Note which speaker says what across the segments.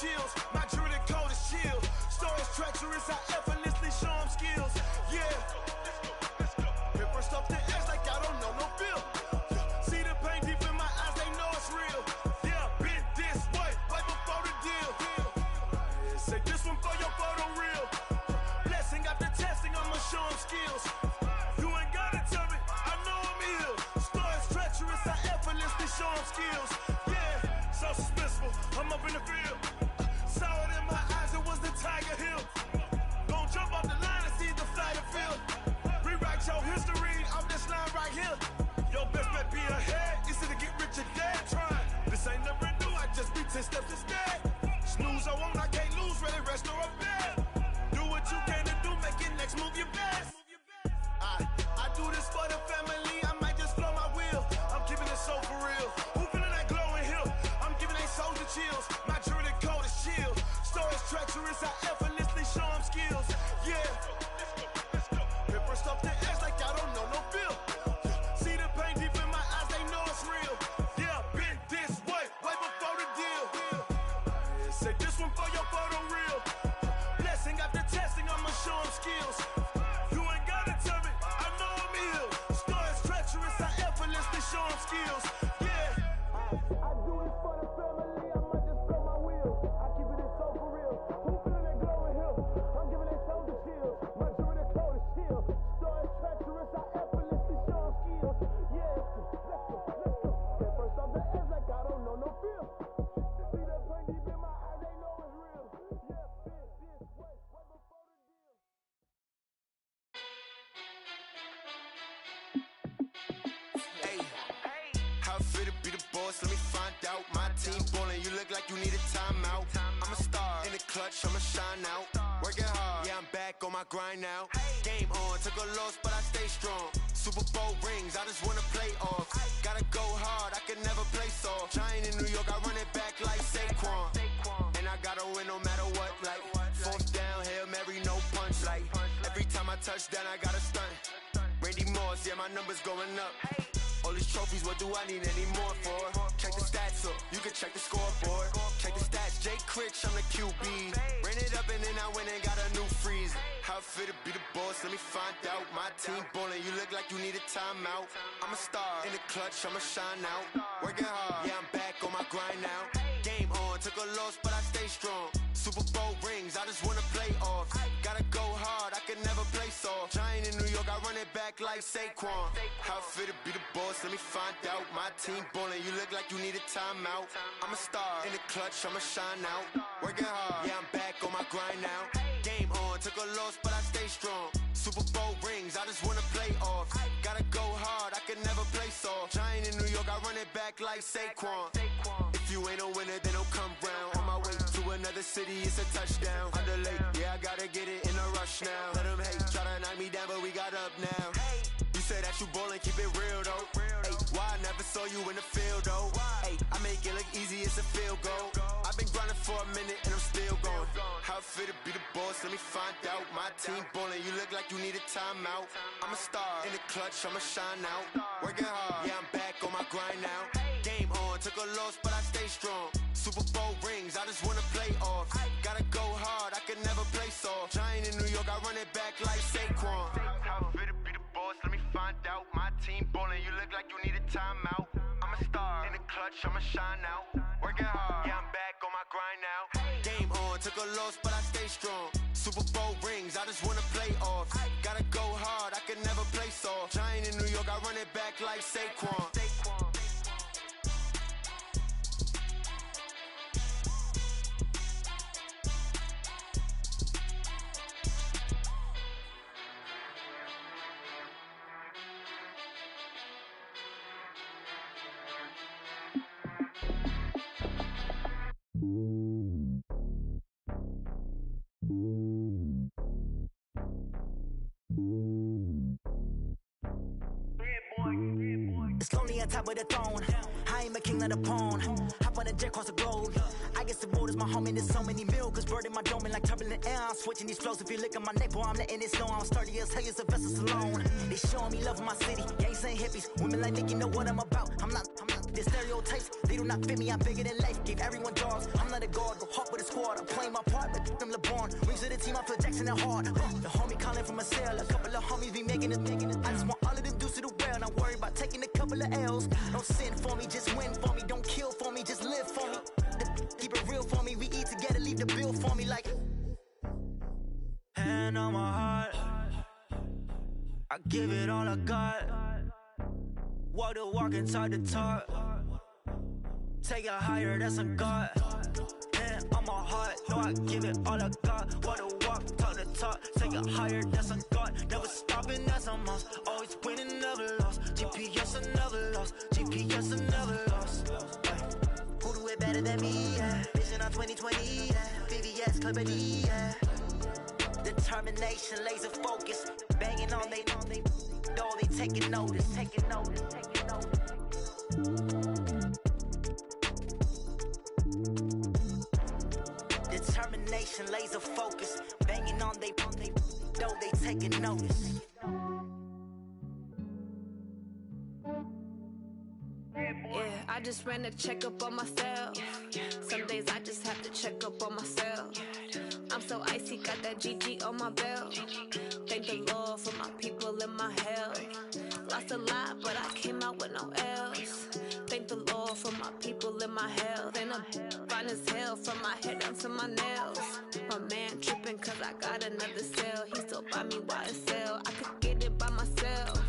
Speaker 1: chills. My jewelry cold is chill. Stories treacherous, I effortlessly show them skills. Yeah. Paper stuff the edge like I don't know no feel. See the pain deep in my eyes, they know it's real. Yeah, been this way, way before the deal. Say this one for your photo reel. Blessing after testing, I'ma show them skills. You ain't gotta tell me, I know I'm ill. Stories treacherous, I effortlessly show them skills. Yeah, so suspenseful, I'm up in the field. Saw it in my eyes, it was the Tiger Hill. Gon' jump off the line and see the flight of field. Rewrite your history off this line right here. Your best bet be ahead, easy to get rich or dead trying. This ain't never new, I just be 10 steps instead. Snooze I won't, I can't lose, ready, rest or a bed. Do what you can to do, make your next move your best. I do this for the family, I might just flow my wheel. I'm keeping it so for real. Who feeling that glowing hill? I'm giving they soldier chills. My jewelry cold is chill. Stories treacherous, I effortlessly show them skills. Yeah. Paper stuff the edge like I don't know no feel. See the pain deep in my eyes, they know it's real. Yeah, been this way, way before the deal. Say this one for your photo reel. Blessing after testing, I'ma show them skills. You ain't gotta tell me, I know I'm ill. Stories treacherous, I effortlessly show them skills. Yeah. I do this for the family, I might just blow my wheel. I keep it so for real. Who feeling that glowing hill? I'm giving they soldier chills. My jewelry cold is chill. Stories treacherous, I effortlessly show them skills. Yeah, let's go. Get first off the edge like I don't know no feel. See the pain deep in my eyes, they know it's real. Yeah, been this way, way before the deal.
Speaker 2: Hey, how it feel to be the boss? Let me find out. My team ballin', you look like you need a timeout. I'm a star in the clutch, I'ma shine out. Working hard, yeah, I'm back on my grind now. Game on, took a loss, but I stay strong. Super Bowl rings, I just wanna play off. Gotta go hard, I can never play soft. Giant in New York, I run it back like Saquon. And I gotta win no matter what, like fourth down, Hail Mary, no punch. Like every time I touch down, I gotta stunt. Randy Moss, yeah, my numbers going up. All these trophies, what do I need any more for? Check the stats up, you can check the scoreboard. Check the stats, Jake Critch, I'm the QB. Ran it up and then I went and got a new freeze. How it feel to be the boss, let me find out. My team ballin', you look like you need a timeout. I'm a star in the clutch, I'ma shine out. Working hard, yeah, I'm back on my grind now. Game on, took a loss, but I stay strong. Super Bowl rings, I just wanna play off. Gotta go hard, I can never play soft. Giant in New York, I run it back like Saquon. How it feel to be the boss, let me find out. My team ballin', you look like you need a timeout. I'm a star in the clutch, I'ma shine out. Working hard, yeah, I'm back on my grind now. Game on, took a loss, but I stay strong. Super Bowl rings, I just wanna play off. Gotta go hard, I can never play soft. Giant in New York, I run it back like Saquon. If you ain't a winner, then don't come round. On my way to another city, it's a touchdown. Underlay, yeah, I gotta get it in a rush now. Let them hate, try to knock me down, but we got up now. You say that you ballin', keep it real though. Hey, why I never saw you in the field though? Hey, I make it look easy, it's a field goal. I've been grinding for a minute and I'm still going. How it feel to be the boss, let me find out. My team ballin', you look like you need a timeout. I'm a star in the clutch, I'ma shine out. Working hard, yeah, I'm back on my grind now. Game on, took a loss, but I stay strong. Super Bowl rings, I just wanna play off. Gotta go hard, I can never play soft. Giant in New York, I run it back like Saquon. How it feel to be the boss, let me find out. My team ballin', you look like you need a timeout. I'm a star in the clutch, I'ma shine out. Working hard, yeah, I'm back on my grind now. Game on, took a loss, but I stay strong. Super Bowl rings, I just wanna play off. Gotta go hard, I can never play soft. Giant in New York, I run it back like Saquon.
Speaker 3: It's lonely on top of the throne. I ain't a king of the pawn. Hop on a jet across the globe. I guess the road is my home and there's so many milkers birding my dome and like turbulent air. I'm switching these flows. If you look at my neck, boy, I'm letting it snow. I'm sturdy as hell as a vessel alone. They showing me love in my city. Gangs and hippies. Women like Nicky know what I'm about. I'm not The stereotypes, they do not fit me. I'm bigger than life. Gave everyone dogs. I'm not a guard. Go hard with a squad. I'm playing my part, but them LeBron. Rings to the team. I feel Jackson and hard. The homie calling from a cell. A couple of homies be making it. I just want all of them dudes to do well. Not worry about taking a couple of L's. Don't sin for me, just win for me. Don't kill for me, just live for me. Keep it real for me. We eat together, leave the bill for me like. Hand on my heart, I give it all I got. Walk the walk and talk the talk. Take it higher, that's a God. Hand on my heart, no, I give it all I got. Walk the walk, talk the talk. Take it higher, that's a God. Never stopping, that's a must. Always winning, never lost. GPS, I never lost. GPS, I never lost. Who do it better than me? Yeah. Vision on 2020, yeah. VVS, Clippity, yeah. Determination, laser focus, banging on they taking notice. Determination, laser focus, banging on they taking notice.
Speaker 4: Yeah, I just ran a checkup on myself. Some days I just have to check up on myself. I'm so icy, got that GG on my belt. Thank the Lord for my people in my health. Lost a lot, but I came out with no else. Thank the Lord for my people in my health. And I'm fine as hell from my head down to my nails. My man tripping cause I got another cell. He still buy me YSL. I could get it by myself.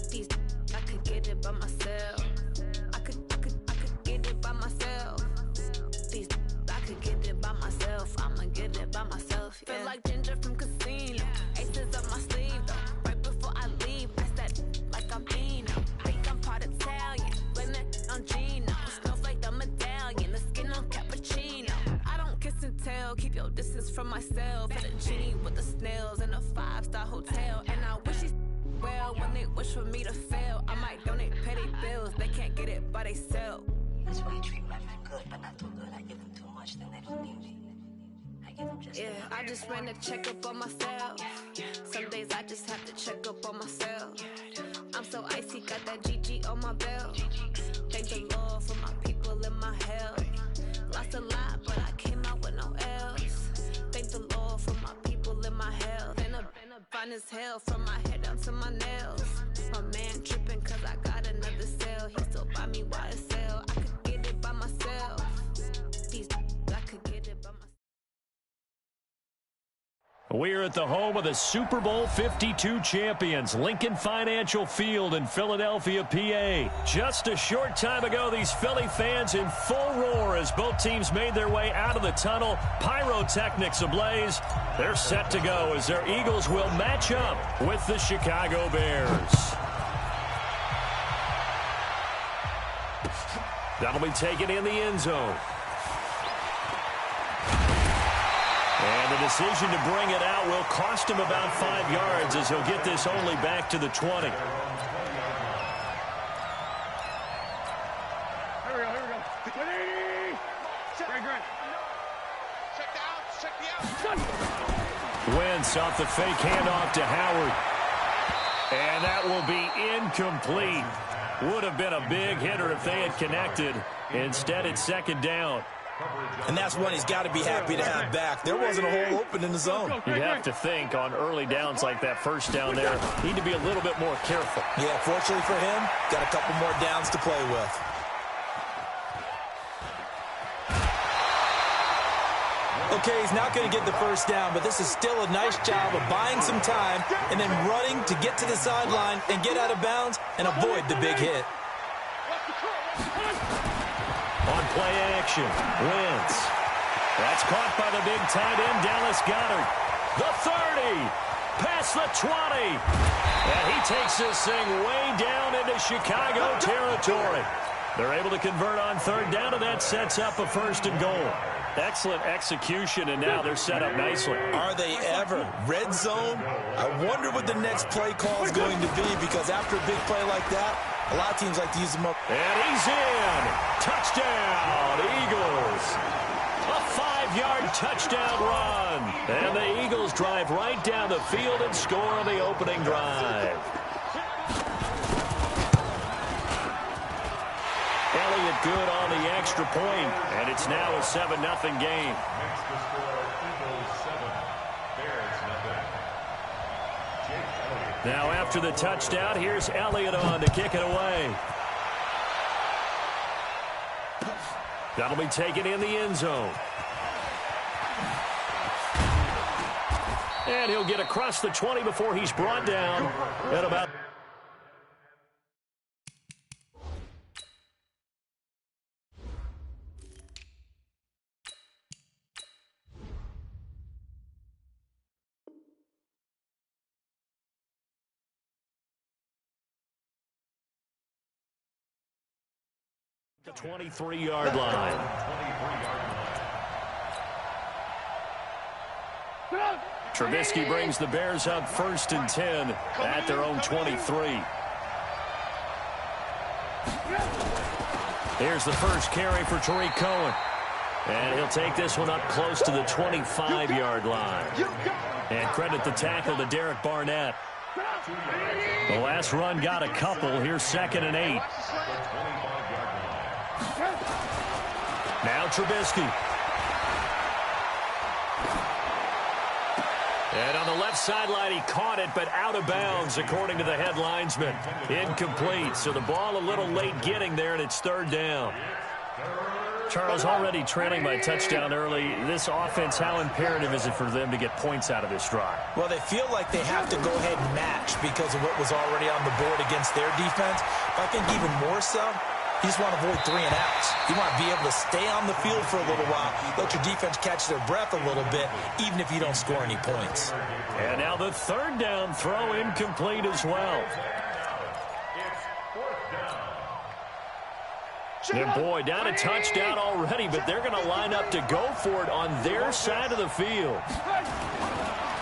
Speaker 4: These I could get it by myself. I could get it by myself. These I could get it by myself. I'ma get it by myself. Yeah. Feel like Ginger from Casino. Aces up my sleeve though. Right before I leave, I said like I'm Eno. Think I'm part Italian. Blame it on Gino. Snowflake the medallion. The skin on cappuccino. I don't kiss and tell. Keep your distance from myself. For the genie with the snails in a 5-star hotel. And I wish he's well when they wish for me to fail. I might donate petty bills. They can't get it by they self.
Speaker 5: That's why I treat women good, but not too good. I give them too much, then they don't need me. I give them just enough.
Speaker 4: I just ran a checkup on myself. Some days I just have to check up on myself. I'm so icy, got that GG on my belt. Thank the Lord for my people in my health. Lost a lot, but I came out with no else. Thank the Lord for my people in my health. And I'm fine as hell from my head down to my nails. My man tripping cause I got another cell. He still buy me YSL. I could get it by myself. These I could get it by myself.
Speaker 6: We're at the home of the Super Bowl 52 champions, Lincoln Financial Field in Philadelphia, PA. Just a short time ago, these Philly fans in full roar as both teams made their way out of the tunnel. Pyrotechnics ablaze. They're set to go as their Eagles will match up with the Chicago Bears. That'll be taken in the end zone. And the decision to bring it out will cost him about 5 yards as he'll get this only back to the 20.
Speaker 7: Here we go. Great. Check the out.
Speaker 6: Wentz off the fake handoff to Howard. And that will be incomplete. Would have been a big hitter if they had connected. Instead, it's second down.
Speaker 8: And that's one he's got to be happy to have back. There wasn't a hole open in the zone.
Speaker 6: You'd have to think on early downs like that first down there, need to be a little bit more careful.
Speaker 8: Yeah, fortunately for him, got a couple more downs to play with. Okay, he's not going to get the first down, but this is still a nice job of buying some time and then running to get to the sideline and get out of bounds and avoid the big hit.
Speaker 6: On play action, Wentz. That's caught by the big tight end, Dallas Goedert. The 30, past the 20. And he takes this thing way down into Chicago territory. They're able to convert on third down, and that sets up a first and goal. Excellent execution, and now they're set up nicely.
Speaker 8: Are they ever? Red zone? I wonder what the next play call is going to be, because after a big play like that, a lot of teams like to use them up.
Speaker 6: And he's in. Touchdown, Eagles. A 5-yard touchdown run. And the Eagles drive right down the field and score on the opening drive. up good on the extra point, and it's now a 7-0 game. Now after the touchdown, here's Elliott on to kick it away. That'll be taken in the end zone. And he'll get across the 20 before he's brought down at about... the 23-yard line. Trubisky brings the Bears up 1st and 10 at their own 23. Here's the first carry for Tariq Cohen. And he'll take this one up close to the 25-yard line. And credit the tackle to Derek Barnett. The last run got a couple. Here's 2nd and 8. Now Trubisky. And on the left sideline, he caught it, but out of bounds, according to the head linesman. Incomplete, so the ball a little late getting there, and it's 3rd down. Charles, already trailing by touchdown early. This offense, how imperative is it for them to get points out of this drive?
Speaker 8: Well, they feel like they have to go ahead and match because of what was already on the board against their defense. But I think even more so, you just want to avoid 3 and outs. You want to be able to stay on the field for a little while, let your defense catch their breath a little bit, even if you don't score any points.
Speaker 6: And now the 3rd down throw incomplete as well. And boy, down a touchdown already, but they're going to line up to go for it on their side of the field.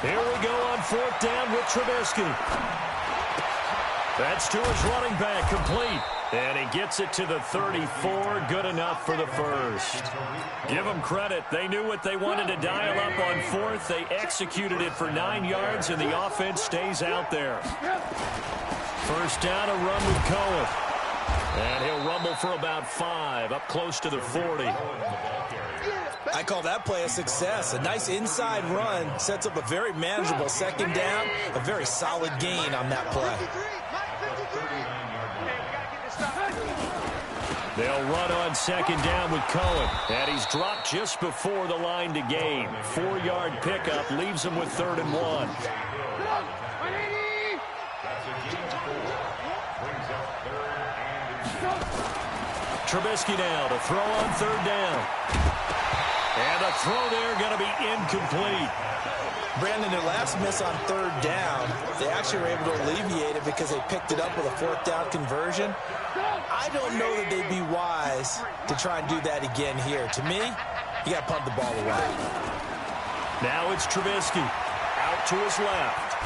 Speaker 6: Here we go on 4th down with Trubisky. That's to his running back, complete. And he gets it to the 34, good enough for the first. Give them credit. They knew what they wanted to dial up on 4th. They executed it for 9 yards, and the offense stays out there. 1st down, a run with Cohen. And he'll rumble for about 5, up close to the 40.
Speaker 8: I call that play a success. A nice inside run sets up a very manageable 2nd down, a very solid gain on that play.
Speaker 6: They'll run on 2nd down with Cohen. And he's dropped just before the line to gain. 4-yard pickup leaves him with 3rd and 1. Trubisky now to throw on 3rd down. And the throw there going to be incomplete.
Speaker 8: Brandon, their last miss on 3rd down, they actually were able to alleviate it because they picked it up with a 4th down conversion. I don't know that they'd be wise to try and do that again here. To me, you got to punt the ball away.
Speaker 6: Now it's Trubisky out to his left.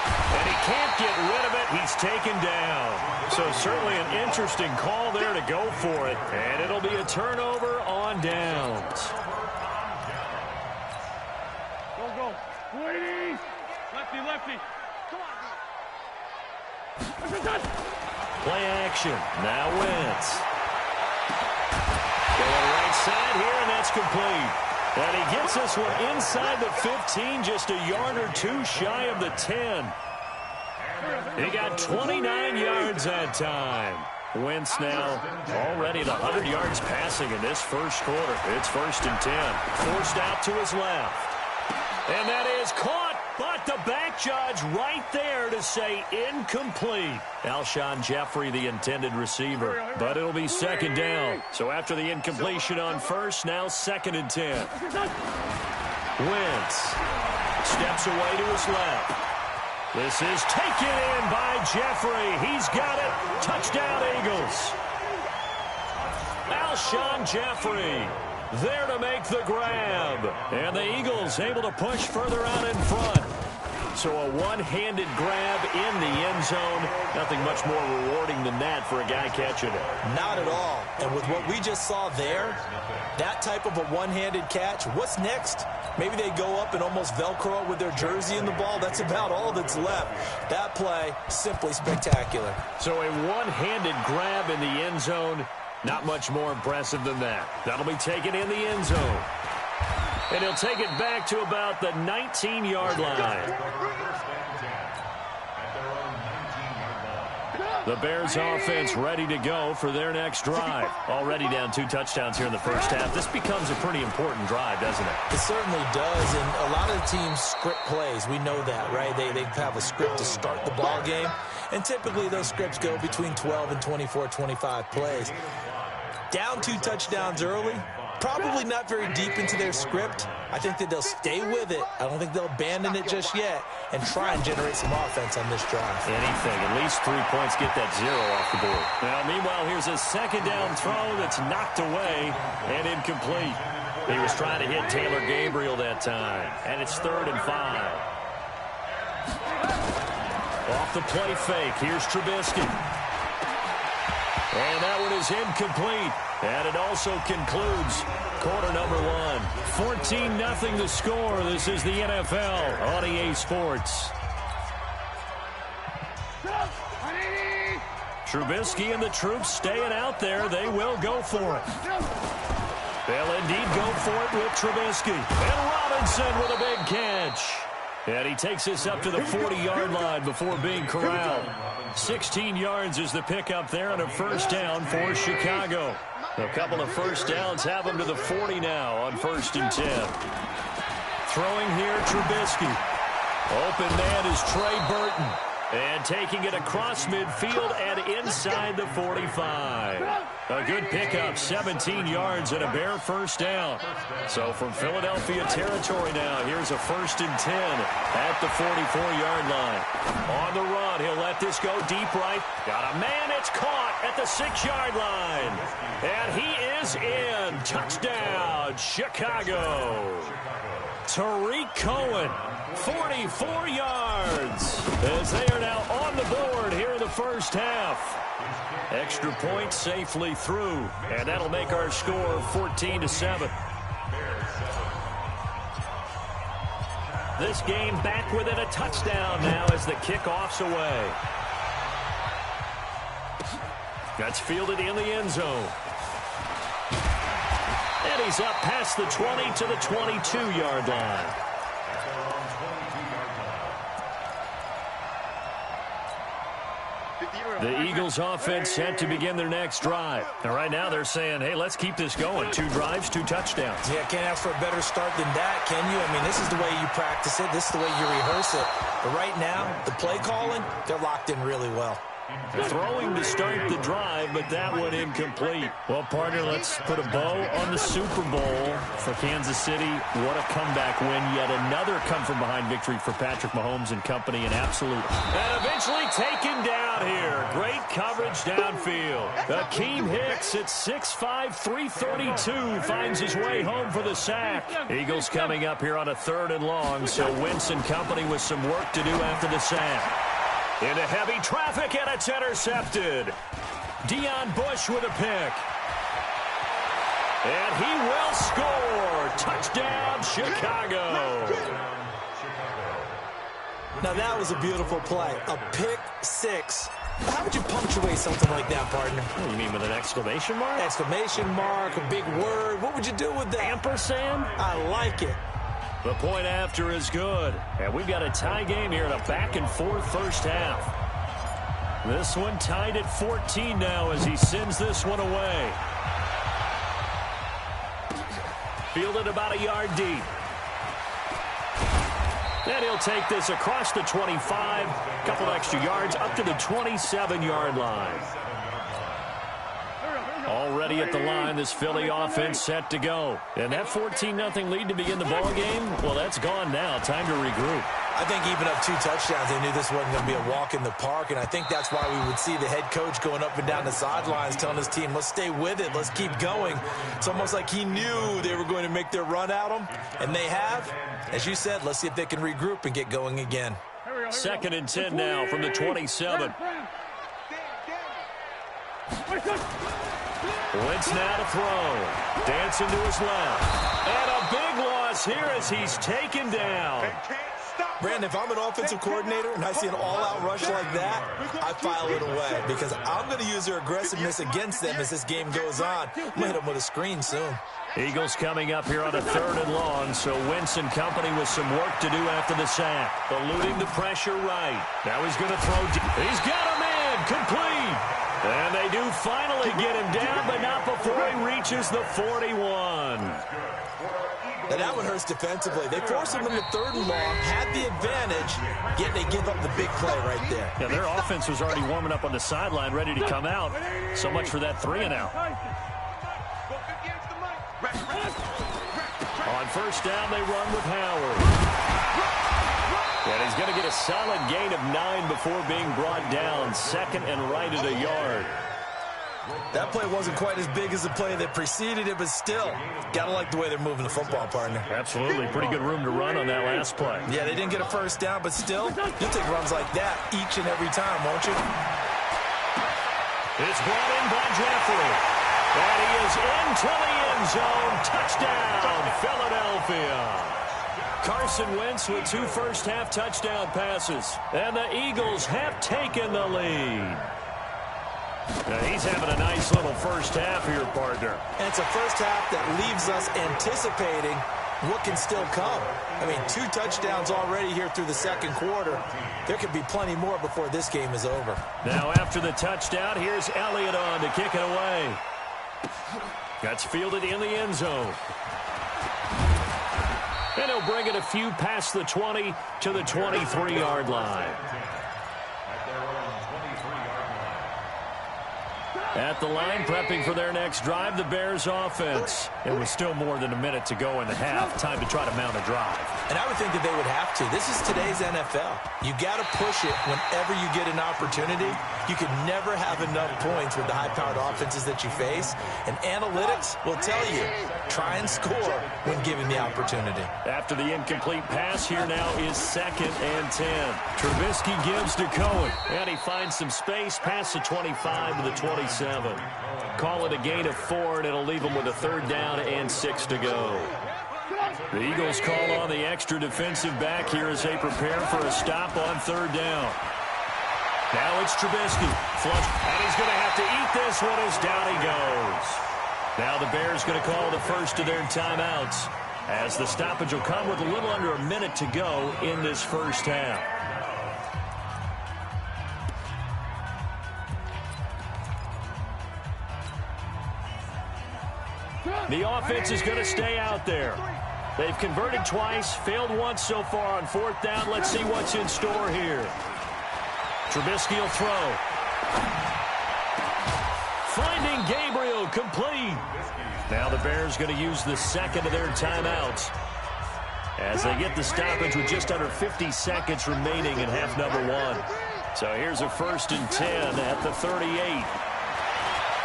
Speaker 6: And he can't get rid of it. He's taken down. So certainly an interesting call there to go for it. And it'll be a turnover on downs.
Speaker 1: Go. Ladies. Lefty. Come on.
Speaker 6: Play action. Now Wentz. Going right side here, and that's complete. And he gets this one inside the 15, just a yard or 2 shy of the 10. He got 29 yards that time. Wentz now already at 100 yards passing in this first quarter. It's 1st and 10. Forced out to his left. And that is caught, but the back judge right there to say incomplete. Alshon Jeffrey, the intended receiver, but it'll be 2nd down. So after the incompletion on 1st, now 2nd and 10. Wentz steps away to his left. This is taken in by Jeffrey. He's got it. Touchdown, Eagles. Alshon Jeffrey there to make the grab. And the Eagles able to push further out in front. So a one-handed grab in the end zone. Nothing much more rewarding than that for a guy catching it.
Speaker 8: Not at all. And with what we just saw there, that type of a one-handed catch, what's next? Maybe they go up and almost Velcro with their jersey in the ball. That's about all that's left. That play, simply spectacular.
Speaker 6: So a one-handed grab in the end zone. Not much more impressive than that. That'll be taken in the end zone. And he'll take it back to about the 19-yard line. The Bears offense ready to go for their next drive. Already down 2 touchdowns here in the first half. This becomes a pretty important drive, doesn't it?
Speaker 8: It certainly does, and a lot of the teams script plays. We know that, right? They have a script to start the ball game, and typically those scripts go between 12 and 24, 25 plays. Down 2 touchdowns early, probably not very deep into their script. I think that they'll stay with it. I don't think they'll abandon it just yet and try and generate some offense on this drive.
Speaker 6: Anything. At least 3 points, get that 0 off the board. Now, meanwhile, here's a second down throw that's knocked away and incomplete. He was trying to hit Taylor Gabriel that time, and it's 3rd and 5. Off the play fake, here's Trubisky. And that one is incomplete. And it also concludes quarter number 1. 14-0 the score. This is the NFL on EA Sports. Trubisky and the troops staying out there. They will go for it. They'll indeed go for it with Trubisky. And Robinson with a big catch. And he takes us up to the 40-yard line before being corralled. 16 yards is the pickup there on a first down for Chicago. A couple of first downs have them to the 40 now on 1st and 10. Throwing here, Trubisky. Open man is Trey Burton. And taking it across midfield and inside the 45. A good pickup, 17 yards and a bare first down. So from Philadelphia territory now, here's a 1st and 10 at the 44-yard line. On the run, he'll let this go deep right. Got a man, it's caught at the 6-yard line. And he is in. Touchdown, Chicago. Tariq Cohen, 44 yards, as they are now on the board here in the first half. Extra point safely through, and that'll make our score 14-7. This game back within a touchdown now as the kickoff's away. That's fielded in the end zone. And he's up past the 20 to the 22-yard line. The Eagles offense set to begin their next drive. And right now they're saying, hey, let's keep this going. 2 drives, 2 touchdowns.
Speaker 8: Yeah, can't ask for a better start than that, can you? I mean, this is the way you practice it. This is the way you rehearse it. But right now, the play calling, they're locked in really well.
Speaker 6: Throwing to start the drive, but that one incomplete. Well, partner, let's put a bow on the Super Bowl for Kansas City. What a comeback win. Yet another come-from-behind victory for Patrick Mahomes and company. An absolute. And eventually taken down here. Great coverage downfield. Akeem Hicks at 6'5", 332 finds his way home for the sack. Eagles coming up here on a 3rd and long, so Wentz and company with some work to do after the sack. Into heavy traffic, and it's intercepted. Deion Bush with a pick. And he will score. Touchdown, Chicago.
Speaker 8: Now, that was a beautiful play. A pick 6. How would you punctuate something like that, partner?
Speaker 6: What do you mean, with an exclamation mark?
Speaker 8: Exclamation mark, a big word. What would you do with that?
Speaker 6: Ampersand?
Speaker 8: I like it.
Speaker 6: The point after is good. And we've got a tie game here in a back-and-forth first half. This one tied at 14 now as he sends this one away. Fielded about a yard deep. And he'll take this across the 25. A couple extra yards up to the 27-yard line. Already at the line, this Philly offense set to go. And that 14-0 lead to begin the ball game, well, that's gone now. Time to regroup.
Speaker 8: I think even up 2 touchdowns, they knew this wasn't going to be a walk in the park, and I think that's why we would see the head coach going up and down the sidelines telling his team, let's stay with it, let's keep going. It's almost like he knew they were going to make their run at him, and they have. As you said, let's see if they can regroup and get going again.
Speaker 6: 2nd and 10 now from the 27. Wentz now to throw. Dancing to his left. And a big loss here as he's taken down.
Speaker 8: Brandon, if I'm an offensive coordinator and I see an all-out rush like that, I file it away because I'm going to use their aggressiveness against them as this game goes on. I'm going to hit them with a screen soon.
Speaker 6: Eagles coming up here on a 3rd and long, so Wentz and company with some work to do after the sack. Eluding the pressure right. Now he's going to throw. He's got a man complete. And they do finally get him down, but not before he reaches the 41.
Speaker 8: Now that one hurts defensively. They forced him into 3rd and long, had the advantage, yet they give up the big play right there.
Speaker 6: Yeah, their offense was already warming up on the sideline, ready to come out. So much for that 3 and out. On 1st down, they run with Howard. And he's going to get a solid gain of 9 before being brought down. 2nd and right at a yard.
Speaker 8: That play wasn't quite as big as the play that preceded it, but still, gotta like the way they're moving the football, partner.
Speaker 6: Absolutely. Pretty good room to run on that last play.
Speaker 8: Yeah, they didn't get a 1st down, but still, you'll take runs like that each and every time, won't you?
Speaker 6: It's brought in by Jeffrey. And he is into the end zone. Touchdown, Philadelphia. Carson Wentz with 2 first-half touchdown passes. And the Eagles have taken the lead. Now he's having a nice little first half here, partner.
Speaker 8: And it's a first half that leaves us anticipating what can still come. I mean, 2 touchdowns already here through the 2nd quarter. There could be plenty more before this game is over.
Speaker 6: Now after the touchdown, here's Elliott on to kick it away. That's fielded in the end zone. And he'll bring it a few past the 20 to the 23-yard line. At the line, prepping for their next drive, the Bears offense. It was still more than a minute to go in the half. Time to try to mount a drive.
Speaker 8: And I would think that they would have to. This is today's NFL. You got to push it whenever you get an opportunity. You can never have enough points with the high-powered offenses that you face. And analytics will tell you, try and score when given the opportunity.
Speaker 6: After the incomplete pass, here now is 2nd and 10. Trubisky gives to Cohen. And he finds some space past the 25 to the 27. Call it a gain of 4, and it'll leave them with a 3rd down and 6 to go. The Eagles call on the extra defensive back here as they prepare for a stop on 3rd down. Now it's Trubisky. Flush, and he's going to have to eat this one as down he goes. Now the Bears going to call the first of their timeouts as the stoppage will come with a little under a minute to go in this first half. The offense is going to stay out there. They've converted twice, failed once so far on 4th down. Let's see what's in store here. Trubisky will throw. Finding Gabriel, complete. Now the Bears going to use the 2nd of their timeouts as they get the stoppage with just under 50 seconds remaining in half number 1. So here's a 1st and 10 at the 38.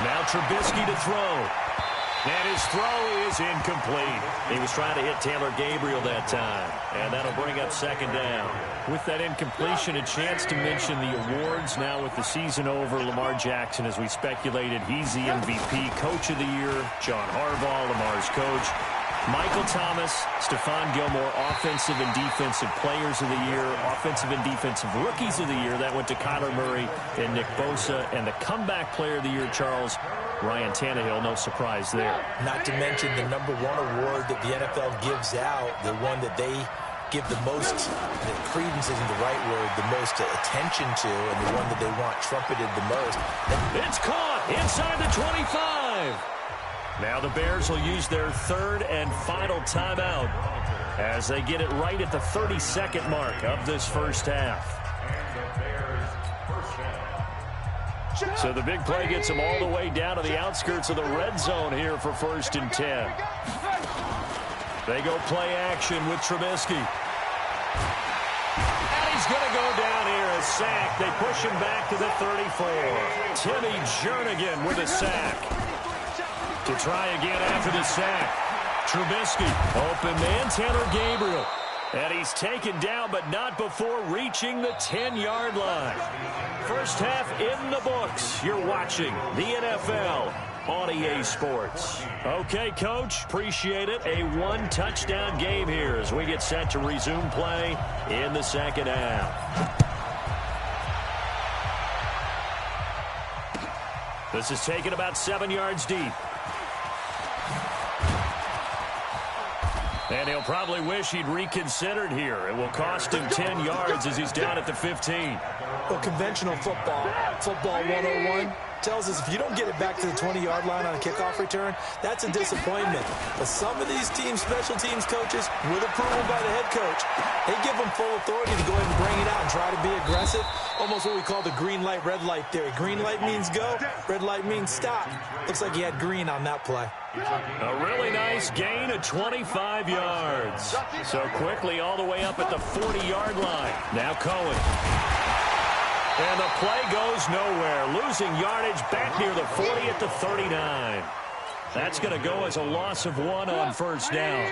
Speaker 6: Now Trubisky to throw. And his throw is incomplete. He was trying to hit Taylor Gabriel that time. And that'll bring up 2nd down. With that incompletion, a chance to mention the awards. Now with the season over, Lamar Jackson, as we speculated, he's the MVP, Coach of the Year. John Harbaugh, Lamar's coach. Michael Thomas, Stephon Gilmore, Offensive and Defensive Players of the Year, Offensive and Defensive Rookies of the Year. That went to Kyler Murray and Nick Bosa. And the Comeback Player of the Year, Charles, Ryan Tannehill, no surprise there.
Speaker 8: Not to mention the #1 award that the NFL gives out, the one that they give the most, credence isn't the right word, the most attention to, and the one that they want trumpeted the most.
Speaker 6: It's caught inside the 25. Now the Bears will use their 3rd and final timeout as they get it right at the 32nd mark of this first half. So the big play gets them all the way down to the outskirts of the red zone here for 1st and 10. They go play action with Trubisky. And he's going to go down here, a sack. They push him back to the 34. Timmy Jernigan with a sack. To try again after the sack. Trubisky, open man, Taylor Gabriel. And he's taken down, but not before reaching the 10-yard line. First half in the books. You're watching the NFL on EA Sports. Okay, Coach, appreciate it. A one-touchdown game here as we get set to resume play in the second half. This is taken about 7 yards deep. And he'll probably wish he'd reconsidered here. It will cost him 10 yards as he's down at the 15.
Speaker 8: Well, conventional football 101, tells us if you don't get it back to the 20-yard line on a kickoff return, that's a disappointment. But some of these teams, special teams coaches, with approval by the head coach, they give them full authority to go ahead and bring it out and try to be aggressive. Almost what we call the green light, red light theory. Green light means go, red light means stop. Looks like he had green on that play.
Speaker 6: A really nice gain of 25 yards. So quickly all the way up at the 40-yard line. Now Cohen. And the play goes nowhere. Losing yardage back near the 40 at the 39. That's going to go as a loss of 1 on first down.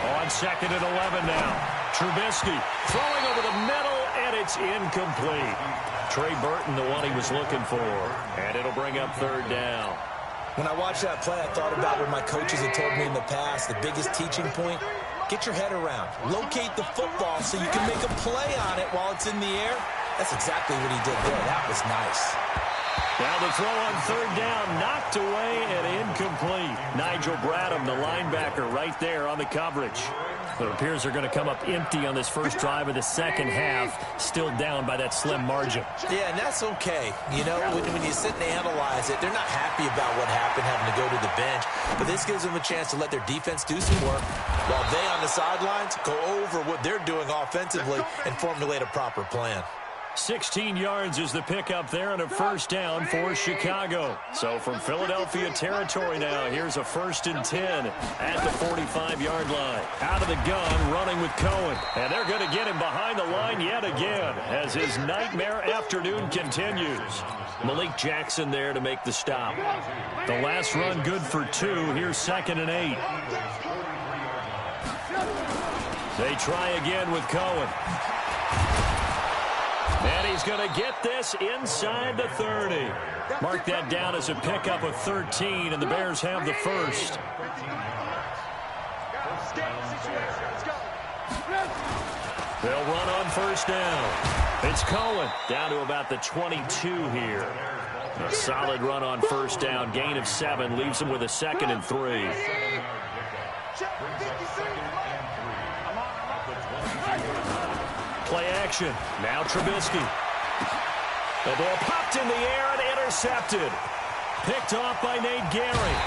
Speaker 6: On 2nd and 11 now. Trubisky throwing over the middle, and it's incomplete. Trey Burton, the one he was looking for. And it'll bring up 3rd down.
Speaker 8: When I watched that play, I thought about what my coaches had told me in the past. The biggest teaching point, get your head around. Locate the football so you can make a play on it while it's in the air. That's exactly what he did there. That was nice.
Speaker 6: Now the throw on 3rd down, knocked away and incomplete. Nigel Bradham, the linebacker, right there on the coverage. It appears they're going to come up empty on this first drive of the second half, still down by that slim margin.
Speaker 8: Yeah, and that's okay. You know, when you sit and analyze it, they're not happy about what happened, having to go to the bench. But this gives them a chance to let their defense do some work while they on the sidelines go over what they're doing offensively and formulate a proper plan.
Speaker 6: 16 yards is the pickup there and a first down for Chicago. So from Philadelphia territory now, here's a 1st and 10 at the 45-yard line. Out of the gun, running with Cohen. And they're going to get him behind the line yet again as his nightmare afternoon continues. Malik Jackson there to make the stop. The last run good for 2. Here's 2nd and 8. They try again with Cohen. And he's going to get this inside the 30. Mark that down as a pickup of 13, and the Bears have the first. They'll run on first down. It's Cohen down to about the 22 here. A solid run on first down. Gain of 7 leaves him with a 2nd and 3. Play action. Now Trubisky. The ball popped in the air and intercepted. Picked off by Nate Gehring.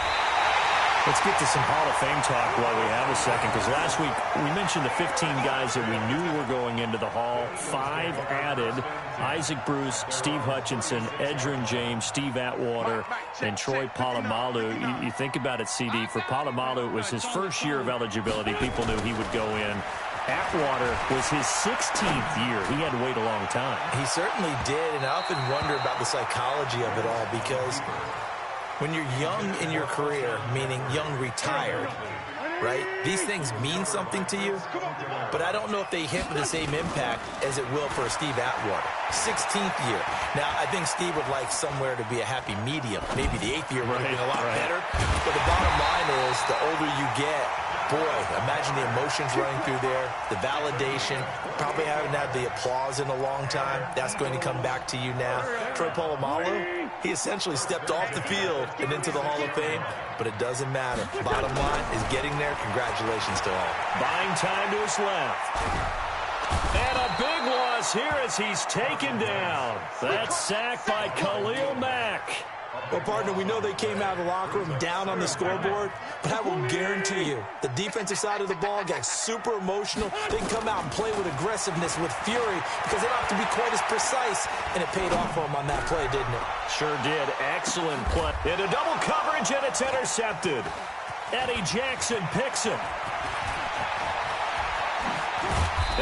Speaker 6: Let's get to some Hall of Fame talk while we have a second, because last week we mentioned the 15 guys that we knew were going into the Hall. 5 added: Isaac Bruce, Steve Hutchinson, Edgerrin James, Steve Atwater, and Troy Polamalu. You think about it, CD. For Polamalu, it was his first year of eligibility. People knew he would go in. Atwater was his 16th year. He had to wait a long time.
Speaker 8: He certainly did, and I often wonder about the psychology of it all, because when you're young in your career, meaning young retired, right, these things mean something to you, but I don't know if they hit with the same impact as it will for Steve Atwater. 16th year. Now, I think Steve would like somewhere to be a happy medium. Maybe the 8th year would have been a lot better, but the bottom line is the older you get, boy, imagine the emotions running through there, the validation, probably haven't had the applause in a long time. That's going to come back to you now. Troy Polamalu, he essentially stepped off the field and into the Hall of Fame, but it doesn't matter. Bottom line is getting there. Congratulations to all.
Speaker 6: Buying time to his left. And a big loss here as he's taken down. That's sacked by Khalil Mack.
Speaker 8: Well, partner, we know they came out of the locker room down on the scoreboard, but I will guarantee you the defensive side of the ball got super emotional. They can come out and play with aggressiveness, with fury, because they don't have to be quite as precise, and it paid off for them on that play, didn't it?
Speaker 6: Sure did. Excellent play. Into double coverage, and it's intercepted. Eddie Jackson picks it.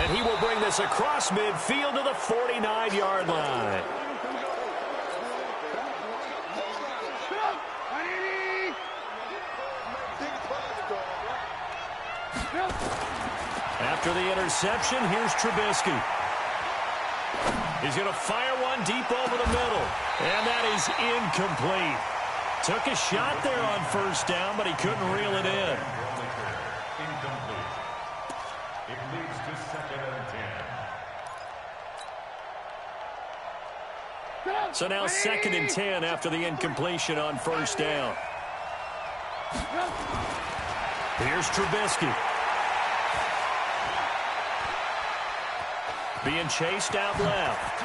Speaker 6: And he will bring this across midfield to the 49-yard line. After the interception, here's Trubisky. He's going to fire one deep over the middle. And that is incomplete. Took a shot there on first down, but he couldn't reel it in.
Speaker 7: Incomplete. It leads to 2nd and 10.
Speaker 6: So now 2nd and 10 after the incompletion on first down. Here's Trubisky. Being chased out left.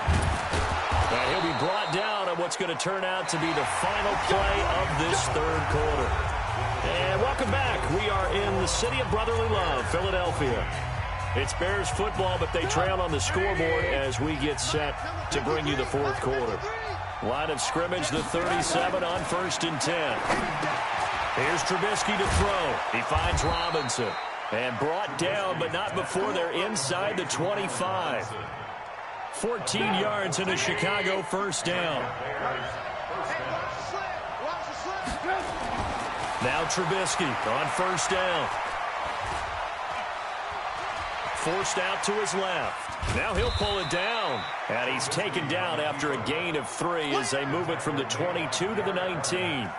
Speaker 6: And he'll be brought down on what's going to turn out to be the final play of this third quarter. And welcome back. We are in the city of brotherly love, Philadelphia. It's Bears football, but they trail on the scoreboard as we get set to bring you the fourth quarter. Line of scrimmage, the 37 on 1st and 10. Here's Trubisky to throw. He finds Robinson. And brought down, but not before they're inside the 25. 14 yards and a Chicago first down. Now Trubisky on first down. Forced out to his left. Now he'll pull it down. And he's taken down after a gain of 3 as they move it from the 22 to the 19.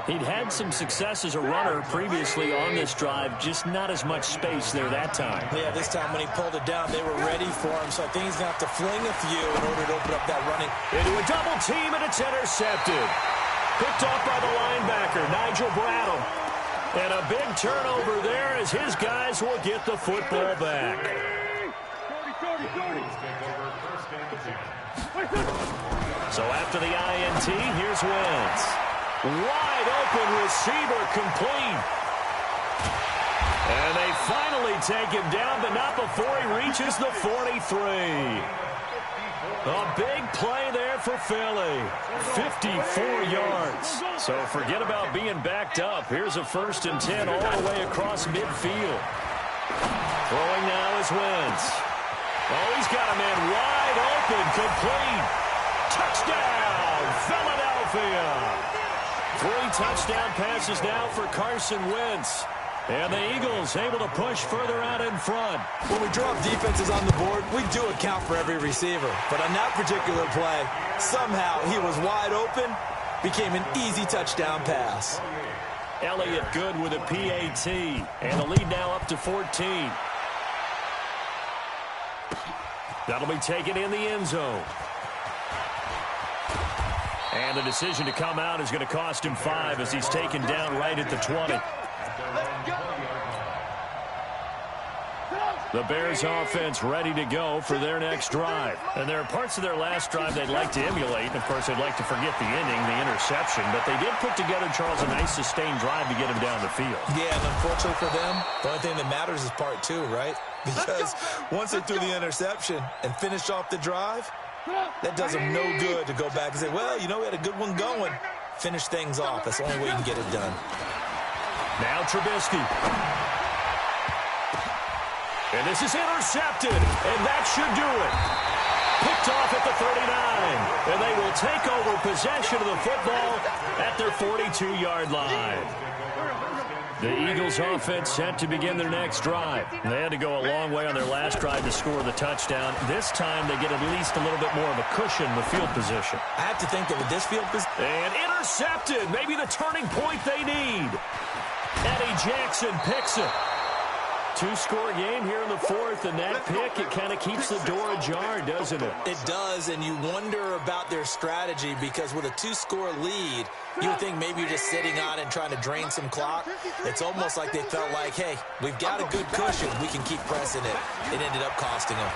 Speaker 6: He'd had some success as a runner previously on this drive, just not as much space there that time.
Speaker 8: Yeah, this time when he pulled it down, they were ready for him, so I think he's going to have to fling a few in order to open up that running.
Speaker 6: Into a double team, and it's intercepted. Picked off by the linebacker, Nigel Bradham. And a big turnover there as his guys will get the football back. So after the INT, here's Wentz. Wide open receiver complete. And they finally take him down, but not before he reaches the 43. A big play there for Philly. 54 yards. So forget about being backed up. Here's a 1st and 10 all the way across midfield. Throwing now is Wentz. Oh, he's got a man wide open, complete. Touchdown, Philadelphia. 3 touchdown passes now for Carson Wentz. And the Eagles able to push further out in front.
Speaker 8: When we drop defenses on the board, we do account for every receiver. But on that particular play, somehow he was wide open, became an easy touchdown pass.
Speaker 6: Elliott good with a PAT. And the lead now up to 14. That'll be taken in the end zone. And the decision to come out is going to cost him 5 as he's taken down right at the 20. The Bears offense ready to go for their next drive. And there are parts of their last drive they'd like to emulate. Of course, they'd like to forget the ending, the interception. But they did put together, Charles, a nice sustained drive to get him down the field.
Speaker 8: Yeah, and unfortunately for them, the only thing that matters is part 2, right? Because once they threw the interception and finished off the drive, that does them no good to go back and say, well, you know, we had a good one going. Finish things off. That's the only way you can get it done.
Speaker 6: Now Trubisky. And this is intercepted, and that should do it. Picked off at the 39, and they will take over possession of the football at their 42-yard line. The Eagles offense set to begin their next drive. They had to go a long way on their last drive to score the touchdown. This time they get at least a little bit more of a cushion with field position.
Speaker 8: I have to think that with this field position...
Speaker 6: And intercepted, maybe the turning point they need. Eddie Jackson picks it. 2-score game here in the fourth, and that pick, it kind of keeps the door ajar, doesn't it?
Speaker 8: It does, and you wonder about their strategy because with a 2-score lead, you would think maybe you're just sitting on and trying to drain some clock. It's almost like they felt like, hey, we've got a good cushion. We can keep pressing it. It ended up costing them.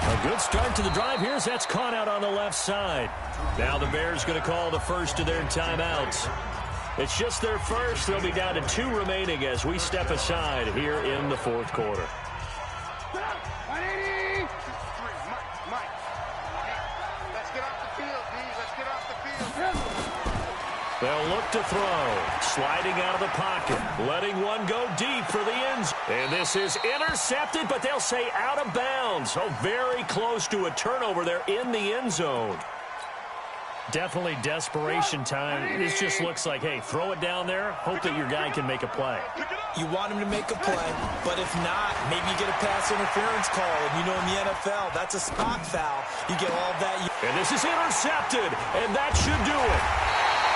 Speaker 6: A good start to the drive here as that's caught out on the left side. Now the Bears going to call the first of their timeouts. It's just their first. They'll be down to 2 remaining as we step aside here in the fourth quarter. They'll look to throw. Sliding out of the pocket. Letting one go deep for the end zone. And this is intercepted, but they'll say out of bounds. So very close to a turnover there in the end zone. Definitely desperation time. This just looks like, hey, throw it down there, hope that your guy can make a play.
Speaker 8: You want him to make a play, but if not, maybe you get a pass interference call. And you know in the NFL, that's a spot foul. You get all that.
Speaker 6: And this is intercepted, and that should do it.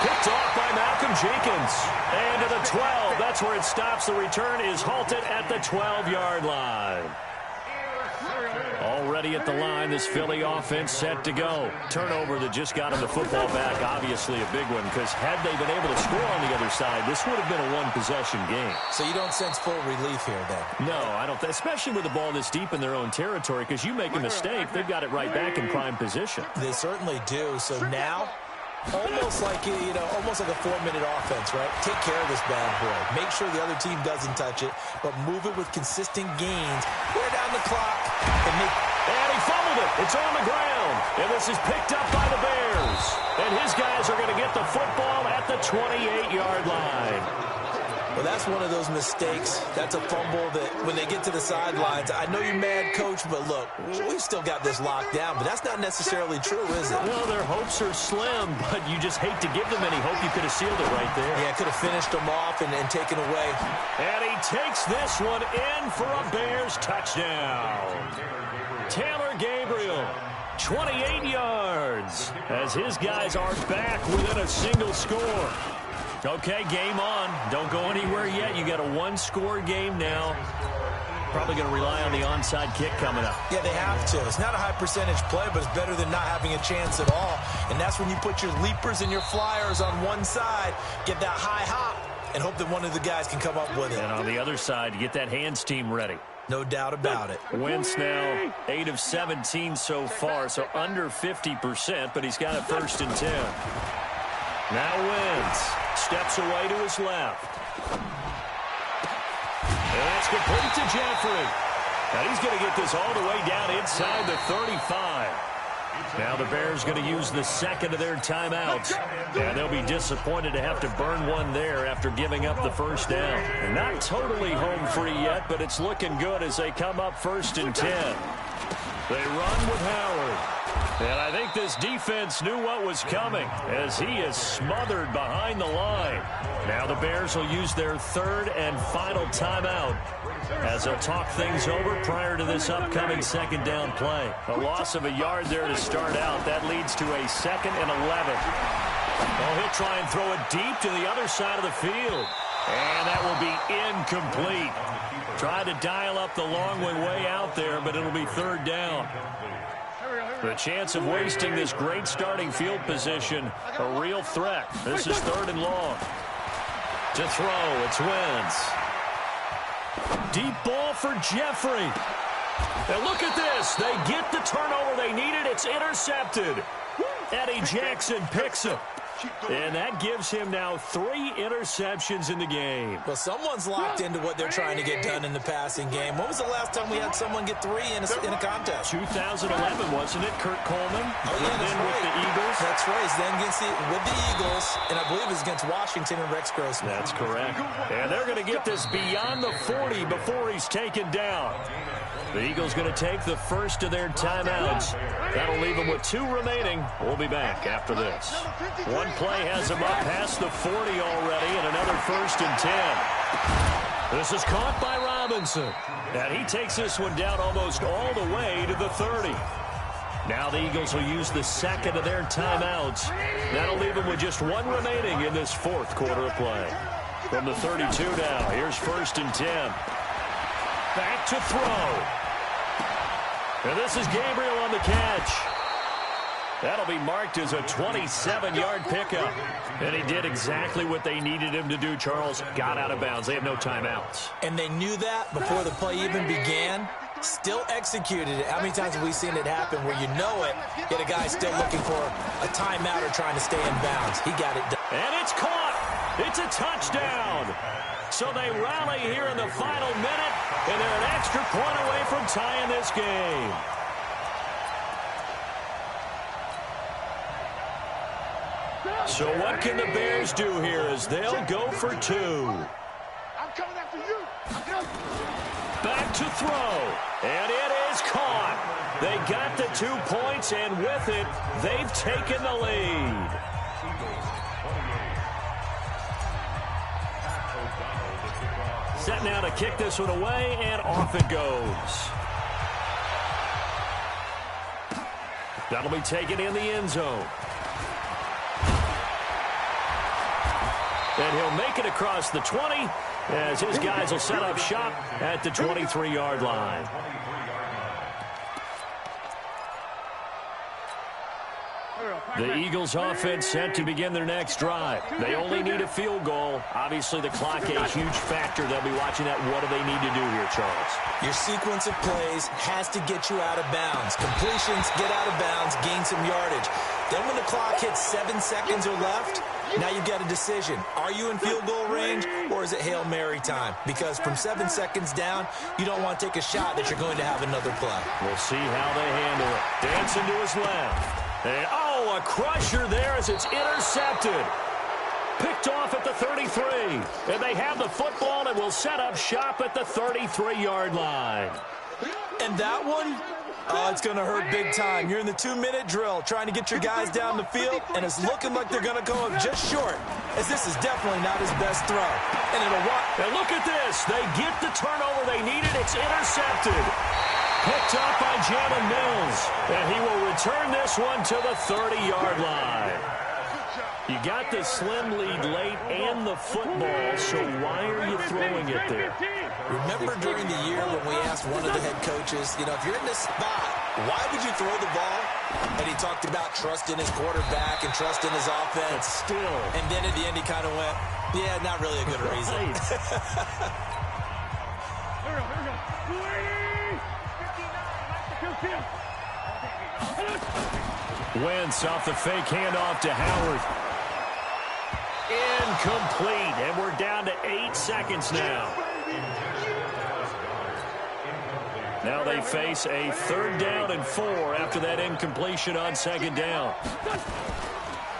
Speaker 6: Picked off by Malcolm Jenkins. And to the 12, that's where it stops. The return is halted at the 12-yard line. Already at the line, this Philly offense set to go. Turnover that just got him the football back, obviously a big one, because had they been able to score on the other side, this would have been a one-possession game.
Speaker 8: So you don't sense full relief here, then?
Speaker 6: No, I don't, especially with the ball this deep in their own territory, because you make a mistake, they've got it right back in prime position.
Speaker 8: They certainly do. So now, almost like a 4-minute offense, right? Take care of this bad boy. Make sure the other team doesn't touch it, but move it with consistent gains. Wear down the clock.
Speaker 6: And he fumbled it. It's on the ground. And this is picked up by the Bears. And his guys are going to get the football at the 28-yard line.
Speaker 8: Well, that's one of those mistakes. That's a fumble that when they get to the sidelines, I know you're mad, Coach, but look, we've still got this locked down. But that's not necessarily true, is it?
Speaker 6: Well, their hopes are slim, but you just hate to give them any hope. You could have sealed it right there.
Speaker 8: Yeah, could have finished them off and taken away.
Speaker 6: And he takes this one in for a Bears touchdown. Taylor Gabriel, 28 yards, as his guys are back within a single score. Okay, game on. Don't go anywhere yet. You got a one-score game now. Probably going to rely on the onside kick coming up.
Speaker 8: Yeah, they have to. It's not a high-percentage play, but it's better than not having a chance at all. And that's when you put your leapers and your flyers on one side, get that high hop, and hope that one of the guys can come up with it.
Speaker 6: And on the other side, you get that hands team ready.
Speaker 8: No doubt about it.
Speaker 6: Wentz now 8 of 17 so far, so under 50%, but he's got a 1st and 10. Now Wentz steps away to his left. And that's complete to Jeffrey. Now he's going to get this all the way down inside the 35. Now the Bears going to use the second of their timeouts. And they'll be disappointed to have to burn one there after giving up the first down. And not totally home free yet, but it's looking good as they come up 1st and 10. They run with Howard. And I think this defense knew what was coming as he is smothered behind the line. Now the Bears will use their 3rd and final timeout as they'll talk things over prior to this upcoming 2nd down play. A loss of a yard there to start out. That leads to a 2nd and 11. Well, he'll try and throw it deep to the other side of the field. And that will be incomplete. Tried to dial up the long one way out there, but it'll be 3rd down. The chance of wasting this great starting field position, a real threat. This is 3rd and long. To throw, it's Wentz. Deep ball for Jeffrey. And look at this. They get the turnover they needed. It's intercepted. Eddie Jackson picks it. And that gives him now 3 interceptions in the game.
Speaker 8: Well, someone's locked into what they're trying to get done in the passing game. When was the last time we had someone get 3 in a contest?
Speaker 6: 2011, wasn't it? Kurt Coleman.
Speaker 8: Oh, yeah, that's
Speaker 6: then
Speaker 8: right.
Speaker 6: with the Eagles.
Speaker 8: That's right. Then with the Eagles, and I believe it was against Washington and Rex Grossman.
Speaker 6: That's correct. And they're going to get this beyond the 40 before he's taken down. The Eagles going to take the first of their timeouts. That'll leave them with 2 remaining. We'll be back after this. One play has them up past the 40 already, and another 1st and 10. This is caught by Robinson. And he takes this one down almost all the way to the 30. Now the Eagles will use the 2nd of their timeouts. That'll leave them with just 1 remaining in this 4th quarter of play. From the 32 now, here's 1st and 10. Back to throw. And this is Gabriel on the catch. That'll be marked as a 27-yard pickup. And he did exactly what they needed him to do, Charles. Got out of bounds. They have no timeouts.
Speaker 8: And they knew that before the play even began. Still executed it. How many times have we seen it happen where you know it, yet a guy still looking for a timeout or trying to stay in bounds? He got it done.
Speaker 6: And it's caught. It's a touchdown. So they rally here in the final minute, and they're an extra point away from tying this game. So what can the Bears do here as they'll go for 2?
Speaker 1: I'm coming after you.
Speaker 6: Back to throw. And it is caught. They got the 2 points, and with it, they've taken the lead. Set now to kick this one away, and off it goes. That'll be taken in the end zone. And he'll make it across the 20 as his guys will set up shop at the 23-yard line. The Eagles offense set to begin their next drive. They only need a field goal. Obviously, the clock a huge factor. They'll be watching that. What do they need to do here, Charles?
Speaker 8: Your sequence of plays has to get you out of bounds. Completions, get out of bounds, gain some yardage. Then when the clock hits 7 seconds or left, now you've got a decision. Are you in field goal range, or is it Hail Mary time? Because from 7 seconds down, you don't want to take a shot that you're going to have another play.
Speaker 6: We'll see how they handle it. Dancing to his left. And, a crusher there as it's intercepted. Picked off at the 33. And they have the football and will set up shop at the 33-yard line.
Speaker 8: And that one, it's going to hurt big time. You're in the 2-minute drill trying to get your guys down the field, and it's looking like they're going to come up just short, as this is definitely not his best throw. And
Speaker 6: and look at this. They get the turnover they needed. It's intercepted. Picked up by Jalen Mills. And he will return this one to the 30-yard line. You got the slim lead late and the football, so why are you throwing it there?
Speaker 8: Remember during the year when we asked one of the head coaches, if you're in this spot, why would you throw the ball? And he talked about trust in his quarterback and trust in his offense.
Speaker 6: But still.
Speaker 8: And then at the end he kind of went, yeah, not really a good reason.
Speaker 6: Wentz off the fake handoff to Howard. Incomplete, and we're down to 8 seconds now. Now they face a 3rd down and 4 after that incompletion on 2nd down.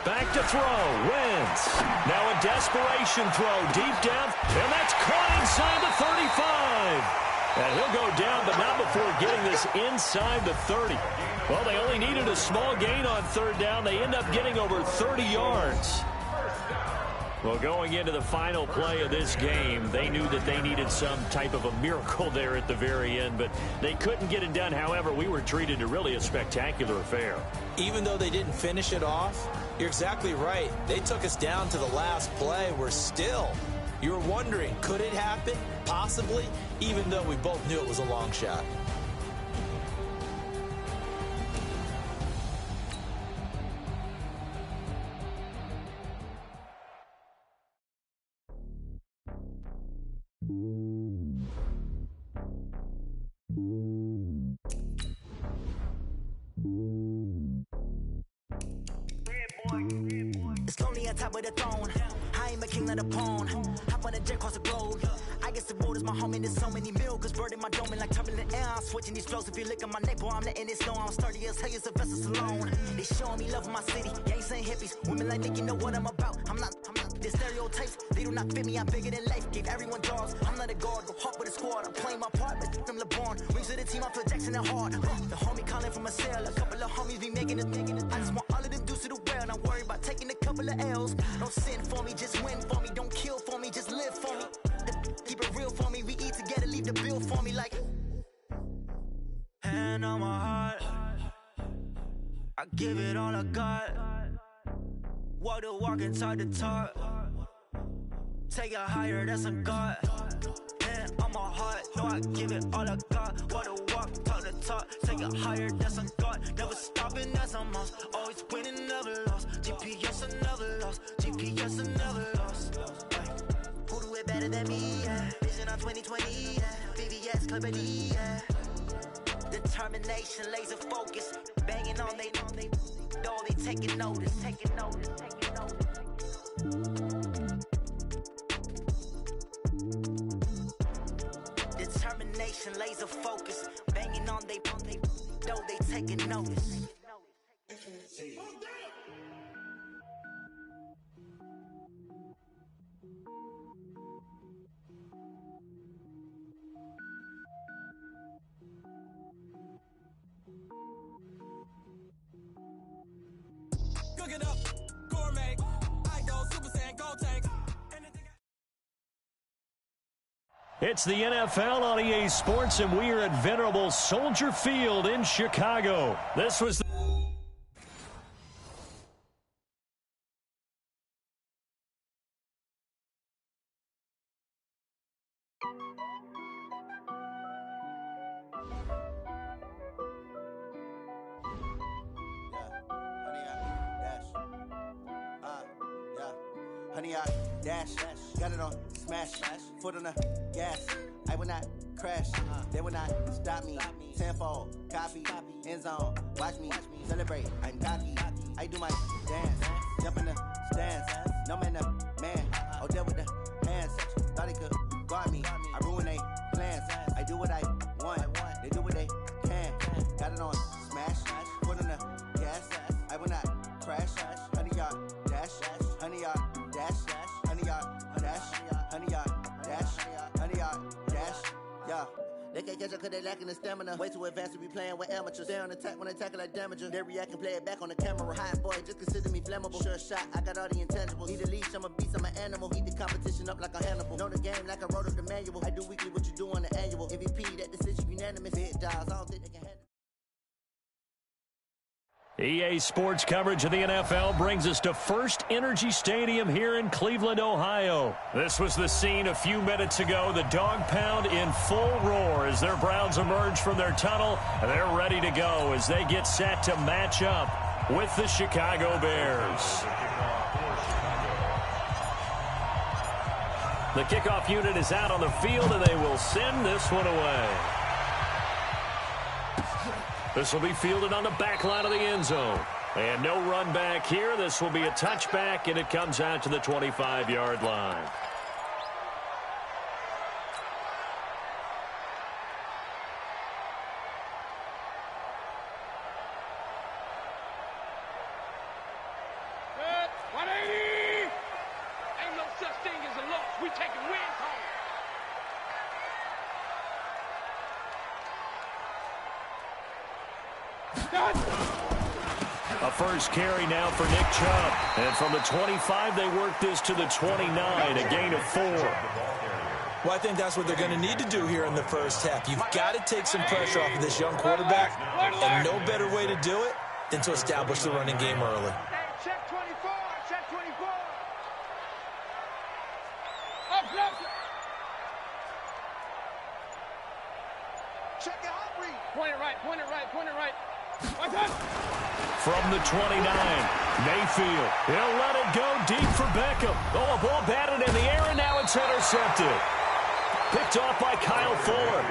Speaker 6: Back to throw, Wentz. Now a desperation throw deep down, and that's caught inside the 35. And he'll go down, but not before getting this inside the 30. Well, they only needed a small gain on 3rd down. They end up getting over 30 yards. Well, going into the final play of this game, they knew that they needed some type of a miracle there at the very end, but they couldn't get it done. However, we were treated to really a spectacular affair.
Speaker 8: Even though they didn't finish it off, you're exactly right. They took us down to the last play. We're still, you were wondering, could it happen? Possibly, even though we both knew it was a long shot.
Speaker 3: It's lonely on top of the throne. I ain't a king of the pawn. Hop on a jet across the globe. I guess the road is my home and there's so many milkers burning my dome like turbulent air. I'm switching these flows. If you look at my neck, boy, I'm letting it snow. I'm sturdy as hell, it's a vessel alone. They showing me love in my city. Gangs ain't hippies. Women like me, you know what I'm about. I'm not the stereotypes. They do not fit me. I'm bigger than life. Gave everyone jobs. I'm not a guard. Go hard with a squad. I'm playing my part, but from LeBron. Rings to the team. I feel Jackson and hard. The homie calling from a cell. A couple of homies be making it. I just want all of them dudes to the well. Not worried about taking a couple of L's. Don't sin for me, just win for me. Don't kill for me, just live for me. Keep it real for me. We eat together, leave the bill for me like. Hand on my heart, I give it all I got. Walk the walk and talk the talk. Take it higher, that's a God. Hand on my heart, no, I give it all I got. Walk the walk, talk the talk. Take it higher, that's a God. Never stopping, that's a must. Always winning, never lost. GPS, I never lost. GPS, I never lost. Who do it better than me? Yeah. Vision on 2020. Yeah. VVS, Club D. Yeah. Determination, laser focus. Banging on they, though they taking notice. Taking notice. Determination, laser focus. Banging on they, though they taking notice.
Speaker 6: It's the NFL on EA Sports, and we are at venerable Soldier Field in Chicago. This was
Speaker 9: Honey, I dash, got it on smash, foot on the gas. I will not crash, they will not stop me. Tenfold, copy, end zone, watch me celebrate. I'm cocky, I do my dance, jump in the stands. No man, man, oh, there with the hands. Thought he could guard me, I ruin they plans. I do what I want, they do what they can. Got it on smash, foot on the gas. I will not crash, honey, y'all dash, honey, y'all dash, honey, y'all dash, honey, y'all dash, honey, y'all dash, yeah. They can't catch up cause they lacking the stamina. Way too advanced to be playing with amateurs. Stay on attack when I tackle like damager. They react and play it back on the camera. Hot boy, just consider me flammable. Sure shot, I got all the intangibles. Need a leash, I'm a beast, I'm an animal. Eat the competition up like a Hannibal. Know the game like I wrote up the manual. I do weekly what you do on the annual. MVP, that decision unanimous. Big dials, I don't think they can handle.
Speaker 6: EA Sports coverage of the NFL brings us to First Energy Stadium here in Cleveland, Ohio. This was the scene a few minutes ago. The dog pound in full roar as their Browns emerge from their tunnel. And they're ready to go as they get set to match up with the Chicago Bears. The kickoff unit is out on the field, and they will send this one away. This will be fielded on the back line of the end zone. And no run back here. This will be a touchback, and it comes out to the 25-yard line.
Speaker 10: Good. 180. Ain't no such thing as a loss. We taking wins home.
Speaker 6: A first carry now for Nick Chubb. And from the 25, they work this to the 29, a gain of 4.
Speaker 8: Well, I think that's what they're going to need to do here in the first half. You've got to take some pressure off of this young quarterback, and no better way to do it than to establish the running game early.
Speaker 10: Check 24. Check 24. Up, check it out, read. Point it right, point it right, point it right.
Speaker 6: From the 29, Mayfield. He'll let it go deep for Beckham. Oh, a ball batted in the air, and now it's intercepted. Picked off by Kyle Fuller.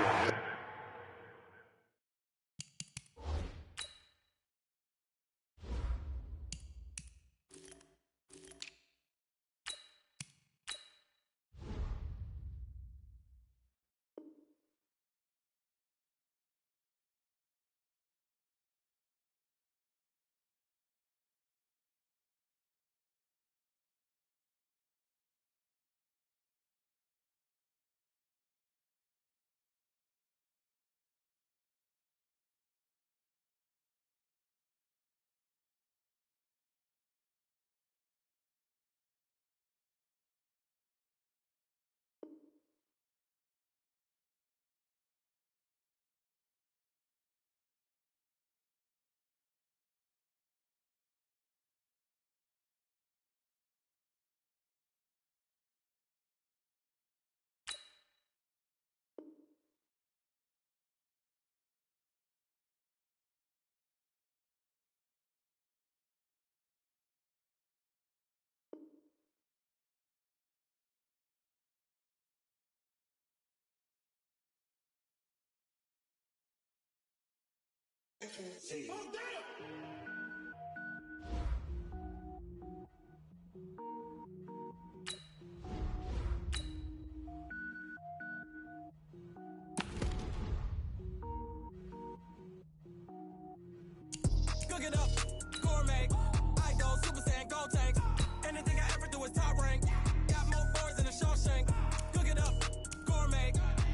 Speaker 11: Cook it up, gourmet. I go Super Saiyan, gold tank. Anything I ever do is top rank. Got more boys than a Shawshank. Cook it up, gourmet.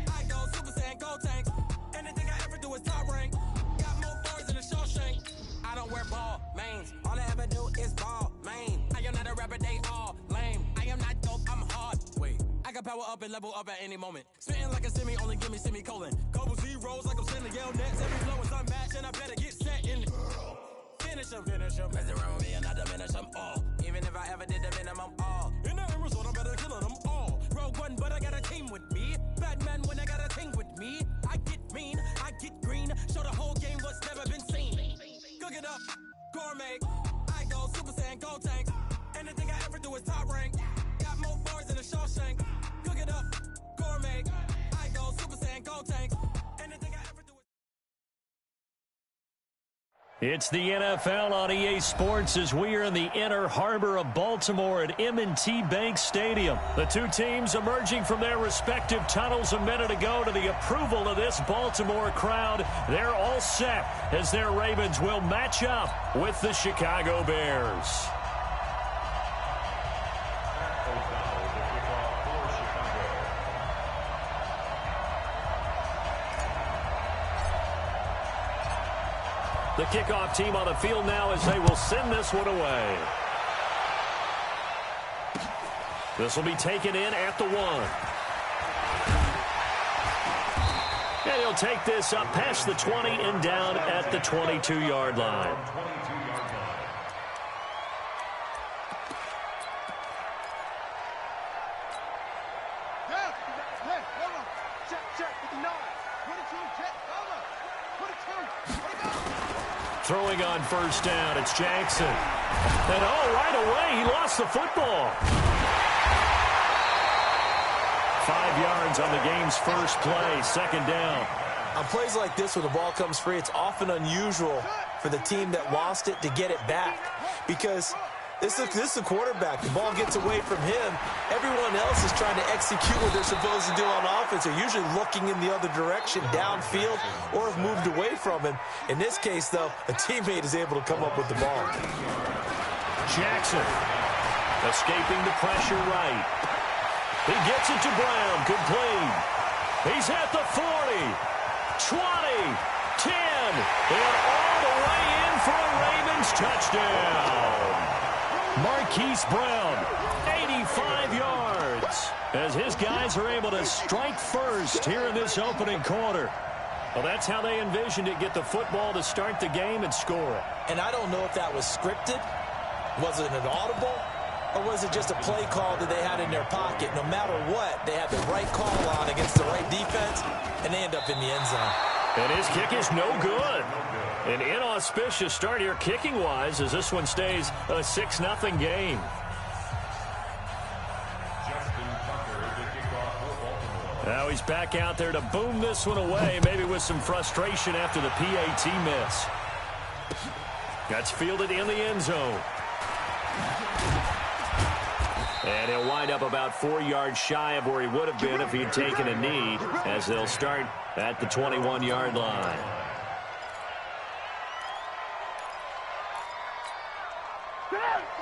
Speaker 11: I go Super Saiyan, gold tank. Anything I ever do is top rank. Got more boys than a Shawshank. I don't wear ball mains. All I ever do is ball main. I am not a rapper, they all lame. I am not can power up and level up at any moment. Spitting like a semi, only give me semicolon. Couple zeros like I'm sending yell nets. Every flow is unmatched, and I better get set in. Finish them. Mess around with me and I diminish them all. Even if I ever did the minimum all. In the end result, I'm better killing them all. Rogue One, but I got a team with me. Batman when I got a team with me. I get mean, I get green. Show the whole game what's never been seen. Cook it up, gourmet. I go Super Saiyan, go tank. Anything I ever do is top rank. Got more bars than a Shawshank. Cook it up, gourmet. I go Super Saiyan, go tank. Anything I ever do is...
Speaker 6: It's the NFL on EA Sports as we are in the inner harbor of Baltimore at M&T Bank Stadium. The two teams emerging from their respective tunnels a minute ago to the approval of this Baltimore crowd. They're all set as their Ravens will match up with the Chicago Bears. The kickoff team on the field now as they will send this one away. This will be taken in at the 1. And he'll take this up past the 20 and down at the 22-yard line. Throwing on first down, it's Jackson. And right away, he lost the football. 5 yards on the game's first play, second down.
Speaker 8: On plays like this where the ball comes free, it's often unusual for the team that lost it to get it back. Because this is a quarterback. The ball gets away from him. Everyone else is trying to execute what they're supposed to do on offense. They're usually looking in the other direction, downfield, or have moved away from him. In this case, though, a teammate is able to come up with the ball.
Speaker 6: Jackson escaping the pressure right. He gets it to Brown, complete. He's at the 40, 20, 10, and all the way in for a Ravens touchdown. Marquise Brown, 85 yards, as his guys are able to strike first here in this opening quarter. Well, that's how they envisioned it, get the football to start the game and score it.
Speaker 8: And I don't know if that was scripted. Was it an audible? Or was it just a play call that they had in their pocket? No matter what, they had the right call on against the right defense, and they end up in the end zone.
Speaker 6: And his kick is no good. An inauspicious start here kicking-wise as this one stays a 6-0 game. Now he's back out there to boom this one away, maybe with some frustration after the PAT miss. That's fielded in the end zone. And he'll wind up about 4 yards shy of where he would have been if he'd taken a knee, as they'll start at the 21-yard line.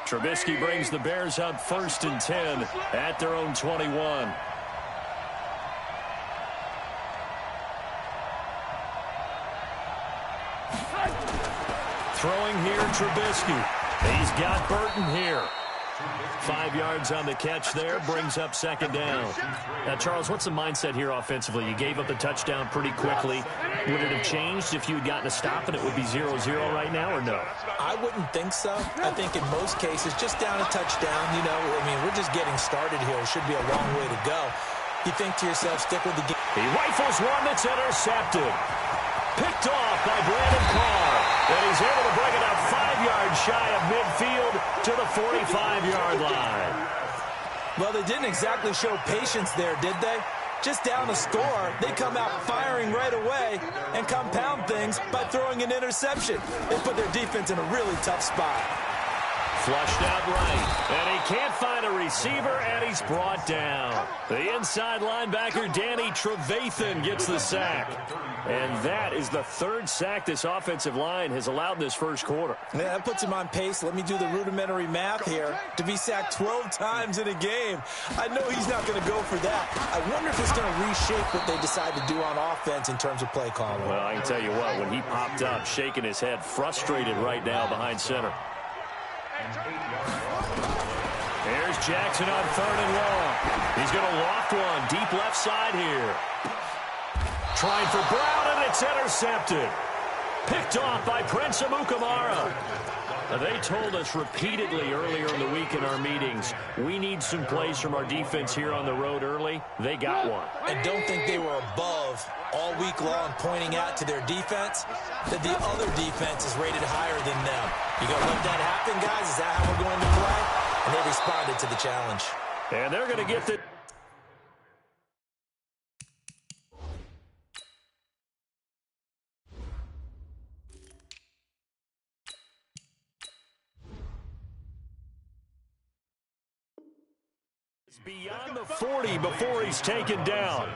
Speaker 6: Trubisky brings the Bears up 1st and 10 at their own 21. Throwing here, Trubisky. He's got Burton here. 5 yards on the catch there, brings up second down. Now, Charles, what's the mindset here offensively? You gave up the touchdown pretty quickly. Would it have changed if you had gotten a stop and it would be 0-0 right now, or no?
Speaker 8: I wouldn't think so. I think in most cases, just down a touchdown, you know, I mean, we're just getting started here. It should be a long way to go. You think to yourself, stick with the game.
Speaker 6: He rifles one that's intercepted. Picked off by Brandon Carr. And he's able to bring it up 5 yards shy of midfield to the 45-yard line.
Speaker 8: Well, they didn't exactly show patience there, did they? Just down a score, they come out firing right away and compound things by throwing an interception. They put their defense in a really tough spot.
Speaker 6: Flushed out right, and he can't find a receiver, and he's brought down. The inside linebacker, Danny Trevathan, gets the sack. And that is the 3rd sack this offensive line has allowed in this first quarter.
Speaker 8: Yeah, that puts him on pace. Let me do the rudimentary math here. To be sacked 12 times in a game, I know he's not going to go for that. I wonder if it's going to reshape what they decide to do on offense in terms of play calling.
Speaker 6: Well, I can tell you what, when he popped up, shaking his head, frustrated right now behind center. There's Jackson on 3rd and long. He's going to loft one deep left side here. Trying for Brown, and it's intercepted. Picked off by Prince Amukamara. They told us repeatedly earlier in the week in our meetings, we need some plays from our defense here on the road early. They got one.
Speaker 8: And don't think they were above all week long pointing out to their defense that the other defense is rated higher than them. You going to let that happen, guys? Is that how we're going to play? And they responded to the challenge.
Speaker 6: And they're going to get the... Beyond the 40 before he's taken down.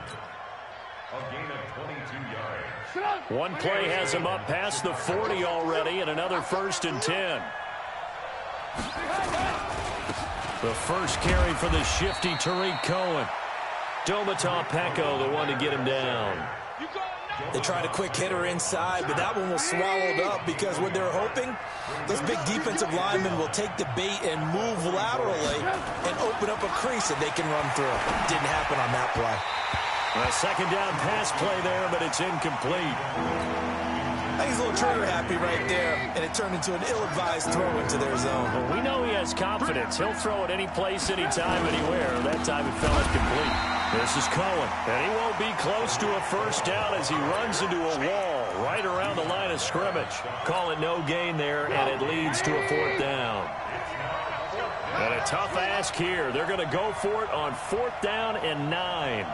Speaker 7: A gain of 22 yards.
Speaker 6: One play has him up past the 40 already, and another 1st and 10. The first carry for the shifty Tariq Cohen. Domata Peko, the one to get him down.
Speaker 8: They tried a quick hitter inside, but that one was swallowed up because what they're hoping, those big defensive linemen will take the bait and move laterally and open up a crease that they can run through. Didn't happen on that play.
Speaker 6: A second down pass play there, but it's incomplete.
Speaker 8: I think he's a little trigger happy right there, and it turned into an ill-advised throw into their zone.
Speaker 6: Well, we know he has confidence. He'll throw it any place, anytime, anywhere. That time it fell incomplete. This is Cohen, and he won't be close to a first down as he runs into a wall right around the line of scrimmage. Call it no gain there, and it leads to a 4th down. And a tough ask here. They're going to go for it on 4th down and 9.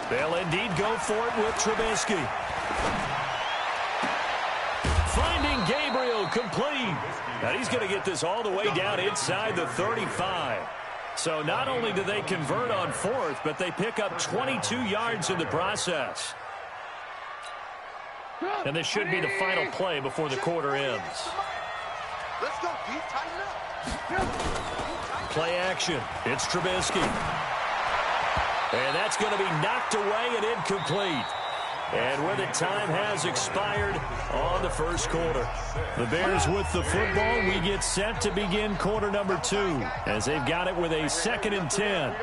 Speaker 6: They'll indeed go for it with Trubisky. Finding Gabriel complete. And he's going to get this all the way down inside the 35. So not only do they convert on 4th, but they pick up 22 yards in the process. And this should be the final play before the quarter ends.
Speaker 1: Let's go, Pete. Tighten up.
Speaker 6: Play action. It's Trubisky. And that's going to be knocked away and incomplete. And with it, time has expired on the first quarter. The Bears with the football. We get set to begin quarter number 2 as they've got it with a 2nd and 10.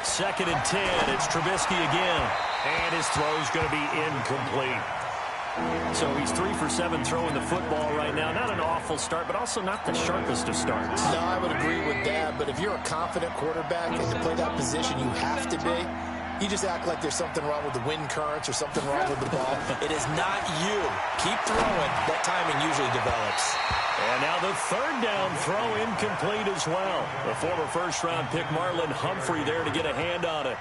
Speaker 6: 2nd and 10. It's Trubisky again. And his throw's going to be incomplete. So he's 3 for 7 throwing the football right now. Not an awful start, but also not the sharpest of starts.
Speaker 8: No, I would agree with that. But if you're a confident quarterback and to play that position, you have to be. You just act like there's something wrong with the wind currents or something wrong with the ball. It is not you. Keep throwing. That timing usually develops.
Speaker 6: And now the 3rd down throw incomplete as well. The former first-round pick Marlon Humphrey there to get a hand on it.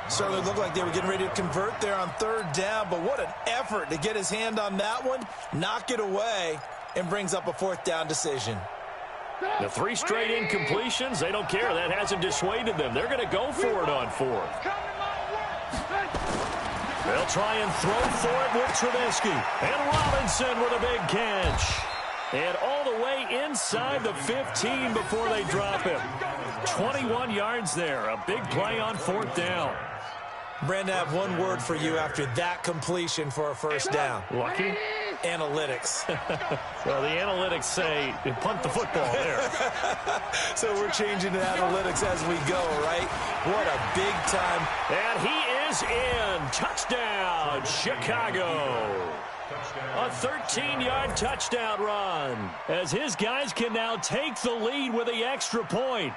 Speaker 8: Certainly looked like they were getting ready to convert there on 3rd down, but what an effort to get his hand on that one, knock it away, and brings up a 4th down decision.
Speaker 6: The 3 straight incompletions, they don't care. That hasn't dissuaded them. They're going to go for it on 4th. They'll try and throw for it with Trubisky. And Robinson with a big catch. And all the way inside the 15 before they drop him. 21 yards there. A big play on 4th down.
Speaker 8: Brandon, I have one word for you after that completion for a first down.
Speaker 6: Lucky?
Speaker 8: Analytics.
Speaker 6: Well, the analytics say punt the football there.
Speaker 8: So we're changing to analytics as we go, right? What a big time.
Speaker 6: And he is in. Touchdown, Chicago. A 13-yard touchdown run as his guys can now take the lead with the extra point.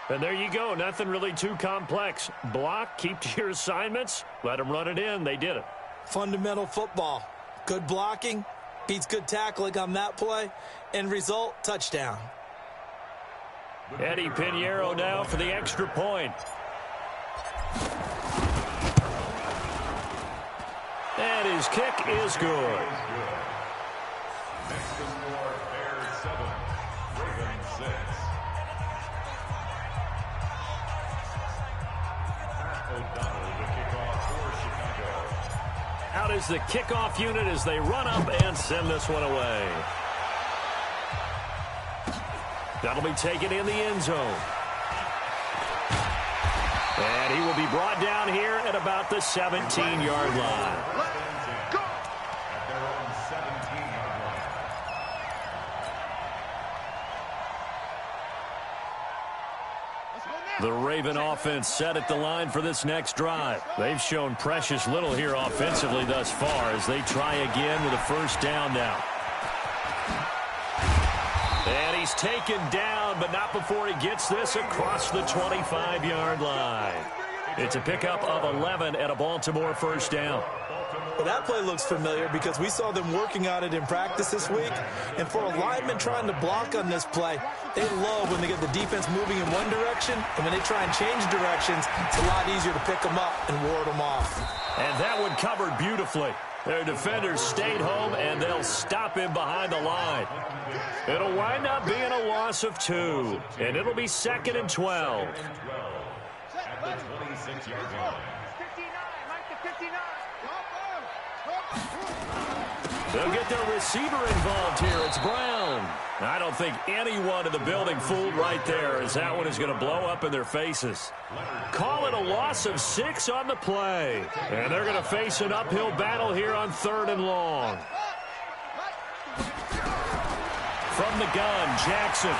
Speaker 6: And there you go. Nothing really too complex. Block, keep to your assignments, let them run it in. They did it.
Speaker 8: Fundamental football. Good blocking beats good tackling on that play. End result, touchdown.
Speaker 6: Eddie Pinheiro now for the extra point. And his kick is good.
Speaker 7: Next to score, Bears 7, Ravens 6. O'Donnell, the kickoff for Chicago.
Speaker 6: Out is the kickoff unit as they run up and send this one away. That'll be taken in the end zone. And he will be brought down here at about the 17-yard line. The Raven offense set at the line for this next drive. They've shown precious little here offensively thus far as they try again with a first down now. And he's taken down, but not before he gets this across the 25-yard line. It's a pickup of 11 and a Baltimore first down.
Speaker 8: Well, that play looks familiar because we saw them working on it in practice this week. And for a lineman trying to block on this play, they love when they get the defense moving in one direction. And when they try and change directions, it's a lot easier to pick them up and ward them off.
Speaker 6: And that one covered beautifully. Their defenders stayed home, and they'll stop him behind the line. It'll wind up being a loss of 2, and it'll be 2nd and 12.
Speaker 7: At the 26-yard line.
Speaker 6: They'll get their receiver involved here. It's Brown. I don't think anyone in the building fooled right there, as that one is going to blow up in their faces. Call it a loss of 6 on the play. And they're going to face an uphill battle here on 3rd and long. From the gun, Jackson.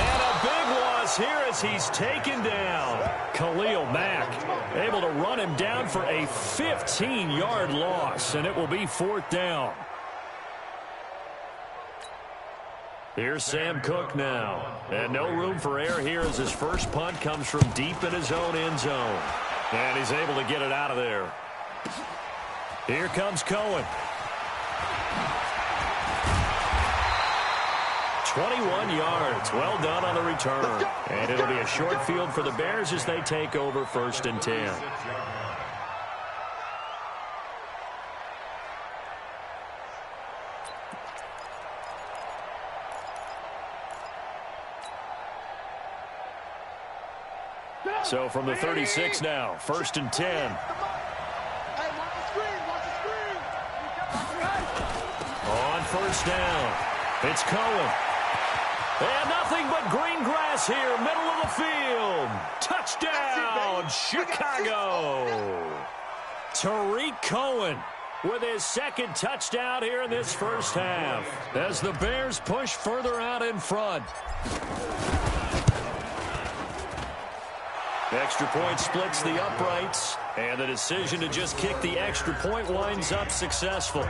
Speaker 6: And a big loss here as he's taken down. Khalil Mack able to run him down for a 15-yard loss, and it will be 4th down. Here's Sam Cook now. And no room for error here as his first punt comes from deep in his own end zone. And he's able to get it out of there. Here comes Cohen. 21 yards. Well done on the return. And it'll be a short field for the Bears as they take over 1st and 10. So from the 36 now, 1st and 10. On 1st down, it's Cohen. And nothing but green grass here, middle of the field. Touchdown, Chicago. Tariq Cohen with his 2nd touchdown here in this first half as the Bears push further out in front. Extra point splits the uprights, and the decision to just kick the extra point winds up successful.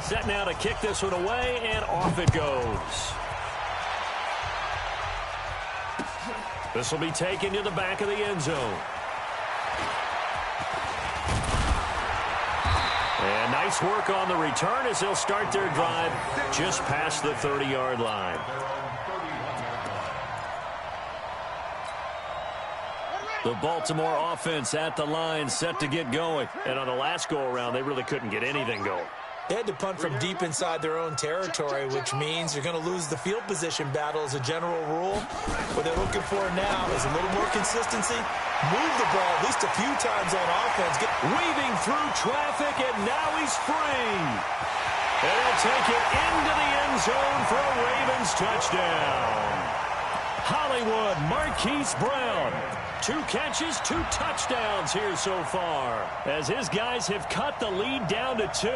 Speaker 6: Set now to kick this one away, and off it goes. This will be taken to the back of the end zone. And nice work on the return as they'll start their drive just past the 30-yard line. The Baltimore offense at the line set to get going. And on the last go-around, they really couldn't get anything going.
Speaker 8: They had to punt from deep inside their own territory, which means you're going to lose the field position battle as a general rule. What they're looking for now is a little more consistency. Move the ball at least a few times on offense.
Speaker 6: Weaving through traffic, and now he's free. And he'll take it into the end zone for a Ravens touchdown. Hollywood Marquise Brown. 2 catches, 2 touchdowns here so far, as his guys have cut the lead down to 2.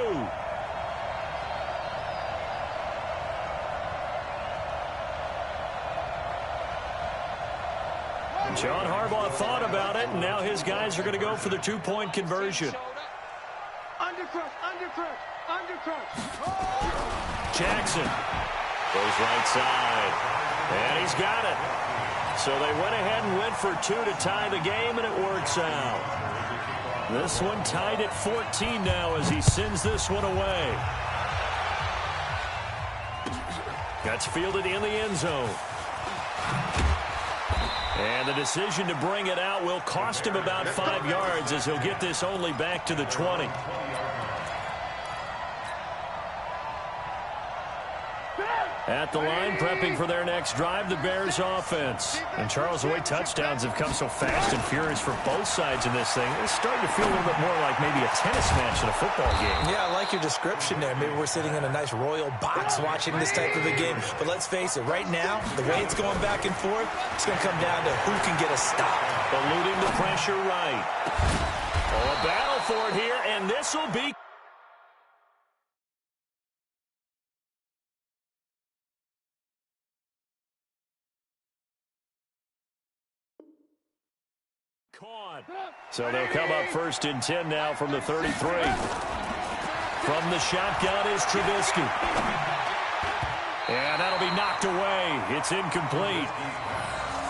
Speaker 6: John Harbaugh thought about it, and now his guys are going to go for the 2-point conversion. Jackson goes right side, and he's got it. So they went ahead and went for 2 to tie the game, and it works out. This one tied at 14 now as he sends this one away. That's fielded in the end zone. And the decision to bring it out will cost him about 5 yards as he'll get this only back to the 20. At the line, prepping for their next drive, the Bears offense. And Charles, the way touchdowns have come so fast and furious for both sides in this thing, it's starting to feel a little bit more like maybe a tennis match than a football game.
Speaker 8: Yeah, I like your description there. Maybe we're sitting in a nice royal box watching this type of a game. But let's face it, right now, the way it's going back and forth, it's going to come down to who can get a stop.
Speaker 6: Eluding the pressure right. Oh, a battle for it here, and this will be So they'll come up 1st and 10 now from the 33. From the shotgun is Trubisky. And that'll be knocked away. It's incomplete.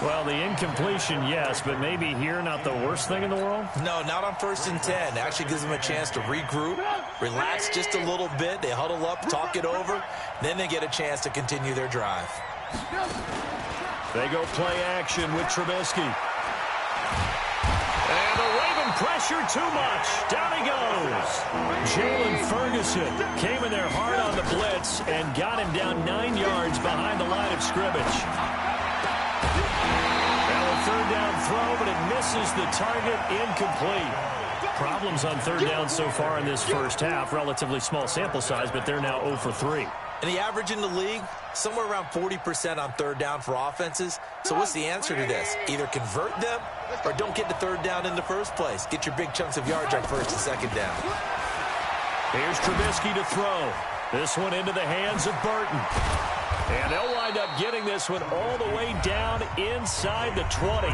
Speaker 6: Well, the incompletion, yes, but maybe here not the worst thing in the world?
Speaker 8: No, not on 1st and 10. Actually gives them a chance to regroup, relax just a little bit. They huddle up, talk it over. Then they get a chance to continue their drive.
Speaker 6: They go play action with Trubisky. And the Raven pressure too much. Down he goes. Jalen Ferguson came in there hard on the blitz and got him down 9 yards behind the line of scrimmage. Now a 3rd down throw, but it misses the target, incomplete. Problems on 3rd down so far in this first half. Relatively small sample size, but they're now 0 for 3.
Speaker 8: And the average in the league, somewhere around 40% on 3rd down for offenses. So what's the answer to this? Either convert them or don't get the 3rd down in the first place. Get your big chunks of yards on 1st and 2nd down.
Speaker 6: Here's Trubisky to throw. This one into the hands of Burton. And they'll wind up getting this one all the way down inside the 20.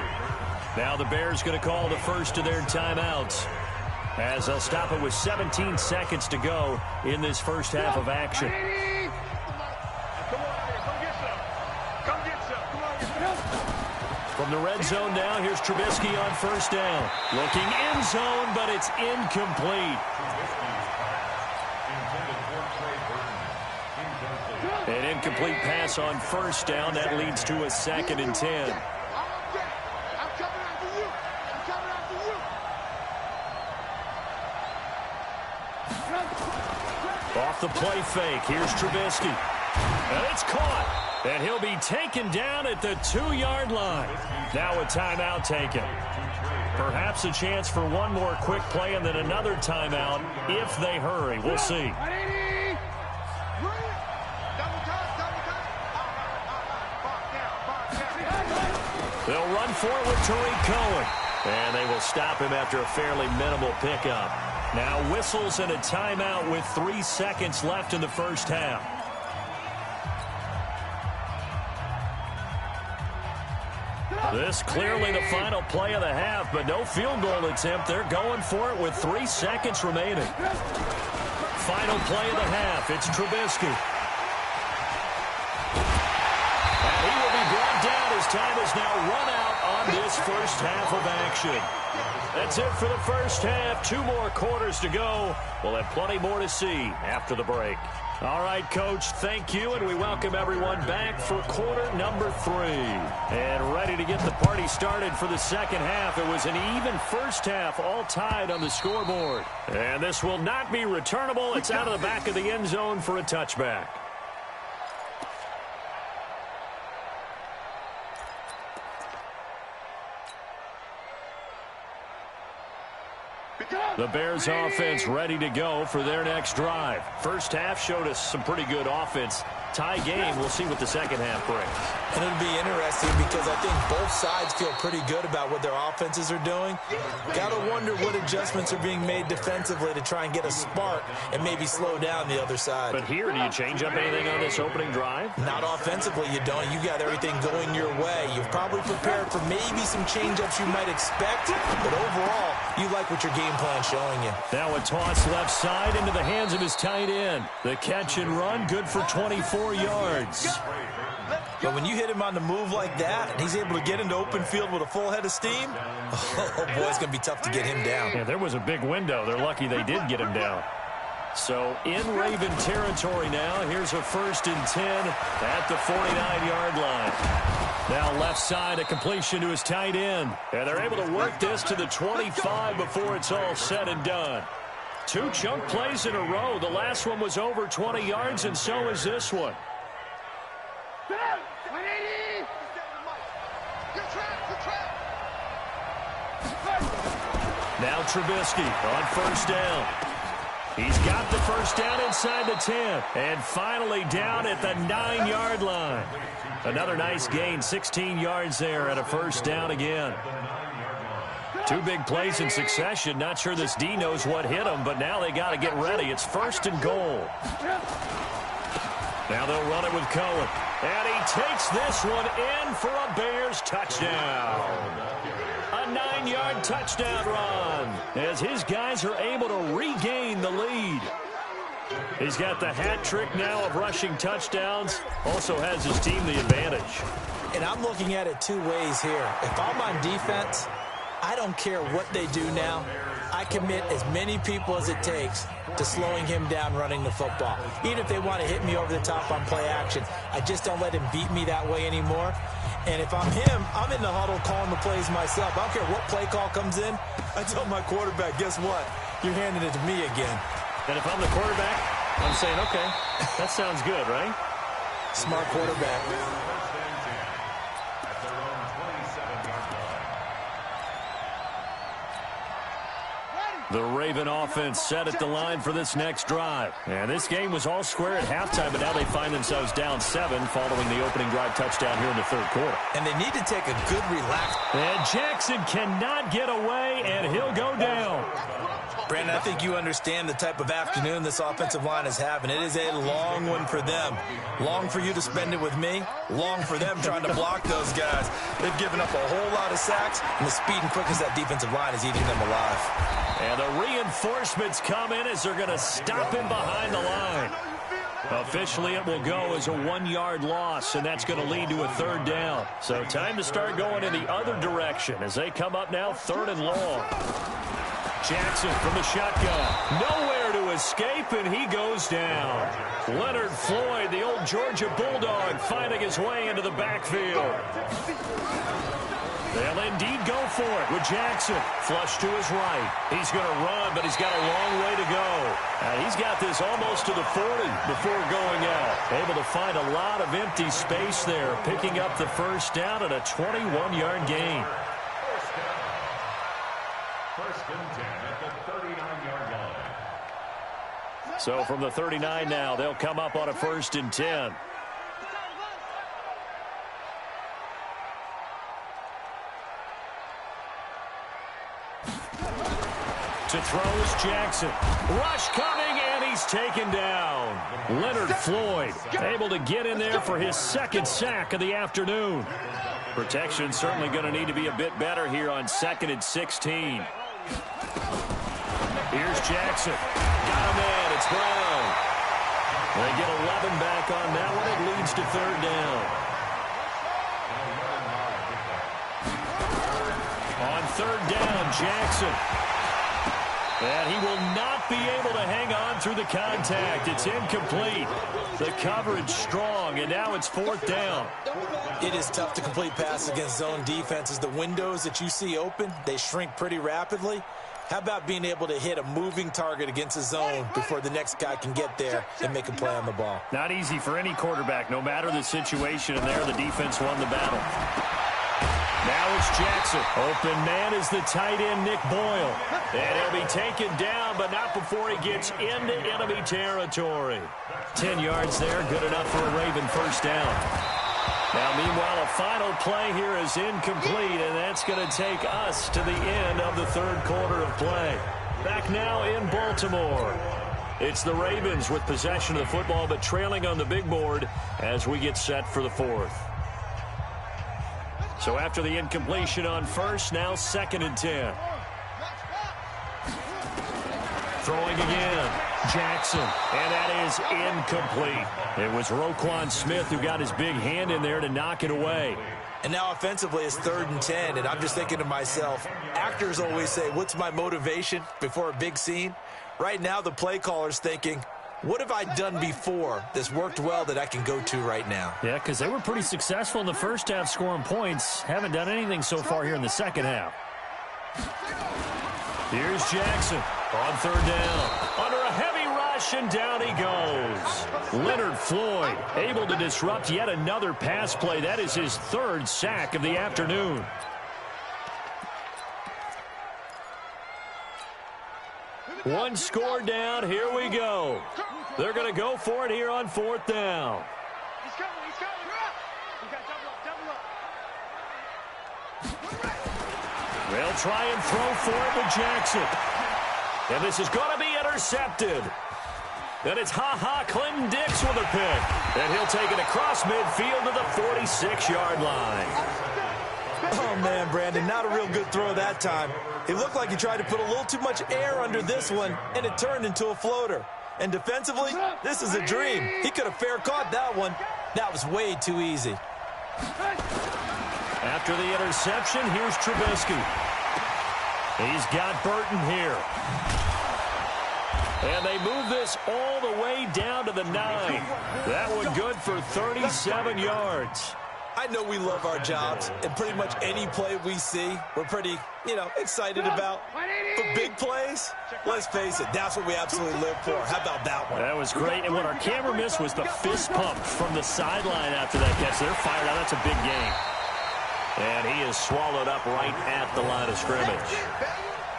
Speaker 6: Now the Bears going to call the first of their timeouts, as they'll stop it with 17 seconds to go in this first half of action. From the red zone now, here's Trubisky on 1st down. Looking end zone, but it's incomplete. An incomplete pass on 1st down. That leads to a 2nd and 10. Off the play fake. Here's Trubisky. And it's caught. And he'll be taken down at the 2-yard line. Now a timeout taken. Perhaps a chance for one more quick play and then another timeout if they hurry. We'll see. They'll run for it with Tariq Cohen. And they will stop him after a fairly minimal pickup. Now whistles and a timeout with 3 seconds left in the first half. This clearly the final play of the half, but no field goal attempt. They're going for it with 3 seconds remaining. Final play of the half. It's Trubisky. And he will be brought down as time is now run out on this first half of action. That's it for the first half. 2 more quarters to go. We'll have plenty more to see after the break. All right, Coach, thank you, and we welcome everyone back for quarter number 3. And ready to get the party started for the second half. It was an even first half, all tied on the scoreboard. And this will not be returnable. It's out of the back of the end zone for a touchback. The Bears offense ready to go for their next drive. First half showed us some pretty good offense. Tie game. We'll see what the second half brings.
Speaker 8: And it'll be interesting because I think both sides feel pretty good about what their offenses are doing. Got to wonder what adjustments are being made defensively to try and get a spark and maybe slow down the other side.
Speaker 6: But here, do you change up anything on this opening drive?
Speaker 8: Not offensively, you don't. You got everything going your way. You've probably prepared for maybe some change-ups you might expect, but overall, you like what your game plan's showing you.
Speaker 6: Now a toss left side into the hands of his tight end. The catch and run, good for 24 yards.
Speaker 8: But when you hit him on the move like that, and he's able to get into open field with a full head of steam, oh boy, it's going to be tough to get him down.
Speaker 6: Yeah, there was a big window. They're lucky they did get him down. So in Raven territory now, here's a 1st and 10 at the 49-yard line. Now left side, a completion to his tight end. And they're able to work this to the 25 before it's all said and done. 2 chunk plays in a row. The last one was over 20 yards, and so is this one. Now Trubisky on 1st down. He's got the 1st down inside the 10. And finally down at the 9-yard line. Another nice gain, 16 yards there at a 1st down again. 2 big plays in succession. Not sure this D knows what hit him, but now they got to get ready. It's 1st and goal. Now they'll run it with Cohen. And he takes this one in for a Bears touchdown. A 9-yard touchdown run as his guys are able to regain the lead. He's got the hat trick now of rushing touchdowns. Also has his team the advantage.
Speaker 8: And I'm looking at it two ways here. If I'm on defense, I don't care what they do now. I commit as many people as it takes to slowing him down running the football. Even if they want to hit me over the top on play action, I just don't let him beat me that way anymore. And if I'm him, I'm in the huddle calling the plays myself. I don't care what play call comes in. I tell my quarterback, guess what? You're handing it to me again.
Speaker 6: And if I'm the quarterback, I'm saying, okay, that sounds good, right?
Speaker 8: Smart quarterback.
Speaker 6: The Raven offense set at the line for this next drive. And this game was all square at halftime, but now they find themselves down 7 following the opening drive touchdown here in the third quarter.
Speaker 8: And they need to take a good relax.
Speaker 6: And Jackson cannot get away, and he'll go down.
Speaker 8: Brandon, I think you understand the type of afternoon this offensive line is having. It is a long one for them. Long for you to spend it with me. Long for them trying to block those guys. They've given up a whole lot of sacks, and the speed and quickness of that defensive line is eating them alive.
Speaker 6: And the reinforcements come in as they're going to stop him behind the line. Officially, it will go as a 1-yard loss, and that's going to lead to a third down. So time to start going in the other direction as they come up now 3rd and long. Jackson from the shotgun. Nowhere to escape, and he goes down. Leonard Floyd, the old Georgia Bulldog, finding his way into the backfield. They'll indeed go for it with Jackson. Flush to his right. He's going to run, but he's got a long way to go. He's got this almost to the 40 before going out. Able to find a lot of empty space there, picking up the first down at a 21-yard gain.
Speaker 7: First and 10 at the 39-yard line.
Speaker 6: So from the 39 now, they'll come up on a 1st and 10. To throw is Jackson. Rush coming, and he's taken down. Leonard Floyd able to get in there for his 2nd sack of the afternoon. Protection certainly going to need to be a bit better here on 2nd and 16. Here's Jackson. Got him in. It's Brown. They get 11 back on that one. It leads to 3rd down. On 3rd down, Jackson. And he will not be able to hang on through the contact. It's incomplete. The coverage strong, and now it's 4th down.
Speaker 8: It is tough to complete passes against zone defenses. The windows that you see open, they shrink pretty rapidly. How about being able to hit a moving target against a zone before the next guy can get there and make a play on the ball?
Speaker 6: Not easy for any quarterback, no matter the situation, and there the defense won the battle. Now it's Jackson. Open man is the tight end, Nick Boyle. And he'll be taken down, but not before he gets into enemy territory. 10 yards there, good enough for a Raven first down. Now, meanwhile, a final play here is incomplete, and that's going to take us to the end of the 3rd quarter of play. Back now in Baltimore. It's the Ravens with possession of the football, but trailing on the big board as we get set for the 4th. So after the incompletion on 1st, now 2nd and 10. Throwing again, Jackson, and that is incomplete. It was Roquan Smith who got his big hand in there to knock it away.
Speaker 8: And now offensively it's 3rd and 10, and I'm just thinking to myself, actors always say, what's my motivation before a big scene? Right now the play caller's thinking, what have I done before that's worked well that I can go to right now?
Speaker 6: Yeah, because they were pretty successful in the first half scoring points. Haven't done anything so far here in the second half. Here's Jackson on 3rd down. Under a heavy rush, and down he goes. Leonard Floyd able to disrupt yet another pass play. That is his 3rd sack of the afternoon. One score down. Here we go. They're going to go for it here on 4th down.
Speaker 10: He's coming. He's coming. You got double up.
Speaker 6: They'll try and throw for it with Jackson. And this is going to be intercepted. And it's Clinton Dix this with a pick. And he'll take it across midfield to the 46-yard line.
Speaker 8: Oh, man, Brandon, not a real good throw that time. It looked like he tried to put a little too much air under this one, and it turned into a floater. And defensively, this is a dream. He could have fair caught that one. That was way too easy.
Speaker 6: After the interception, here's Trubisky. He's got Burton here. And they move this all the way down to the 9. That one good for 37 yards.
Speaker 8: I know we love our jobs, and pretty much any play we see, we're pretty, excited about. But big plays, let's face it, that's what we absolutely live for. How about that one?
Speaker 6: That was great, and what our camera missed was the fist pump from the sideline after that catch. They're fired out. That's a big gain. And he is swallowed up right at the line of scrimmage.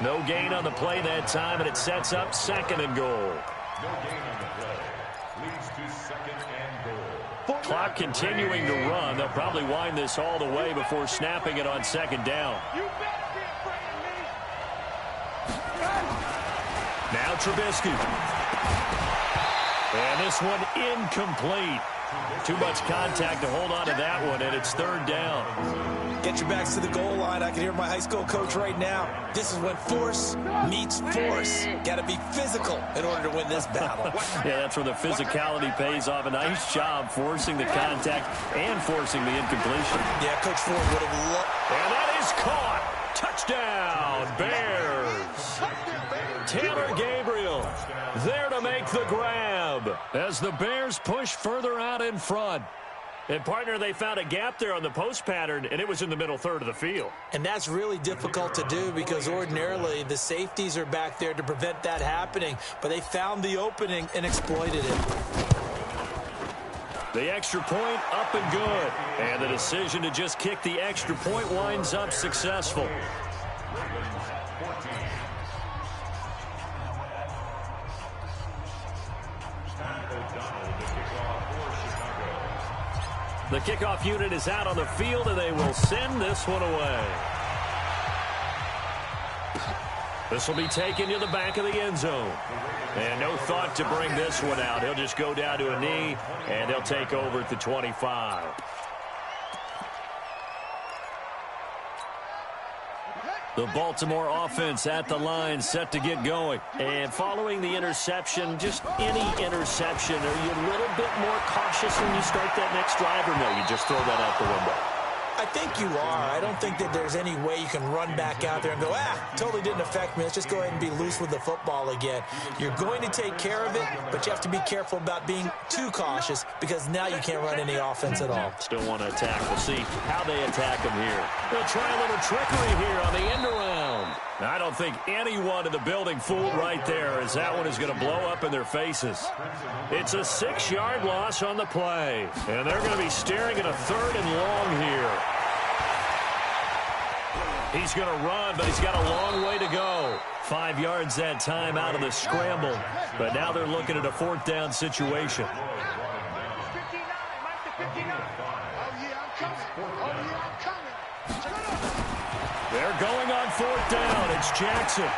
Speaker 6: No gain on the play that time, and it sets up 2nd and goal.
Speaker 7: No gain on the play. Leads to 2nd and goal.
Speaker 6: Clock continuing to run. They'll probably wind this all the way before snapping it on 2nd down. Now Trubisky. And this one incomplete. Too much contact to hold on to that one, and it's 3rd down.
Speaker 8: Get your backs to the goal line. I can hear my high school coach right now. This is when force meets force. Got to be physical in order to win this battle.
Speaker 6: Yeah, that's where the physicality pays off. A nice job forcing the contact and forcing the incompletion.
Speaker 8: Yeah, Coach Ford would have loved.
Speaker 6: And that is caught. Touchdown, Bears. Taylor Gabriel there to make the grab as the Bears push further out in front. And, partner, they found a gap there on the post pattern, and it was in the middle third of the field.
Speaker 8: And that's really difficult to do because ordinarily the safeties are back there to prevent that happening. But they found the opening and exploited it.
Speaker 6: The extra point up and good. And the decision to just kick the extra point winds up successful. The kickoff unit is out on the field, and they will send this one away. This will be taken to the back of the end zone. And no thought to bring this one out. He'll just go down to a knee, and they'll take over at the 25. The Baltimore offense at the line, set to get going. And following the interception, just any interception, are you a little bit more cautious when you start that next drive, or no, you just throw that out the window?
Speaker 8: I think you are. I don't think that there's any way you can run back out there and go, totally didn't affect me. Let's just go ahead and be loose with the football again. You're going to take care of it, but you have to be careful about being too cautious because now you can't run any offense at all.
Speaker 6: Still want to attack. We'll see how they attack him here. They'll try a little trickery here on the end around. I don't think anyone in the building fooled right there as that one is going to blow up in their faces. It's a 6-yard loss on the play. And they're going to be staring at a 3rd and long here. He's going to run, but he's got a long way to go. 5 yards that time out of the scramble. But now they're looking at a 4th down situation. They're going on 4th down. It's Jackson.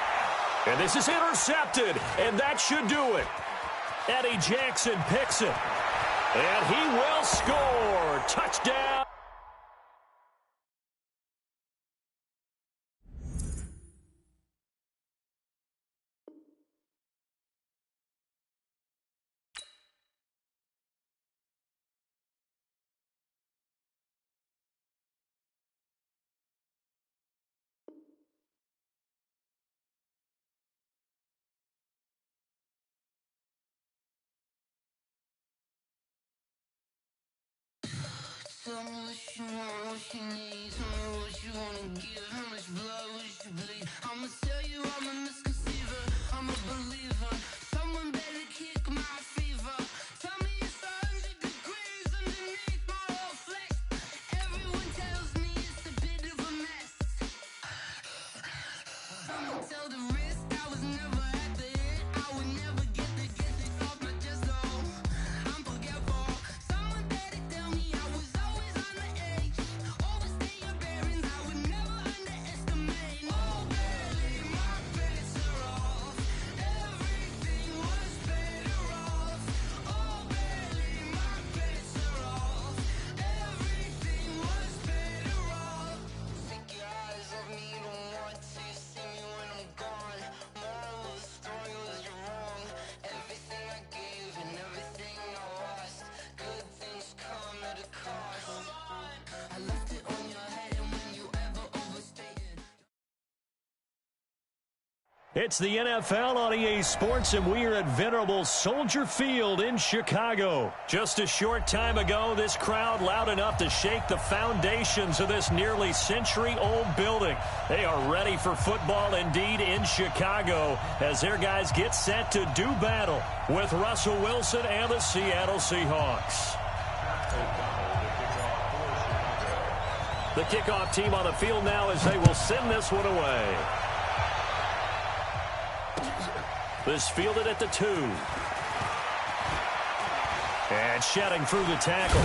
Speaker 6: And this is intercepted, and that should do it. Eddie Jackson picks it. And he will score. Touchdown.
Speaker 12: Tell me what you want, what you need. Tell me what you wanna give. How much blood would you bleed? I'ma tell you I'm a misconceiver. I'm a believer. Someone better kick my fever. Tell me it's 100 degrees underneath my whole flesh. Everyone tells me it's a bit of a mess. I'ma tell the risk I was never at the hit. I would never get this off my chest. Oh, I'm forgetful. Someone better tell me I was always on the edge. Overstay your bearings, I would never underestimate. Oh, barely my bets are off. Everything was better off.
Speaker 6: It's the NFL on EA Sports, and we are at venerable Soldier Field in Chicago. Just a short time ago, this crowd loud enough to shake the foundations of this nearly century-old building. They are ready for football indeed in Chicago as their guys get set to do battle with Russell Wilson and the Seattle Seahawks. The kickoff team on the field now as they will send this one away. This fielded at the 2. And shedding through the tackle.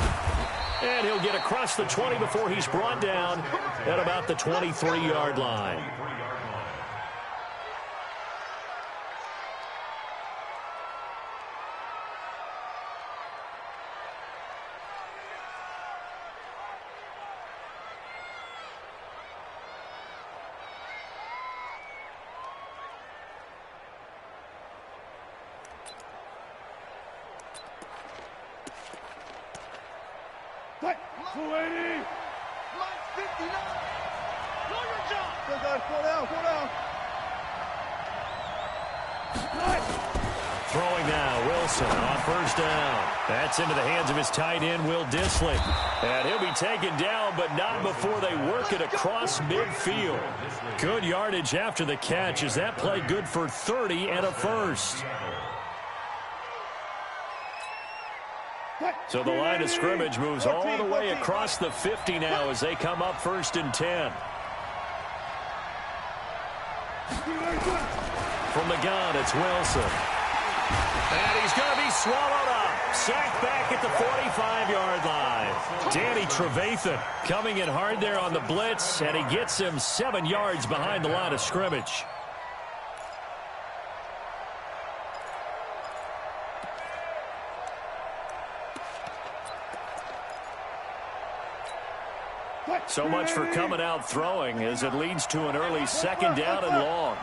Speaker 6: And he'll get across the 20 before he's brought down at about the 23-yard line. Throwing now, Wilson on first down. That's into the hands of his tight end, Will Dissly. And he'll be taken down, but not before they work it across midfield. Good yardage after the catch as that play good for 30 and a first. So the line of scrimmage moves all the way across the 50 now as they come up 1st and 10. From the gun, it's Wilson. And he's going to be swallowed up. Sacked back at the 45-yard line. Danny Trevathan coming in hard there on the blitz, and he gets him 7 yards behind the line of scrimmage. So much for coming out throwing as it leads to an early 2nd down and long.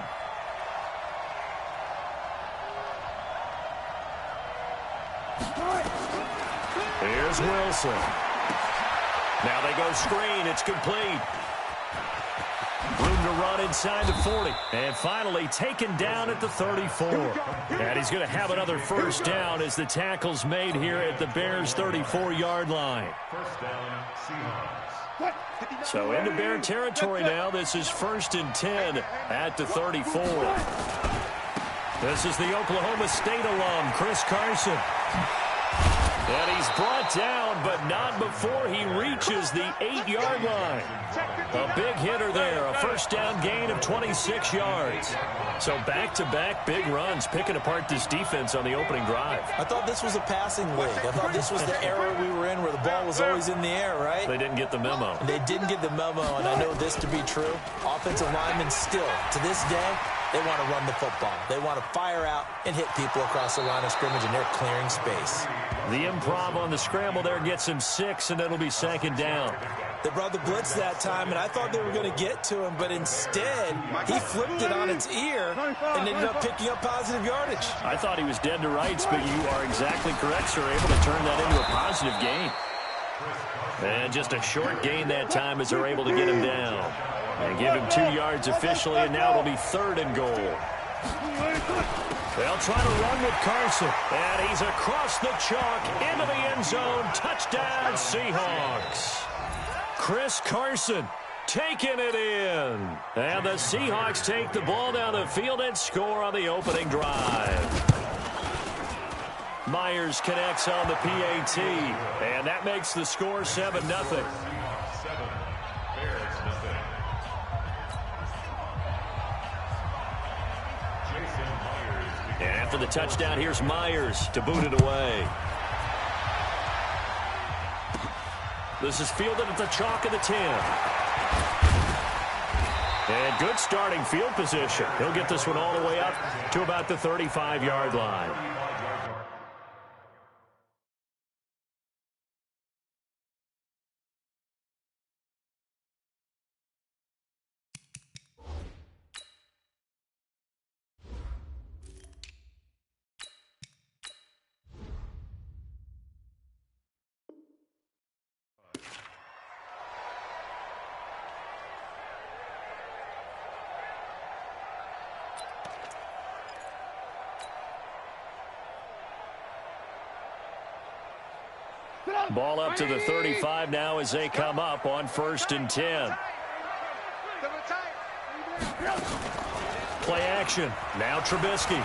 Speaker 6: Here's Wilson. Now they go screen. It's complete. Room to run inside the 40. And finally taken down at the 34. And he's going to have another first down as the tackle's made here at the Bears' 34-yard line.
Speaker 7: First down, Seahawks.
Speaker 6: So into Bear territory now. This is 1st and 10 at the 34. This is the Oklahoma State alum, Chris Carson. And he's brought down, but not before he reaches the 8-yard line. A big hitter there, a first down gain of 26 yards. So back-to-back big runs, picking apart this defense on the opening drive.
Speaker 8: I thought this was a passing league. I thought this was the era we were in where the ball was always in the air, right?
Speaker 6: They didn't get the memo.
Speaker 8: They didn't get the memo, and I know this to be true. Offensive linemen still, to this day, they want to run the football. They want to fire out and hit people across the line of scrimmage, and they're clearing space.
Speaker 6: The improv on the scramble there gets him 6, and it'll be 2nd down.
Speaker 8: They brought the blitz that time, and I thought they were going to get to him, but instead, he flipped it on its ear and ended up picking up positive yardage.
Speaker 6: I thought he was dead to rights, but you are exactly correct, sir. Able to turn that into a positive gain. And just a short gain that time as they're able to get him down. And give him 2 yards officially, and now it'll be 3rd and goal. They'll try to run with Carson. And he's across the chalk into the end zone. Touchdown, Seahawks. Chris Carson taking it in. And the Seahawks take the ball down the field and score on the opening drive. Myers connects on the PAT. And that makes the score 7-0.
Speaker 7: 7, Bears nothing.
Speaker 6: And after the touchdown, here's Myers to boot it away. This is fielded at the chalk of the 10. And good starting field position. He'll get this one all the way up to about the 35-yard line. Ball up to the 35 now as they come up on 1st and 10. Play action. Now Trubisky.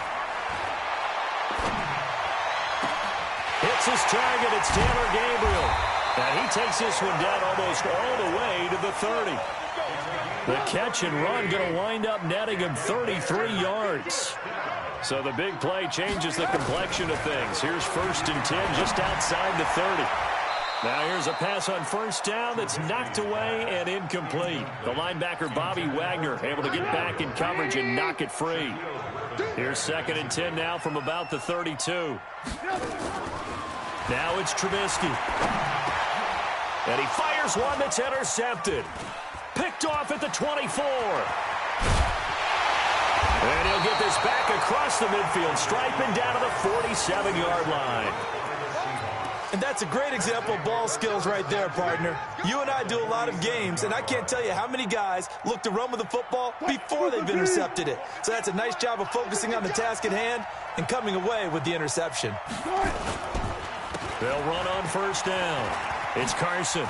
Speaker 6: Hits his target. It's Taylor Gabriel. And he takes this one down almost all the way to the 30. The catch and run going to wind up netting him 33 yards. So the big play changes the complexion of things. Here's 1st and 10 just outside the 30. Now here's a pass on 1st down that's knocked away and incomplete. The linebacker Bobby Wagner able to get back in coverage and knock it free. Here's 2nd and 10 now from about the 32. Now it's Trubisky. And he fires one that's intercepted. Picked off at the 24. And he'll get this back across the midfield stripe and down to the 47-yard line.
Speaker 8: And that's a great example of ball skills right there, partner. You and I do a lot of games, and I can't tell you how many guys look to run with the football before they've intercepted it. So that's a nice job of focusing on the task at hand and coming away with the interception.
Speaker 6: They'll run on 1st down. It's Carson.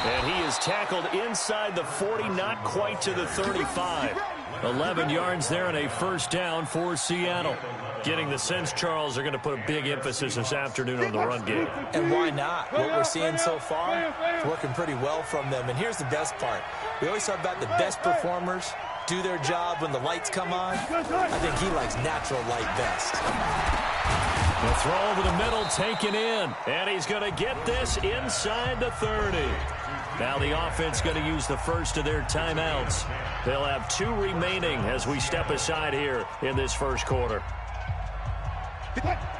Speaker 6: And he is tackled inside the 40, not quite to the 35. 11 yards there and a 1st down for Seattle. Getting the sense, Charles, are going to put a big emphasis this afternoon on the run game.
Speaker 8: And why not? What we're seeing so far is working pretty well from them. And here's the best part. We always talk about the best performers do their job when the lights come on. I think he likes natural light best.
Speaker 6: The throw over the middle taken in. And he's going to get this inside the 30. Now the offense going to use the first of their timeouts. They'll have 2 remaining as we step aside here in this first quarter.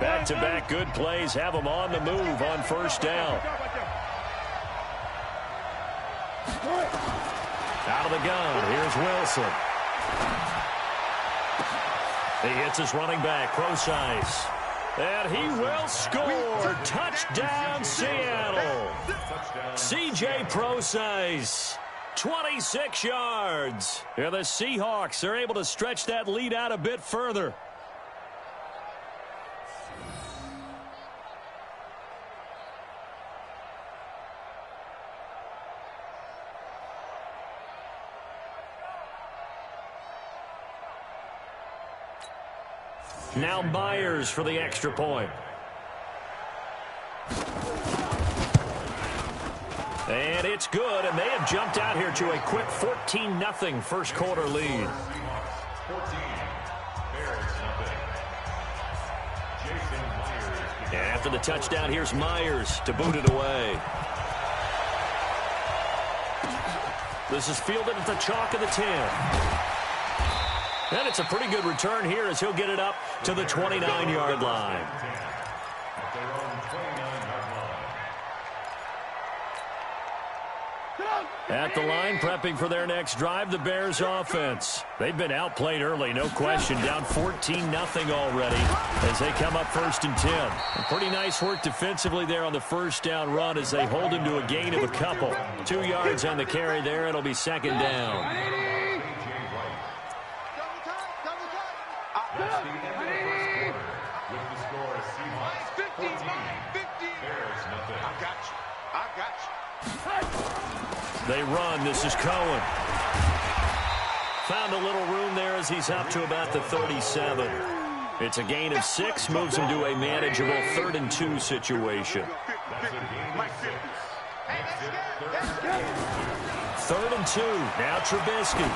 Speaker 6: Back-to-back good plays have them on the move on 1st down. Out of the gun, here's Wilson. He hits his running back, Procise. And he will score. Touchdown, Seattle. C.J. Procise, 26 yards. And the Seahawks are able to stretch that lead out a bit further. Now Myers for the extra point. And it's good, and they have jumped out here to a quick 14-0 first quarter lead. And after the touchdown, here's Myers to boot it away. This is fielded at the chalk of the 10. And it's a pretty good return here as he'll get it up to the 29-yard line. At the line, prepping for their next drive, the Bears offense. They've been outplayed early, no question. Down 14-0 already as they come up 1st and 10. And pretty nice work defensively there on the 1st down run as they hold him to a gain of a couple. 2 yards on the carry there. It'll be 2nd down. They run. This is Cohen. Found a little room there as he's up to about the 37. It's a gain of 6, moves him to a manageable 3rd and 2 situation. 3rd and 2. Now Trubisky.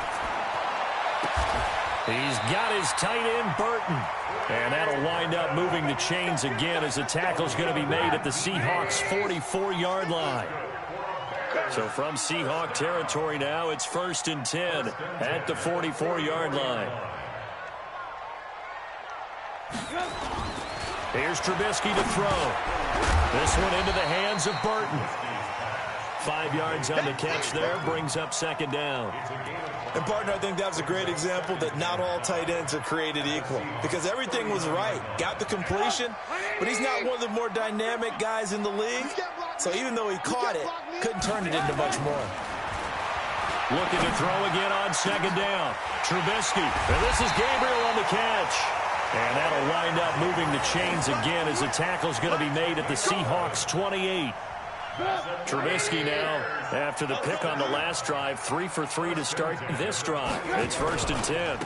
Speaker 6: He's got his tight end, Burton. And that'll wind up moving the chains again as the tackle's going to be made at the Seahawks' 44-yard line. So from Seahawk territory now, it's 1st and 10 at the 44-yard line. Here's Trubisky to throw. This one into the hands of Burton. 5 yards on the catch there, brings up 2nd down.
Speaker 8: And, partner, I think that was a great example that not all tight ends are created equal because everything was right. Got the completion, but he's not one of the more dynamic guys in the league. So even though he caught it, couldn't turn it into much more.
Speaker 6: Looking to throw again on 2nd down. Trubisky. And this is Gabriel on the catch. And that'll wind up moving the chains again as the tackle's going to be made at the Seahawks 28. Trubisky now, after the pick on the last drive, 3 for 3 to start this drive. It's 1st and 10.